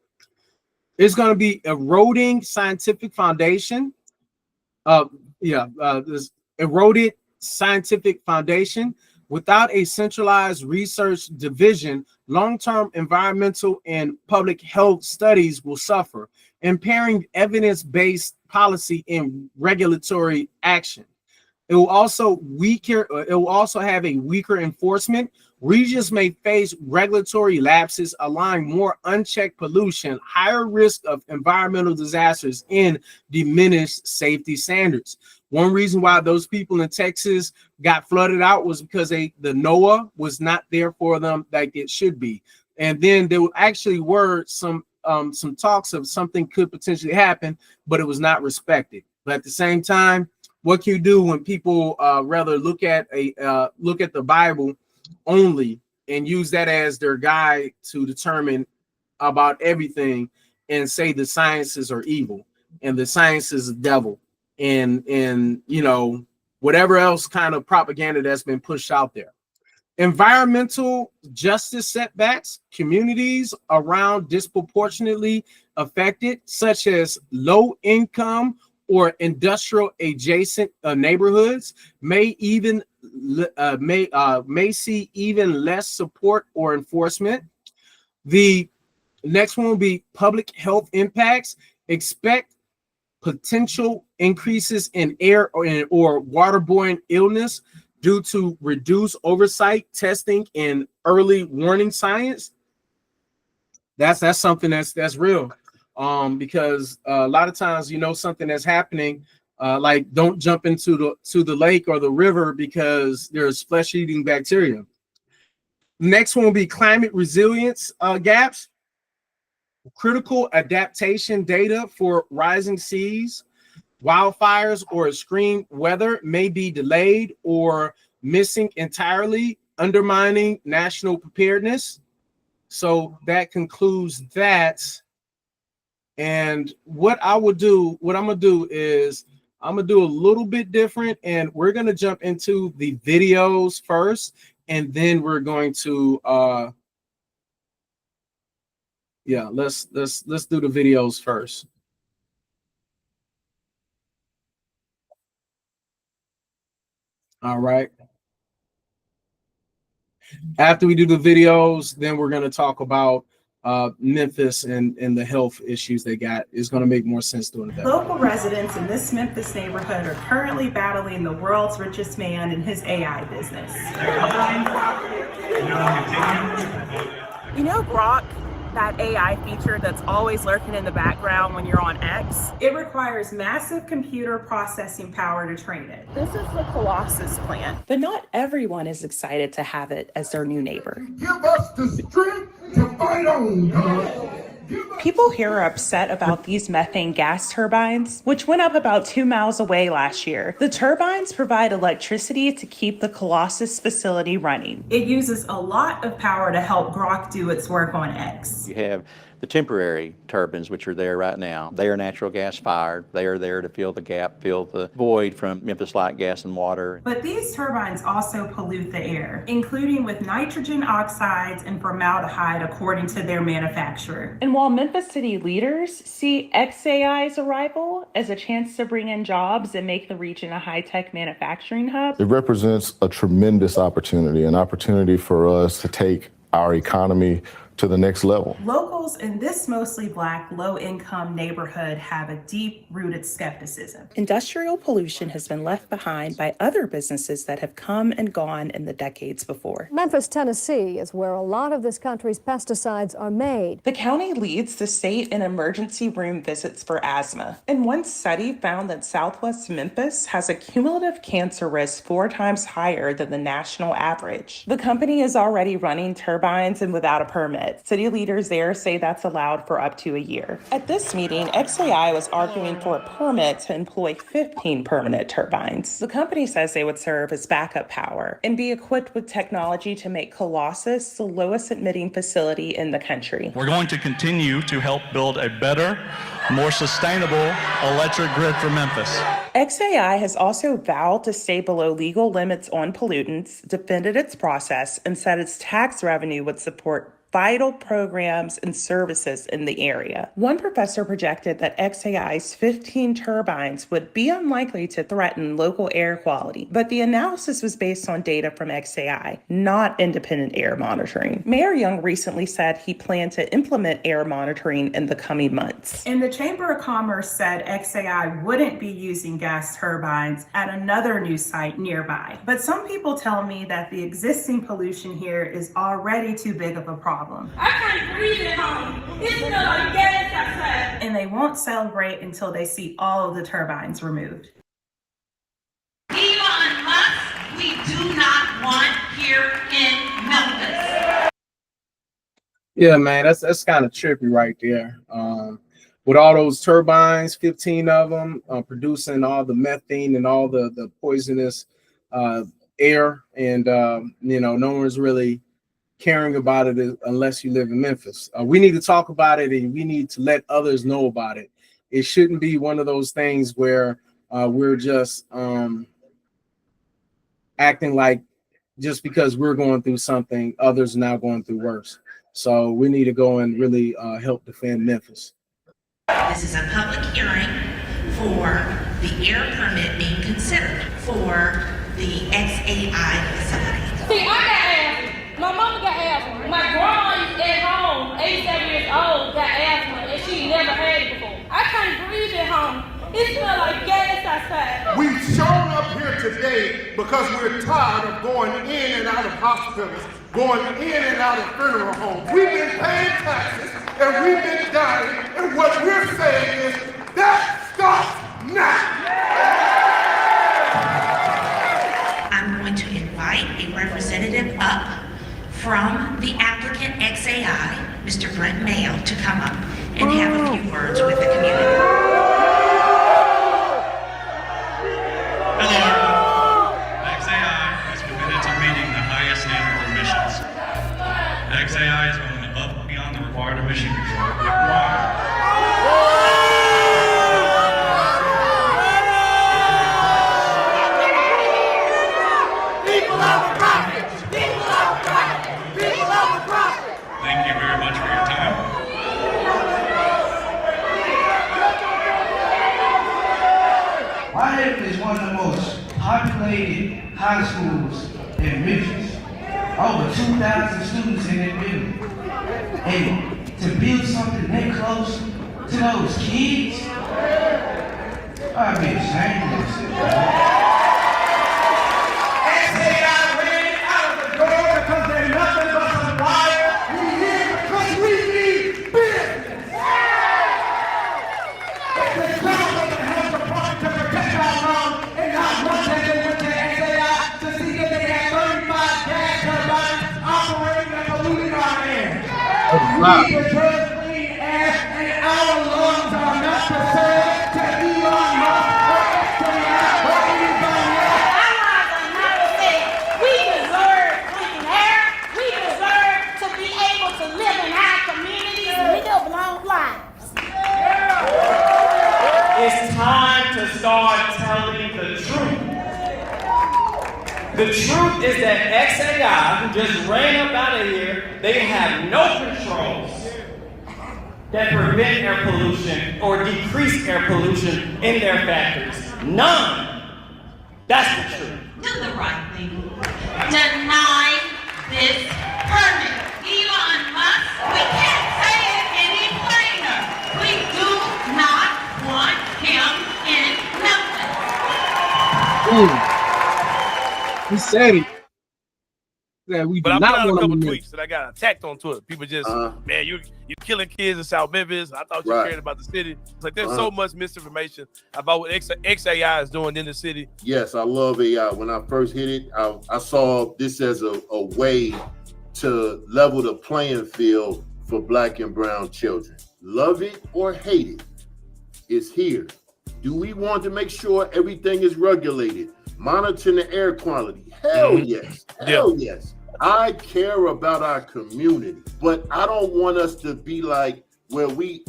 It's going to be eroding scientific foundation. This eroded scientific foundation. Without a centralized research division, long-term environmental and public health studies will suffer, impairing evidence-based policy and regulatory action. It will also have a weaker enforcement. Regions may face regulatory lapses, allowing more unchecked pollution, higher risk of environmental disasters, and diminished safety standards. One reason why those people in Texas got flooded out was because the NOAA was not there for them like it should be. And then there actually were some talks of something could potentially happen, but it was not respected. But at the same time, what can you do when people rather look at the Bible only and use that as their guide to determine about everything, and say the sciences are evil and the science is the devil, and whatever else kind of propaganda that's been pushed out there. Environmental justice setbacks, communities around disproportionately affected, such as low income or industrial adjacent neighborhoods, may see even less support or enforcement. The next one will be public health impacts. Expect potential increases in air or waterborne illness due to reduced oversight, testing, and early warning science. That's something that's real. Because a lot of times, something that's happening, like don't jump into the lake or the river because there's flesh-eating bacteria. Next one will be climate resilience gaps. Critical adaptation data for rising seas, wildfires, or extreme weather may be delayed or missing entirely, undermining national preparedness. So that concludes that. And what I'm gonna do is I'm gonna do a little bit different, and we're gonna jump into the videos first, and then we're going to let's do the videos first. All right. After we do the videos, then we're gonna talk about Memphis and the health issues they got. Is going to make more sense doing that. Local residents in this Memphis neighborhood are currently battling the world's richest man and his AI business. Grok, that AI feature that's always lurking in the background when you're on X? It requires massive computer processing power to train it. This is the Colossus plant. But not everyone is excited to have it as their new neighbor. Give us the strength to fight on, God. People here are upset about these methane gas turbines, which went up about 2 miles away last year. The turbines provide electricity to keep the Colossus facility running. It uses a lot of power to help Grok do its work on X. You have The temporary turbines, which are there right now, they are natural gas fired. They are there to fill the gap, fill the void from Memphis Light Gas and Water. But these turbines also pollute the air, including with nitrogen oxides and formaldehyde, according to their manufacturer. And while Memphis city leaders see XAI's arrival as a chance to bring in jobs and make the region a high-tech manufacturing hub, it represents a tremendous opportunity, an opportunity for us to take our economy to the next level. Locals in this mostly Black, low-income neighborhood have a deep-rooted skepticism. industrial pollution has been left behind by other businesses that have come and gone in the decades before. Memphis, Tennessee is where a lot of this country's pesticides are made. The county leads the state in emergency room visits for asthma. And one study found that Southwest Memphis has a cumulative cancer risk 4 times higher than the national average. The company is already running turbines and without a permit. City leaders there say that's allowed for up to a year. At this meeting, XAI was arguing for a permit to employ 15 permanent turbines. The company says they would serve as backup power and be equipped with technology to make Colossus the lowest emitting facility in the country. We're going to continue to help build a better, more sustainable electric grid for Memphis. XAI has also vowed to stay below legal limits on pollutants, defended its process, and said its tax revenue would support vital programs and services in the area. One professor projected that XAI's 15 turbines would be unlikely to threaten local air quality, but the analysis was based on data from XAI, not independent air monitoring. Mayor Young recently said he planned to implement air monitoring in the coming months. And the Chamber of Commerce said XAI wouldn't be using gas turbines at another new site nearby. But some people tell me that the existing pollution here is already too big of a problem. I can't breathe at home. It smells like gas outside. And they won't celebrate until they see all of the turbines removed. Elon Musk, we do not want here in Memphis. Yeah, man, that's kind of trippy right there. With all those turbines, 15 of them, producing all the methane and all the poisonous air, and no one's really caring about it unless you live in Memphis. We need to talk about it, and we need to let others know about it. It shouldn't be one of those things where we're just acting like just because we're going through something, others are now going through worse. So we need to go and really help defend Memphis. This is a public hearing for the air permit being considered for the XAI facility. See, I got asthma. My mama got asthma. My grandma at home, 87 years old, got asthma, and she never had it before. I can't breathe at home. It smells like gas outside. We've shown up here today because we're tired of going in and out of hospitals, going in and out of funeral homes. We've been paying taxes and we've been dying, and what we're saying is that stops now. I'm going to invite a representative up from the applicant XAI, Mr. Brent Mayo, to come up and have a few words with the community. Hello. XAI is committed to meeting the highest standard of emissions. XAI is going above and beyond the required emission control required. Thank you very much for your time. Wyeth is one of the most populated high schools in Memphis. Over 2,000 students in that building. And to build something that close to those kids, I'd be ashamed of myself. Because they're nothing but some wire. We here because we need business. The government and health department to protect our lawn, and not one day they went to XAI to see that they had 35 gas turbines operating and polluting our air. We need to drug clean air, and our lungs are not for sale to Elon Musk or XAI or anybody else. Our lives are not for sale. We deserve clean air. We deserve to be able to live in our communities. We don't are telling the truth. The truth is that XAI, who just ran up out of here, they have no controls that prevent air pollution or decrease air pollution in their factories. None. That's the truth. Do the right thing. Deny this permit. Elon Musk, we can't say it any plainer. We do not want him in Memphis. He said it. That we do But I put not out a want couple him in tweets that I got attacked on Twitter. People just, man, you're killing kids in South Memphis. I thought you Right. cared about the city. It's like there's so much misinformation about what XAI is doing in the city. Yes, I love AI. When I first hit it, I saw this as a way to level the playing field for Black and brown children. Love it or hate it, it's here. Do we want to make sure everything is regulated? Monitoring the air quality? Hell yes. Hell yes. I care about our community, but I don't want us to be like where we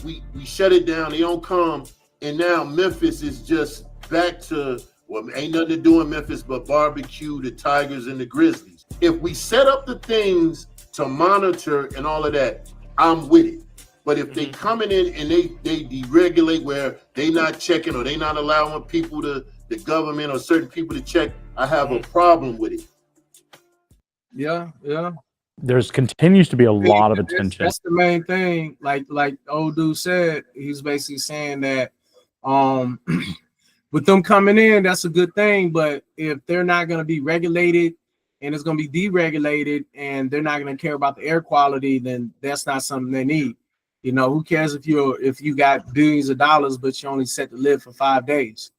shut it down, they don't come, and now Memphis is just back to, well, ain't nothing to do in Memphis but barbecue, the Tigers and the Grizzlies. If we set up the things to monitor and all of that, I'm with it. But if they coming in and they deregulate where they not checking or they not allowing people to, the government or certain people to check, I have a problem with it. Yeah. There's continues to be a lot of attention. That's the main thing. Like old dude said, he's basically saying that with them coming in, that's a good thing. But if they're not going to be regulated and it's going to be deregulated and they're not going to care about the air quality, then that's not something they need. You know, who cares if you got billions of dollars, but you only set to live for 5 days?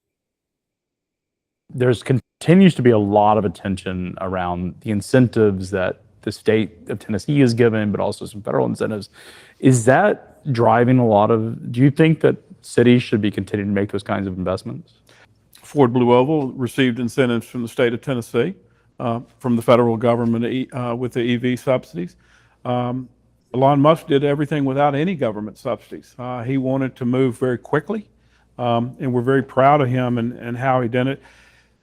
There's continues to be a lot of attention around the incentives that the state of Tennessee is given, but also some federal incentives. Is that driving a lot of, do you think that cities should be continuing to make those kinds of investments? Ford Blue Oval received incentives from the state of Tennessee, from the federal government with the EV subsidies. Elon Musk did everything without any government subsidies. He wanted to move very quickly, and we're very proud of him and how he did it.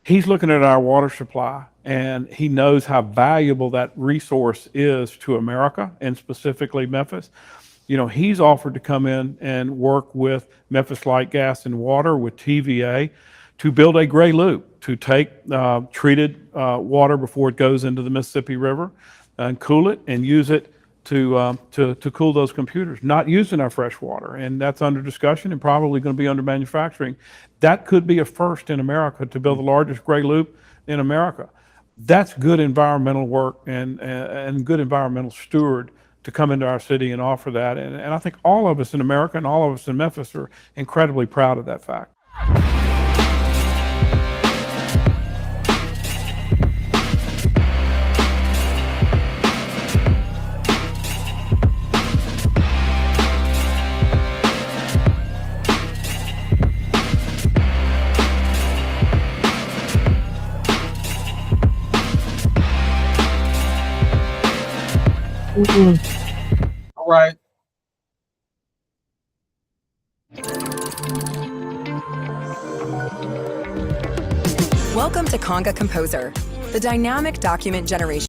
He's looking at our water supply, and he knows how valuable that resource is to America, and specifically Memphis. You know, he's offered to come in and work with Memphis Light Gas and Water, with TVA, to build a gray loop, to take treated water before it goes into the Mississippi River and cool it and use it to cool those computers, not using our fresh water. And that's under discussion and probably going to be under manufacturing. That could be a first in America, to build the largest gray loop in America. That's good environmental work and good environmental steward to come into our city and offer that. And I think all of us in America and all of us in Memphis are incredibly proud of that fact. All right. Welcome to Conga Composer, the dynamic document generation.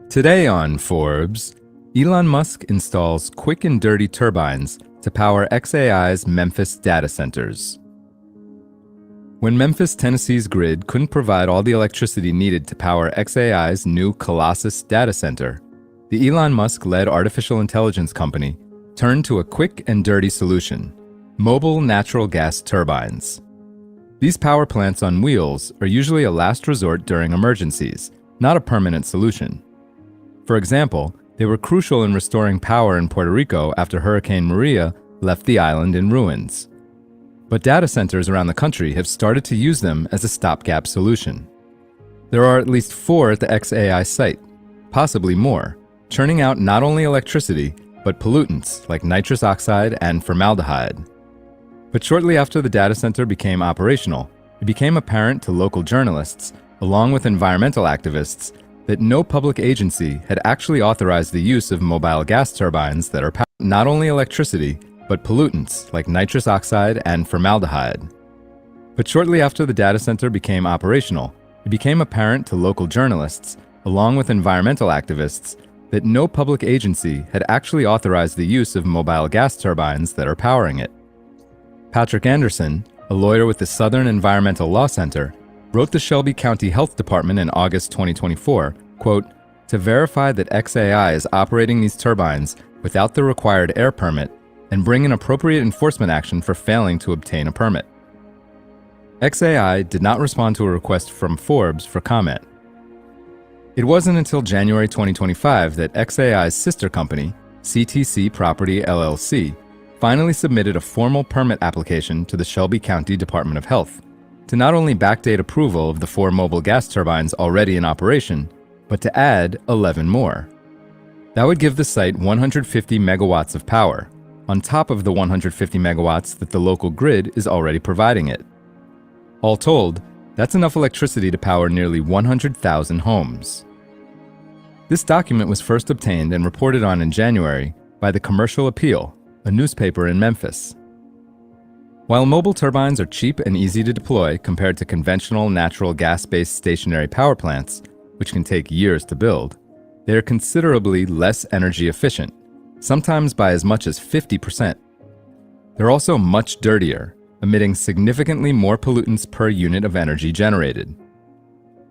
Today on Forbes, Elon Musk installs quick and dirty turbines to power XAI's Memphis data centers. When Memphis, Tennessee's grid couldn't provide all the electricity needed to power XAI's new Colossus data center, the Elon Musk-led artificial intelligence company turned to a quick and dirty solution: mobile natural gas turbines. These power plants on wheels are usually a last resort during emergencies, not a permanent solution. For example, they were crucial in restoring power in Puerto Rico after Hurricane Maria left the island in ruins. But data centers around the country have started to use them as a stopgap solution. There are at least 4 at the XAI site, possibly more, churning out not only electricity, but pollutants like nitrous oxide and formaldehyde. But shortly after the data center became operational, it became apparent to local journalists, along with environmental activists, that no public agency had actually authorized the use of mobile gas turbines that are powering not only electricity, but pollutants like nitrous oxide and formaldehyde. But shortly after the data center became operational, it became apparent to local journalists, along with environmental activists, that no public agency had actually authorized the use of mobile gas turbines that are powering it. Patrick Anderson, a lawyer with the Southern Environmental Law Center, wrote the Shelby County Health Department in August 2024, quote, to verify that XAI is operating these turbines without the required air permit and bring an appropriate enforcement action for failing to obtain a permit. XAI did not respond to a request from Forbes for comment. It wasn't until January 2025 that XAI's sister company, CTC Property LLC, finally submitted a formal permit application to the Shelby County Department of Health to not only backdate approval of the 4 mobile gas turbines already in operation, but to add 11 more. That would give the site 150 megawatts of power, on top of the 150 megawatts that the local grid is already providing it. All told, that's enough electricity to power nearly 100,000 homes. This document was first obtained and reported on in January by the Commercial Appeal, a newspaper in Memphis. While mobile turbines are cheap and easy to deploy compared to conventional natural gas-based stationary power plants, which can take years to build, they are considerably less energy efficient, sometimes by as much as 50%. They're also much dirtier, emitting significantly more pollutants per unit of energy generated.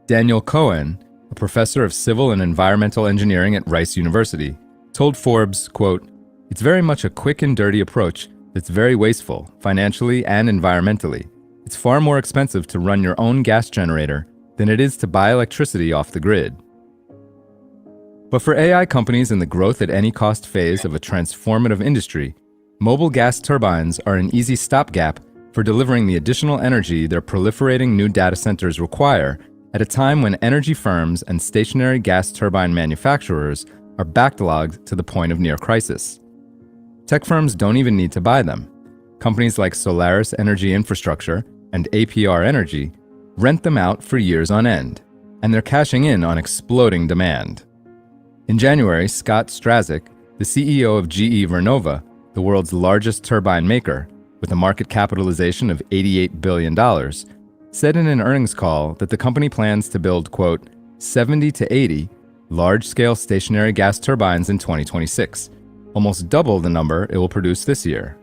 Daniel Cohen, a professor of civil and environmental engineering at Rice University, told Forbes, quote, "It's very much a quick and dirty approach that's very wasteful, financially and environmentally. It's far more expensive to run your own gas generator than it is to buy electricity off the grid." But for AI companies in the growth at any cost phase of a transformative industry, mobile gas turbines are an easy stopgap for delivering the additional energy their proliferating new data centers require at a time when energy firms and stationary gas turbine manufacturers are backlogged to the point of near crisis. Tech firms don't even need to buy them. Companies like Solaris Energy Infrastructure and APR Energy rent them out for years on end, and they're cashing in on exploding demand. In January, Scott Strazik, the CEO of GE Vernova, the world's largest turbine maker, with a market capitalization of $88 billion, said in an earnings call that the company plans to build, quote, 70 to 80 large-scale stationary gas turbines in 2026, almost double the number it will produce this year.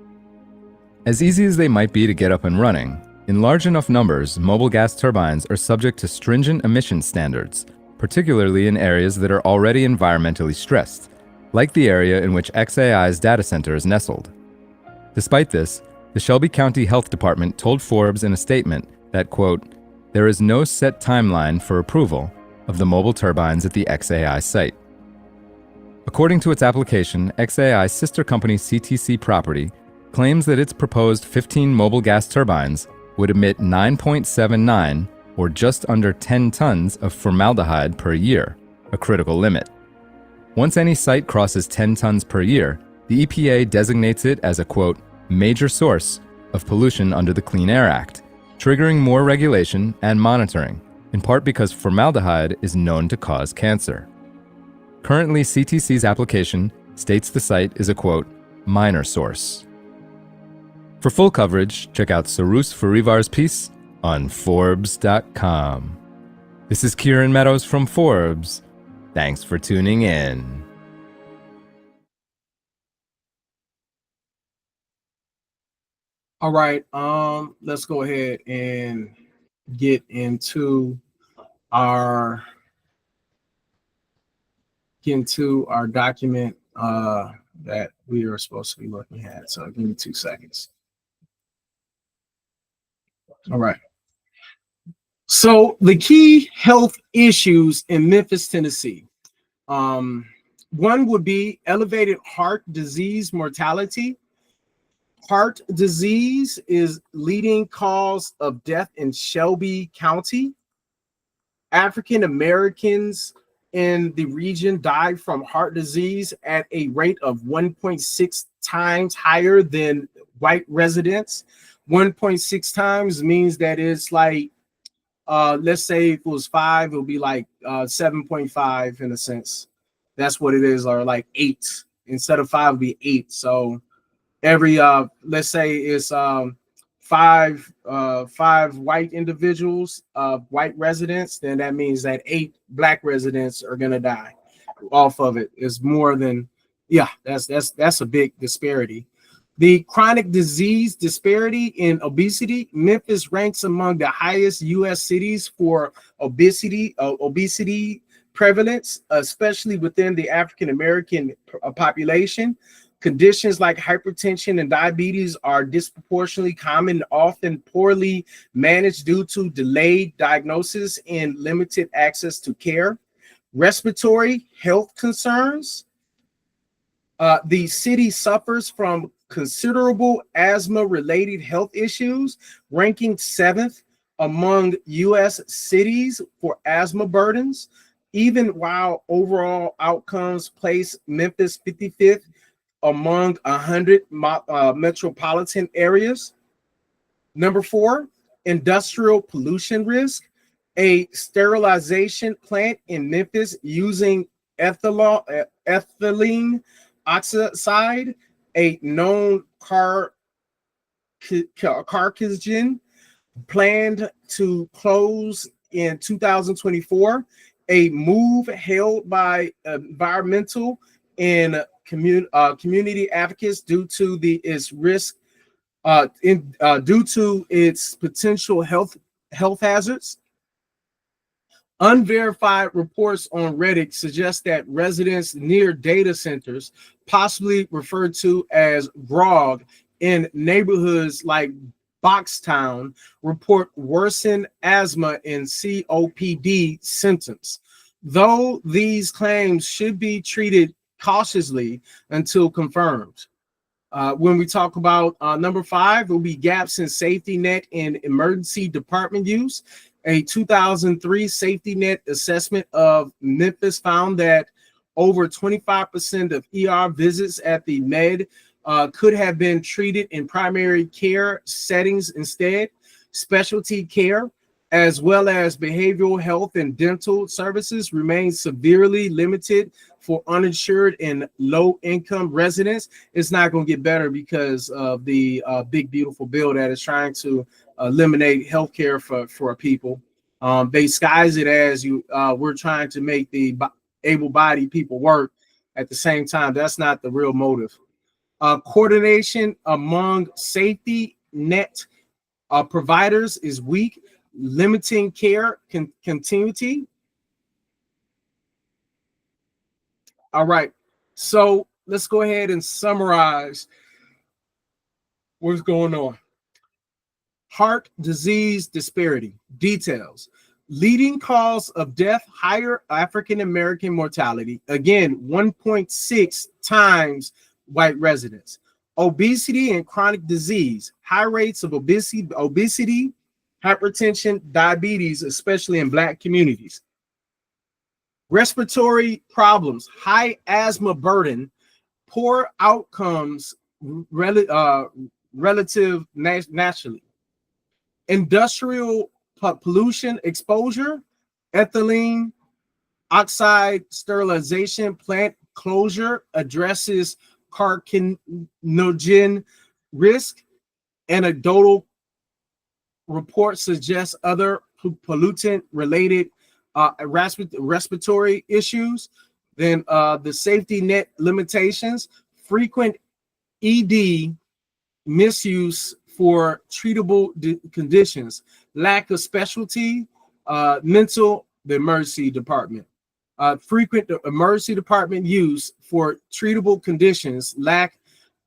As easy as they might be to get up and running, in large enough numbers, mobile gas turbines are subject to stringent emission standards, particularly in areas that are already environmentally stressed, like the area in which XAI's data center is nestled. Despite this, the Shelby County Health Department told Forbes in a statement that, quote, there is no set timeline for approval of the mobile turbines at the XAI site. According to its application, XAI's sister company CTC Property claims that its proposed 15 mobile gas turbines would emit 9.79, or just under 10 tons of formaldehyde per year, a critical limit. Once any site crosses 10 tons per year, the EPA designates it as a, quote, major source of pollution under the Clean Air Act, triggering more regulation and monitoring, in part because formaldehyde is known to cause cancer. Currently, CTC's application states the site is a, quote, minor source. For full coverage, check out Sarus Farivar's piece on Forbes.com. This is Kieran Meadows from Forbes. Thanks for tuning in. All right, let's go ahead and get into our document that we are supposed to be looking at. So give me 2 seconds. All right. So the key health issues in Memphis, Tennessee. One would be elevated heart disease mortality. Heart disease is leading cause of death in Shelby County. African Americans in the region die from heart disease at a rate of 1.6 times higher than white residents. 1.6 times means that it's like, let's say if it was 5, it would be like 7.5 in a sense. That's what it is, or like 8. Instead of 5, it would be 8. So every let's say it's five white individuals, white residents, then that means that 8 black residents are gonna die off of it. Is more than, yeah, that's a big disparity. The chronic disease disparity in obesity. Memphis ranks among the highest U.S. cities for obesity prevalence, especially within the African American population. Conditions like hypertension and diabetes are disproportionately common, often poorly managed due to delayed diagnosis and limited access to care. Respiratory health concerns. The city suffers from considerable asthma-related health issues, ranking 7th among U.S. cities for asthma burdens, even while overall outcomes place Memphis 55th among 100 metropolitan areas. Number 4, industrial pollution risk. A sterilization plant in Memphis using ethylene oxide, a known carcinogen, planned to close in 2024. A move held by environmental and community advocates due to its risk, due to its potential health hazards. Unverified reports on Reddit suggest that residents near data centers, possibly referred to as GROG, in neighborhoods like Boxtown, report worsened asthma and COPD symptoms. Though these claims should be treated cautiously until confirmed. When we talk about number 5, will be gaps in safety net and emergency department use. A 2003 safety net assessment of Memphis found that over 25% of ER visits at the Med could have been treated in primary care settings instead. Specialty care, as well as behavioral health and dental services, remain severely limited for uninsured and low-income residents. It's not going to get better because of the big, beautiful bill that is trying to eliminate healthcare for people. They disguise it as we're trying to make the able-bodied people work. At the same time, that's not the real motive. Coordination among safety net providers is weak, limiting care continuity. All right, so let's go ahead and summarize what's going on. Heart disease disparity. Details. Leading cause of death, higher African American mortality. Again, 1.6 times white residents. Obesity and chronic disease. High rates of obesity, hypertension, diabetes, especially in Black communities. Respiratory problems, high asthma burden, poor outcomes relative nationally. Industrial pollution exposure, ethylene oxide sterilization plant closure addresses carcinogen risk. Anecdotal reports suggest other pollutant related respiratory issues. Then the safety net limitations, frequent ED misuse for treatable conditions, lack of specialty, mental, the emergency department, frequent emergency department use for treatable conditions, lack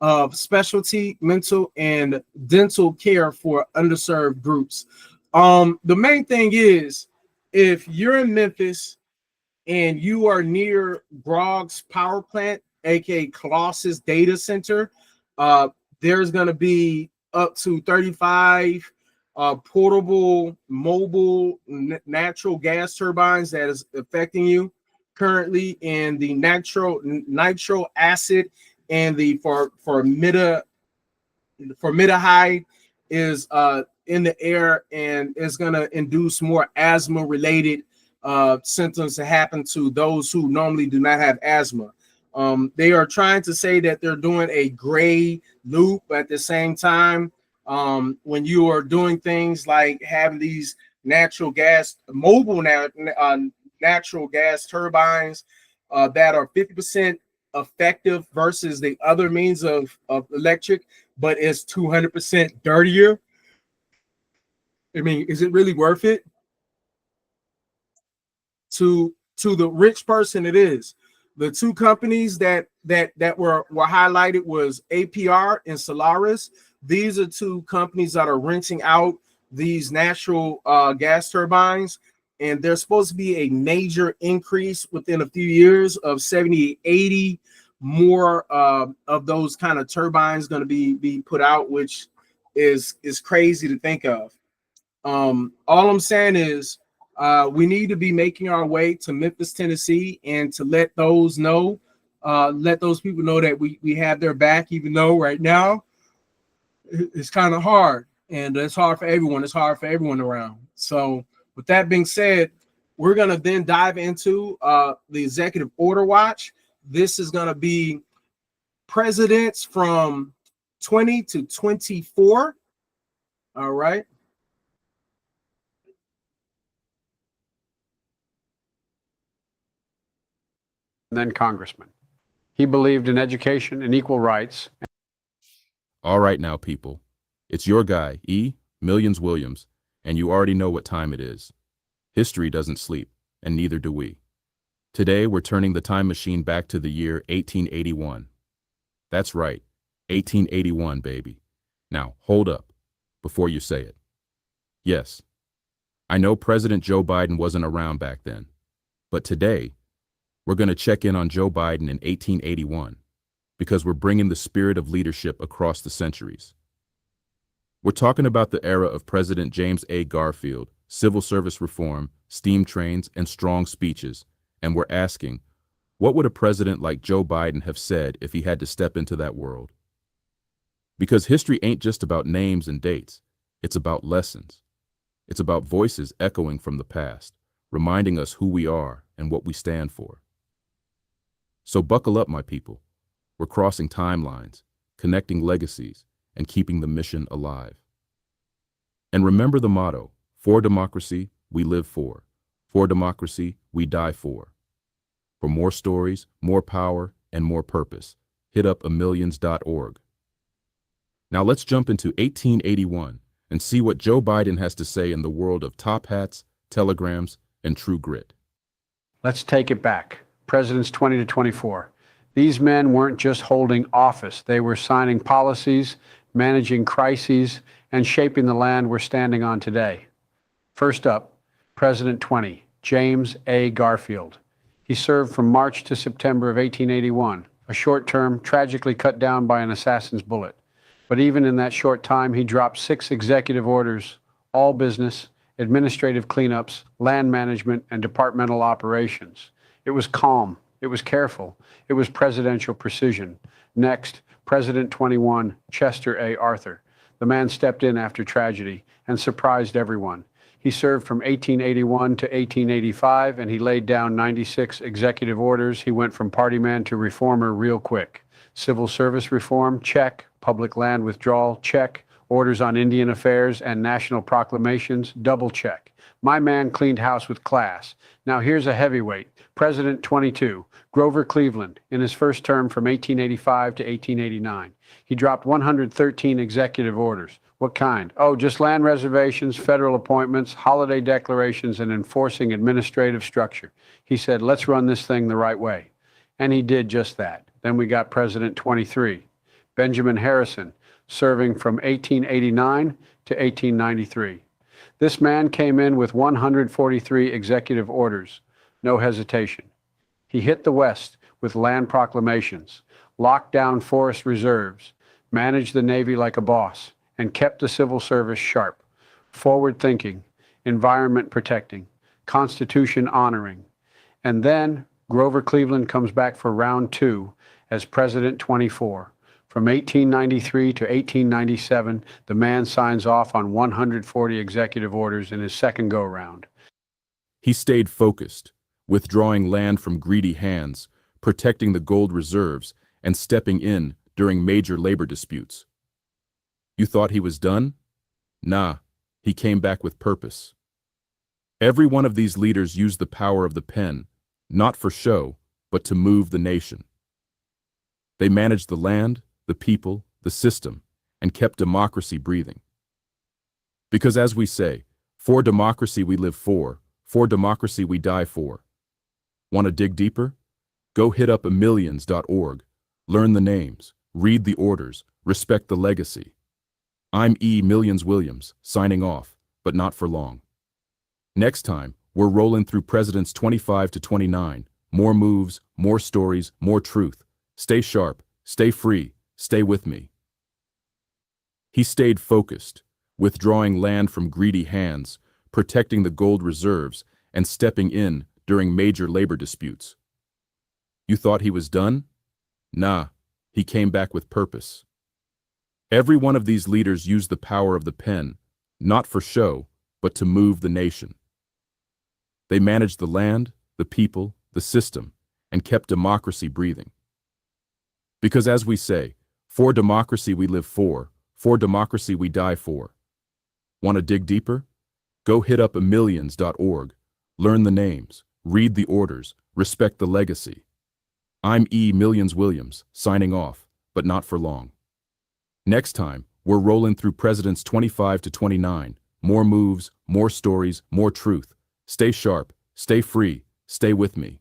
of specialty, mental, and dental care for underserved groups. The main thing is, if you're in Memphis and you are near GROG's power plant, aka Colossus Data Center, there's going to be up to 35 portable, mobile, natural gas turbines that is affecting you currently, and the nitro acid and the formaldehyde is in the air, and is going to induce more asthma related symptoms to happen to those who normally do not have asthma. They are trying to say that they're doing a gray loop, but at the same time, When you are doing things like having these natural gas, natural gas turbines that are 50% effective versus the other means of electric, but is 200% dirtier. I mean, is it really worth it? To the rich person, it is. The two companies that were highlighted was APR and Solaris. These are two companies that are renting out these natural gas turbines, and there's supposed to be a major increase within a few years of 70, 80 more of those kind of turbines going to be put out, which is crazy to think of. All I'm saying is we need to be making our way to Memphis, Tennessee, and to let those people know that we have their back, even though right now it's kind of hard, and it's hard for everyone. It's hard for everyone around. So with that being said, we're going to then dive into the executive order watch. This is going to be presidents from 20 to 24. All right. And then congressman. He believed in education and equal rights. All right now, people. It's your guy, E. Millions Williams, and you already know what time it is. History doesn't sleep, and neither do we. Today, we're turning the time machine back to the year 1881. That's right, 1881, baby. Now, hold up, before you say it. Yes, I know President Joe Biden wasn't around back then, but today, we're going to check in on Joe Biden in 1881, because we're bringing the spirit of leadership across the centuries. We're talking about the era of President James A. Garfield, civil service reform, steam trains, and strong speeches, and we're asking, what would a president like Joe Biden have said if he had to step into that world? Because history ain't just about names and dates, it's about lessons. It's about voices echoing from the past, reminding us who we are and what we stand for. So buckle up, my people. We're crossing timelines, connecting legacies, and keeping the mission alive. And remember the motto, for democracy, we live for democracy, we die for. For more stories, more power, and more purpose, hit up amillions.org. Now let's jump into 1881 and see what Joe Biden has to say in the world of top hats, telegrams, and true grit. Let's take it back. Presidents 20 to 24. These men weren't just holding office. They were signing policies, managing crises, and shaping the land we're standing on today. First up, President 20, James A. Garfield. He served from March to September of 1881, a short term tragically cut down by an assassin's bullet. But even in that short time, he dropped 6 executive orders, all business, administrative cleanups, land management, and departmental operations. It was calm. It was careful. It was presidential precision. Next, President 21, Chester A. Arthur. The man stepped in after tragedy and surprised everyone. He served from 1881 to 1885, and he laid down 96 executive orders. He went from party man to reformer real quick. Civil service reform, check. Public land withdrawal, check. Orders on Indian affairs and national proclamations, double check. My man cleaned house with class. Now here's a heavyweight, President 22, Grover Cleveland, in his first term from 1885 to 1889. He dropped 113 executive orders. What kind? Oh, just land reservations, federal appointments, holiday declarations, and enforcing administrative structure. He said, let's run this thing the right way. And he did just that. Then we got President 23, Benjamin Harrison, serving from 1889 to 1893. This man came in with 143 executive orders, no hesitation. He hit the West with land proclamations, locked down forest reserves, managed the Navy like a boss, and kept the civil service sharp, forward-thinking, environment protecting, Constitution honoring. And then Grover Cleveland comes back for round 2 as President 24. From 1893 to 1897, the man signs off on 140 executive orders in his second go-round. He stayed focused, withdrawing land from greedy hands, protecting the gold reserves, and stepping in during major labor disputes. You thought he was done? Nah, he came back with purpose. Every one of these leaders used the power of the pen, not for show, but to move the nation. They managed the land, the people, the system, and kept democracy breathing. Because as we say, for democracy we live for democracy we die for. Want to dig deeper? Go hit up amillions.org, learn the names, read the orders, respect the legacy. I'm E. Millions Williams, signing off, but not for long. Next time, we're rolling through Presidents 25 to 29, more moves, more stories, more truth. Stay sharp, stay free, stay with me. He stayed focused, withdrawing land from greedy hands, protecting the gold reserves, and stepping in during major labor disputes. You thought he was done? Nah, he came back with purpose. Every one of these leaders used the power of the pen, not for show, but to move the nation. They managed the land, the people, the system, and kept democracy breathing. Because as we say, for democracy we live for democracy we die for. Want to dig deeper? Go hit up amillions.org, learn the names, read the orders, respect the legacy. I'm E. Millions Williams, signing off, but not for long. Next time, we're rolling through Presidents 25 to 29, more moves, more stories, more truth. Stay sharp, stay free, stay with me.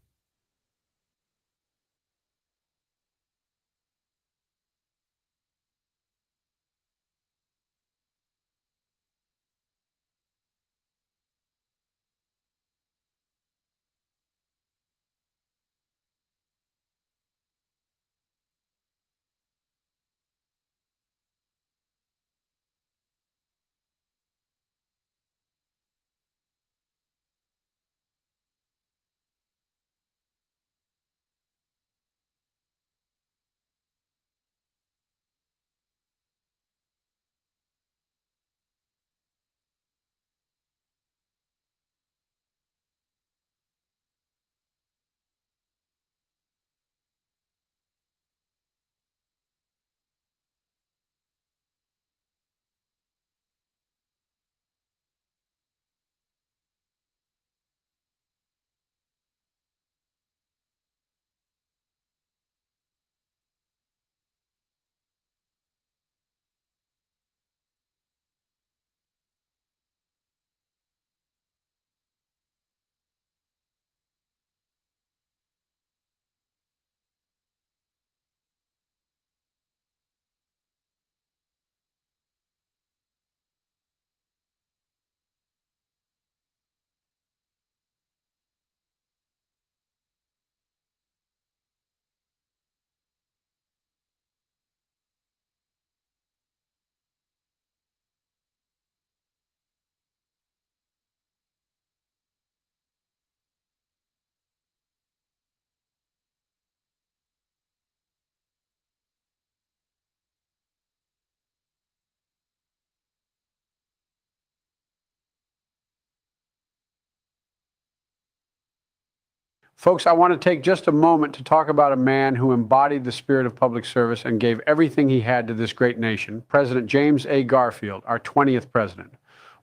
Folks, I want to take just a moment to talk about a man who embodied the spirit of public service and gave everything he had to this great nation, President James A. Garfield, our 20th president.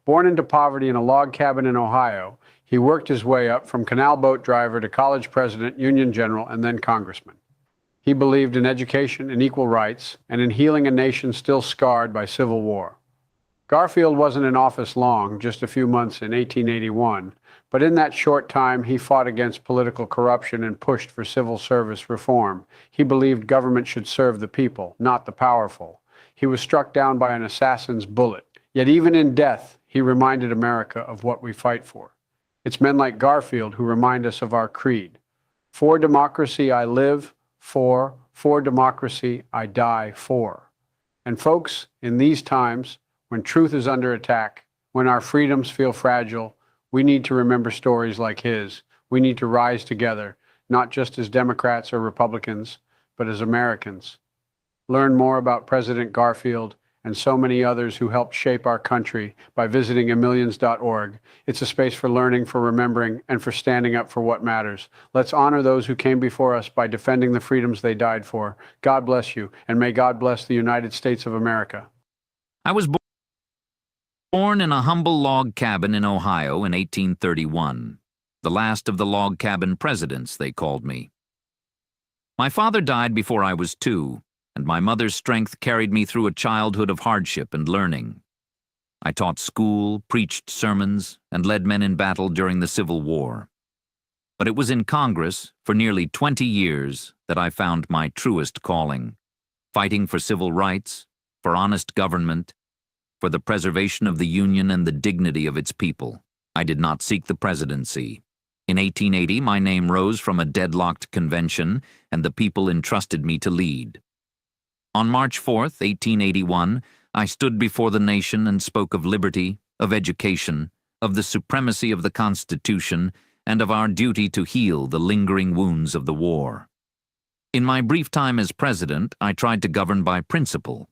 Born into poverty in a log cabin in Ohio, he worked his way up from canal boat driver to college president, Union general, and then congressman. He believed in education and equal rights and in healing a nation still scarred by civil war. Garfield wasn't in office long, just a few months in 1881, but in that short time he fought against political corruption and pushed for civil service reform. He believed government should serve the people, not the powerful. He was struck down by an assassin's bullet. Yet even in death, he reminded America of what we fight for. It's men like Garfield who remind us of our creed. For democracy I live, for democracy I die for. And folks, in these times, when truth is under attack, when our freedoms feel fragile, we need to remember stories like his. We need to rise together, not just as Democrats or Republicans, but as Americans. Learn more about President Garfield and so many others who helped shape our country by visiting amillions.org. It's a space for learning, for remembering, and for standing up for what matters. Let's honor those who came before us by defending the freedoms they died for. God bless you, and may God bless the United States of America. I was born in a humble log cabin in Ohio in 1831. The last of the log cabin presidents, they called me. My father died before I was 2, and my mother's strength carried me through a childhood of hardship and learning. I taught school, preached sermons, and led men in battle during the Civil War. But it was in Congress, for nearly 20 years, that I found my truest calling, fighting for civil rights, for honest government, for the preservation of the Union and the dignity of its people. I did not seek the presidency. In 1880, my name rose from a deadlocked convention, and the people entrusted me to lead. On March 4th, 1881, I stood before the nation and spoke of liberty, of education, of the supremacy of the Constitution, and of our duty to heal the lingering wounds of the war. In my brief time as president, I tried to govern by principle.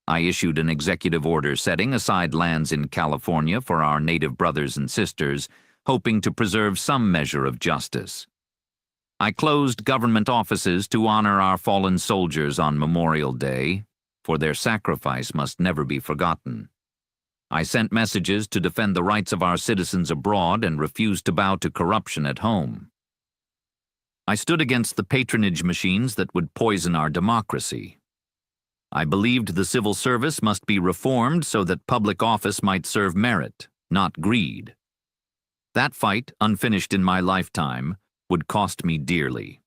I issued an executive order setting aside lands in California for our native brothers and sisters, hoping to preserve some measure of justice. I closed government offices to honor our fallen soldiers on Memorial Day, for their sacrifice must never be forgotten. I sent messages to defend the rights of our citizens abroad and refused to bow to corruption at home. I stood against the patronage machines that would poison our democracy. I believed the civil service must be reformed so that public office might serve merit, not greed. That fight, unfinished in my lifetime, would cost me dearly.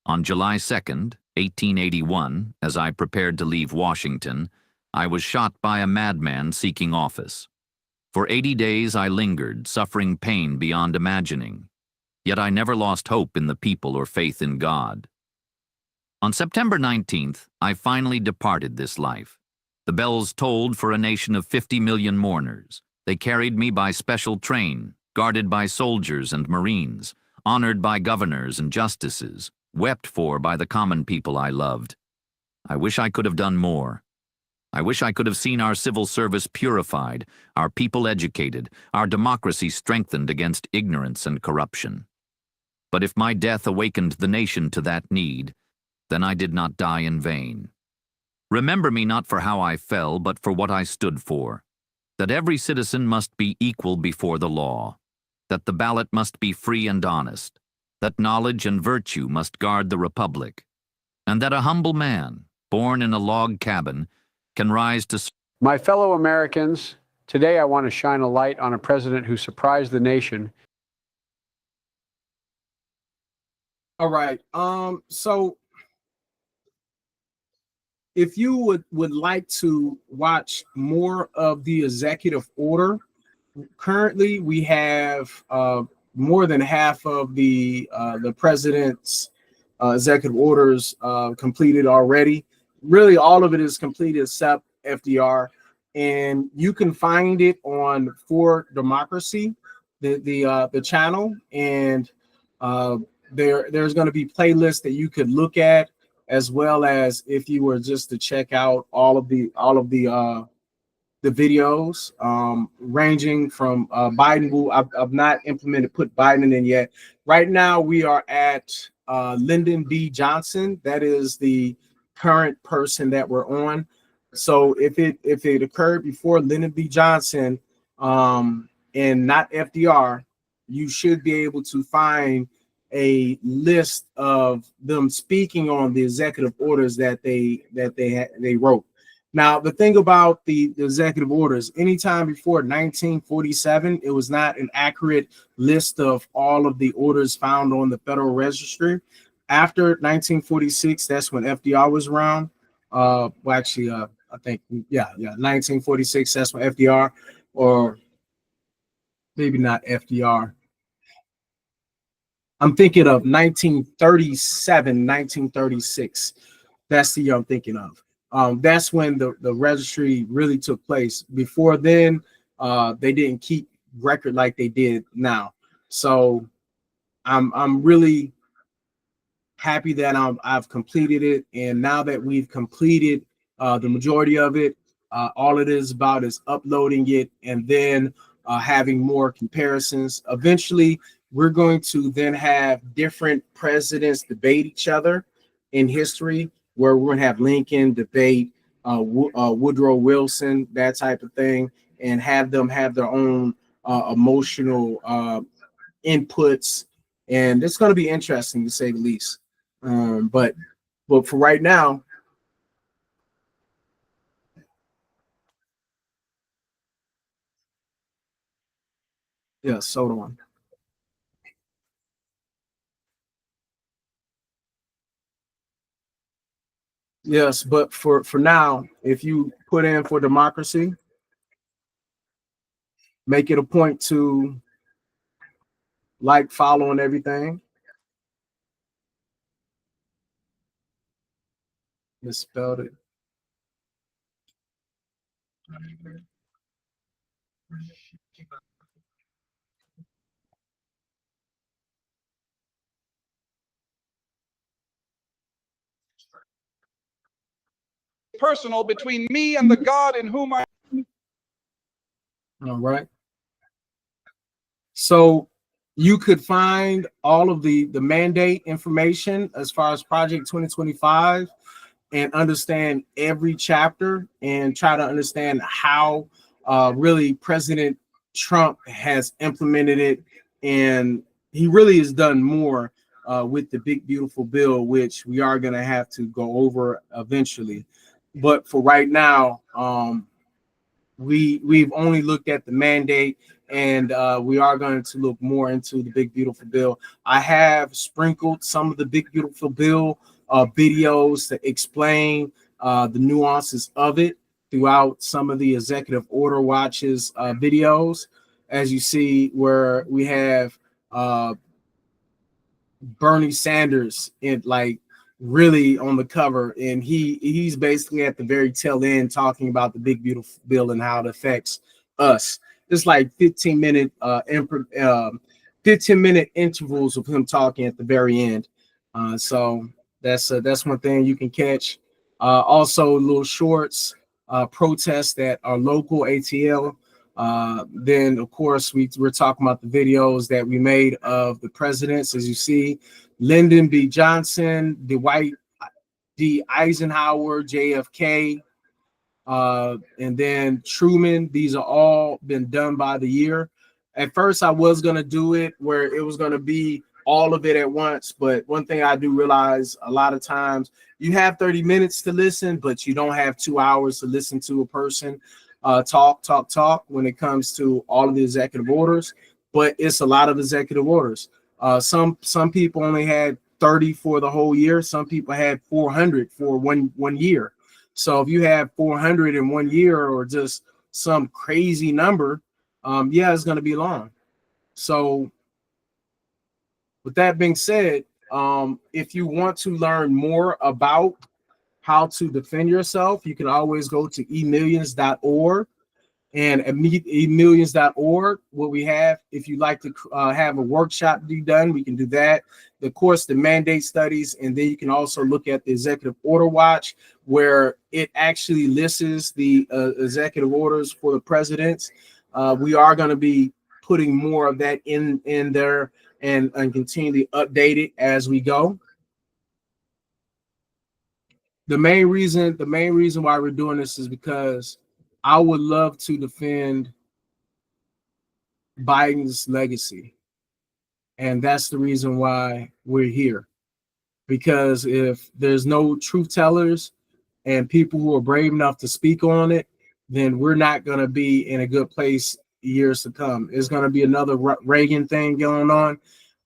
On July 2nd, 1881, as I prepared to leave Washington, I was shot by a madman seeking office. For 80 days I lingered, suffering pain beyond imagining. Yet I never lost hope in the people or faith in God. On September 19th, I finally departed this life. The bells tolled for a nation of 50 million mourners. They carried me by special train, guarded by soldiers and Marines, honored by governors and justices, wept for by the common people I loved. I wish I could have done more. I wish I could have seen our civil service purified, our people educated, our democracy strengthened against ignorance and corruption. But if my death awakened the nation to that need, then I did not die in vain. Remember me not for how I fell, but for what I stood for. That every citizen must be equal before the law. That the ballot must be free and honest. That knowledge and virtue must guard the republic. And that a humble man, born in a log cabin, can rise to... My fellow Americans, today I want to shine a light on a president who surprised the nation. All right. So if you would like to watch more of the executive order, currently we have more than half of the president's executive orders completed already. Really, all of it is completed except FDR, and you can find it on For Democracy, the channel, and there's going to be playlists that you could look at, as well as if you were just to check out all of the videos, ranging from Biden. I've not put Biden in yet. Right now we are at Lyndon B. Johnson. That is the current person that we're on. So if it occurred before Lyndon B. Johnson and not FDR, you should be able to find a list of them speaking on the executive orders that they wrote. Now, the thing about the executive orders, anytime before 1947, it was not an accurate list of all of the orders found on the Federal Register. After 1946, that's when FDR was around. I think, 1946, that's when FDR, or maybe not FDR. I'm thinking of 1937, 1936. That's the year I'm thinking of. That's when the registry really took place. Before then, they didn't keep record like they did now. So I'm really happy that I've completed it. And now that we've completed the majority of it, all it is about is uploading it and then having more comparisons. Eventually, we're going to then have different presidents debate each other in history, where we're going to have Lincoln debate Woodrow Wilson, that type of thing, and have them have their own emotional inputs, and it's going to be interesting to say the least. But for right now, yeah, soda on. Yes, but for now, if you put in for democracy, make it a point to like, follow, and everything. Misspelled it. Personal between me and the God in whom I. All right. So you could find all of the mandate information as far as Project 2025 and understand every chapter and try to understand how really President Trump has implemented it. And he really has done more with the big, beautiful bill, which we are going to have to go over eventually. But for right now, we've only looked at the mandate, and we are going to look more into the big, beautiful bill. I have sprinkled some of the big, beautiful bill videos to explain the nuances of it throughout some of the executive order watches videos. As you see, where we have Bernie Sanders in, like, really on the cover, and he's basically at the very tail end talking about the big, beautiful bill and how it affects us. It's like 15-minute intervals of him talking at the very end. So that's one thing you can catch. Also, little shorts, protests that are local ATL. Then, of course, we're talking about the videos that we made of the presidents, as you see, Lyndon B. Johnson, Dwight D. Eisenhower, JFK, and then Truman. These are all been done by the year. At first, I was going to do it where it was going to be all of it at once. But one thing I do realize, a lot of times you have 30 minutes to listen, but you don't have 2 hours to listen to a person talk when it comes to all of the executive orders. But it's a lot of executive orders. Some people only had 30 for the whole year. Some people had 400 for one year. So if you have 400 in 1 year, or just some crazy number, yeah, it's going to be long. So with that being said, if you want to learn more about how to defend yourself, you can always go to emillions.org. And at emillions.org, what we have, if you'd like to have a workshop be done, we can do that. Of course, the mandate studies, and then you can also look at the executive order watch, where it actually lists the executive orders for the presidents. We are going to be putting more of that in there, and continually update it as we go. The main reason why we're doing this is because I would love to defend Biden's legacy. And that's the reason why we're here. Because if there's no truth tellers and people who are brave enough to speak on it, then we're not going to be in a good place years to come. It's going to be another Reagan thing going on,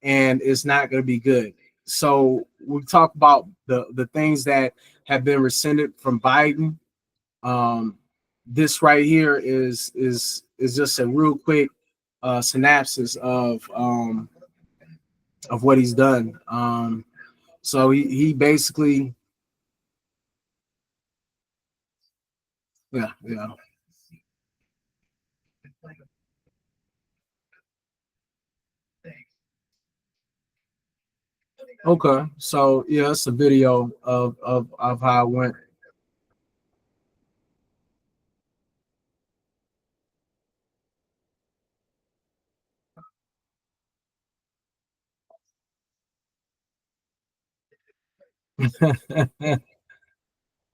and it's not going to be good. So we talk about the things that have been rescinded from Biden. This right here is just a real quick synopsis of what he's done. So he basically, yeah. Okay, so yeah, it's a video of how it went.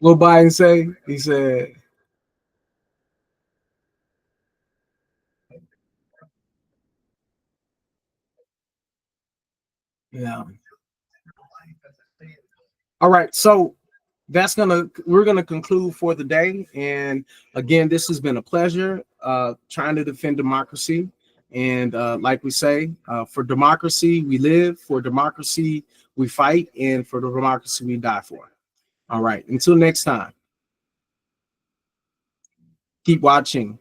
What Biden say? He said, yeah. All right. So we're gonna conclude for the day. And again, this has been a pleasure trying to defend democracy. And like we say, for democracy we live, for democracy we fight, and for the democracy we die for. All right. Until next time. Keep watching